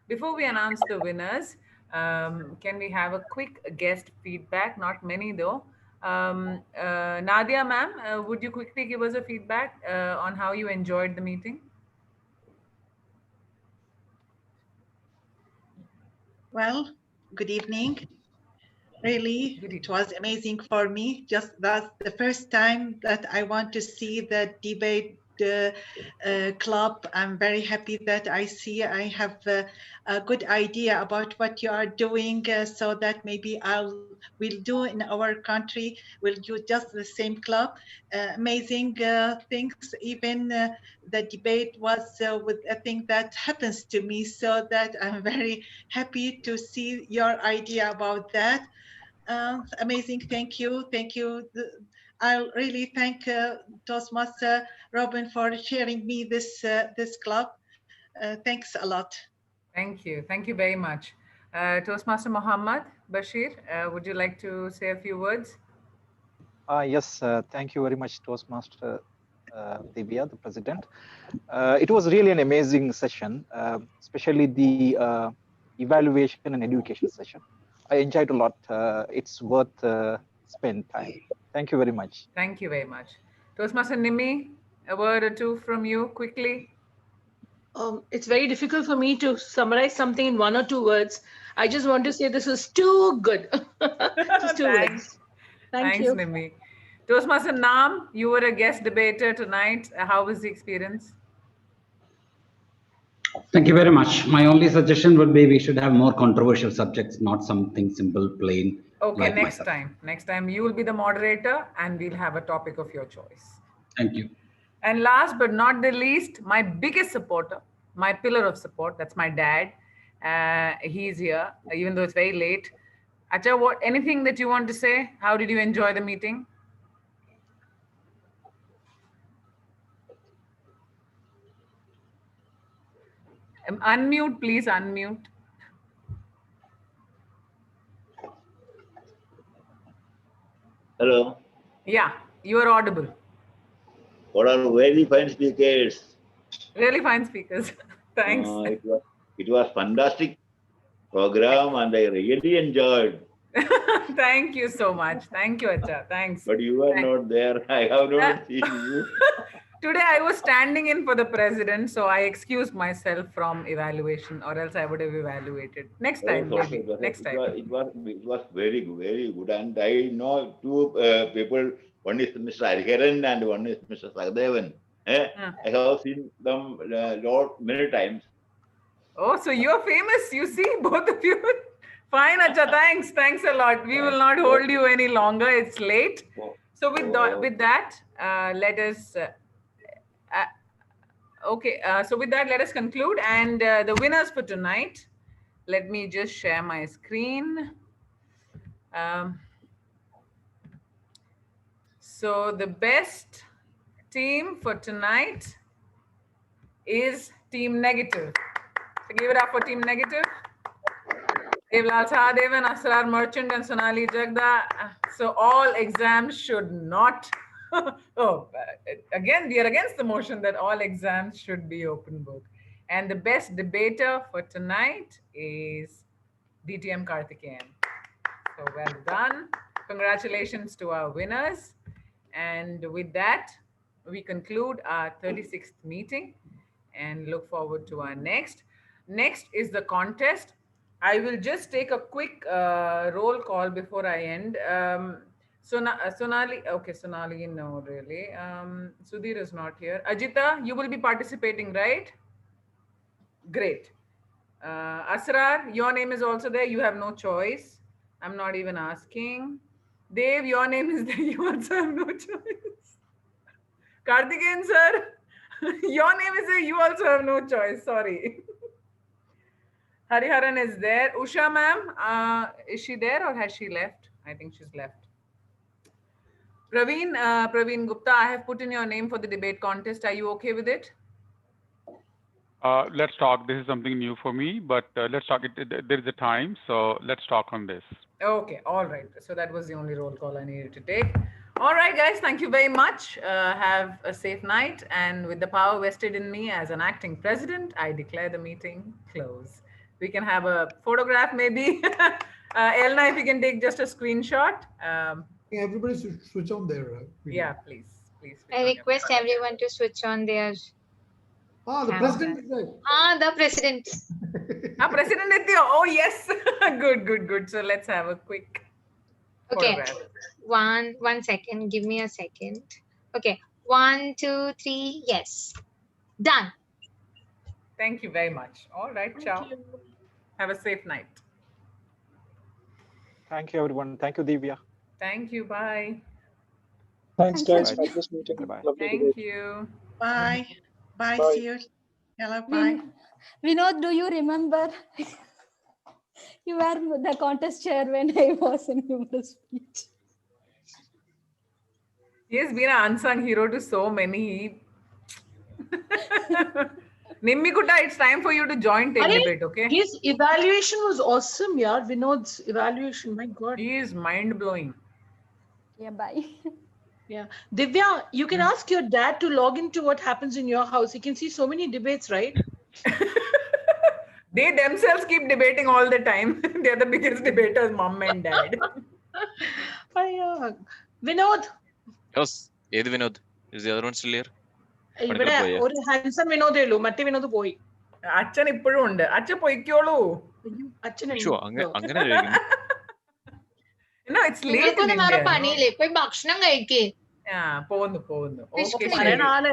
Before we announce the winners, can we have a quick guest feedback? Not many though. Nadia ma'am, would you quickly give us a feedback on how you enjoyed the meeting? Well, good evening. Really, it was amazing for me. Just that's the first time that I want to see the debate club. I'm very happy that I have a good idea about what you are doing, so that maybe we'll do in our country. We'll do just the same club. Amazing things. Even the debate was with a thing that happens to me, so that I'm very happy to see your idea about that. Amazing. Thank you. Thank you. I really thank Toastmaster Robin for sharing me this club. Thanks a lot. Thank you. Thank you very much. Toastmaster Muhammad Bashir, would you like to say a few words? Yes, thank you very much, Toastmaster Divya, the president. It was really an amazing session, especially the evaluation and education session. I enjoyed a lot. It's worth spend time. Thank you very much. Thank you very much. Toastmaster Nimi, a word or two from you quickly. It's very difficult for me to summarize something in 1 or 2 words. I just want to say this is too good. Just 2 words. Thank Thanks, you. Nimi. Toastmaster Naam, you were a guest debater tonight. How was the experience? Thank you very much. My only suggestion would be we should have more controversial subjects, not something simple, plain. Okay, like next myself. time. Next time you will be the moderator and we'll have a topic of your choice. Thank you. And last but not the least, my biggest supporter, my pillar of support, that's my dad. He's here, even though it's very late. Acha, anything that you want to say? How did you enjoy the meeting? Unmute, please unmute. Hello. Yeah, you are audible. What are very fine speakers. Really fine speakers. Thanks. It was fantastic program and I really enjoyed. Thank you so much. Thank you, Acha. Thanks. But you were not there. I have not seen you. Today I was standing in for the president, so I excused myself from evaluation, or else I would have evaluated. Next time, maybe. Next time. It was very good. And I know two people. One is Mr. Hariharan and one is Mr. Sagadevan. I have seen them many times. Oh, so you're famous. You see, both of you. Fine, Acha. Thanks a lot. We will not hold you any longer. It's late. So with that, let us. So with that, let us conclude. And the winners for tonight. Let me just share my screen. So the best team for tonight is Team Negative. So give it up for Team Negative. Devlal Sahadevan, Asrar Merchant, and Sonali Jagda. So all exams should not. Again, we are against the motion that all exams should be open book. And the best debater for tonight is DTM Karthikeyan. So well done. Congratulations to our winners. And with that, we conclude our 36th meeting and look forward to our next. Next is the contest. I will just take a quick roll call before I end. Sonali, okay, Sonali, no, really. Sudhir is not here. Ajita, you will be participating, right? Great. Asrar, your name is also there. You have no choice. I'm not even asking. Dev, your name is there. You also have no choice. Karthikeyan, sir, your name is there. You also have no choice. Sorry. Hariharan is there. Usha ma'am, is she there or has she left? I think she's left. Praveen Gupta, I have put in your name for the debate contest. Are you okay with it? Let's talk. This is something new for me, but let's talk. There is a time, so let's talk on this. Okay, all right. So that was the only roll call I needed to take. All right, guys, thank you very much. Have a safe night. And with the power vested in me as an acting president, I declare the meeting closed. We can have a photograph maybe. Elna, if you can take just a screenshot. Everybody should switch on their video. Yeah, please. I request everyone to switch on their. The president is there. The president. President Nitya. Oh, yes. Good. So let's have a quick photograph. One second. Give me a second. Okay. 1, 2, 3. Yes. Done. Thank you very much. All right. Ciao. Have a safe night. Thank you, everyone. Thank you, Divya. Thank you. Bye. Thanks, guys, for this meeting. Thank you. Bye. Bye. Bye. See you. Hello. Bye. Vinod, do you remember? You were the contest chair when I was in humorous speech. He has been an unsung hero to so many. Nimmikuta, it's time for you to join Take Debate, okay? His evaluation was awesome, yeah. Vinod's evaluation, my God. He is mind-blowing. Yeah, bye. Yeah. Divya, you can ask your dad to log into what happens in your house. He can see so many debates, right? They themselves keep debating all the time. They are the biggest debaters, mom and dad. Vinod. Yes. Edi Vinod? Is the other one still here? ഇവിടെ ഒരു handsome വിനോദേ ഉള്ളൂ മറ്റേ വിനോദ് പോയി അച്ഛൻ ഇപ്പോഴും ഉണ്ട് അച്ഛൻ പൊയ്ക്കോളൂ അങ്ങനെ പണിയില്ലേ പോയി ഭക്ഷണം കഴിക്കേ പോകുന്നു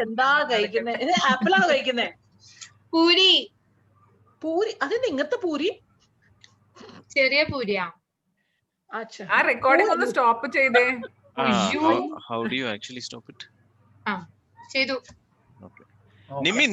എന്താ കഴിക്കുന്നേ ആപ്പിളാ കഴിക്കുന്നേ പൂരി അത് ഇങ്ങനത്തെ പൂരി ചെറിയ പൂരിയാ ആ റെക്കോർഡിംഗ് ഒന്ന് സ്റ്റോപ്പ് ചെയ്തേ How do you actually stop it? ചെയ്തു Nimmi,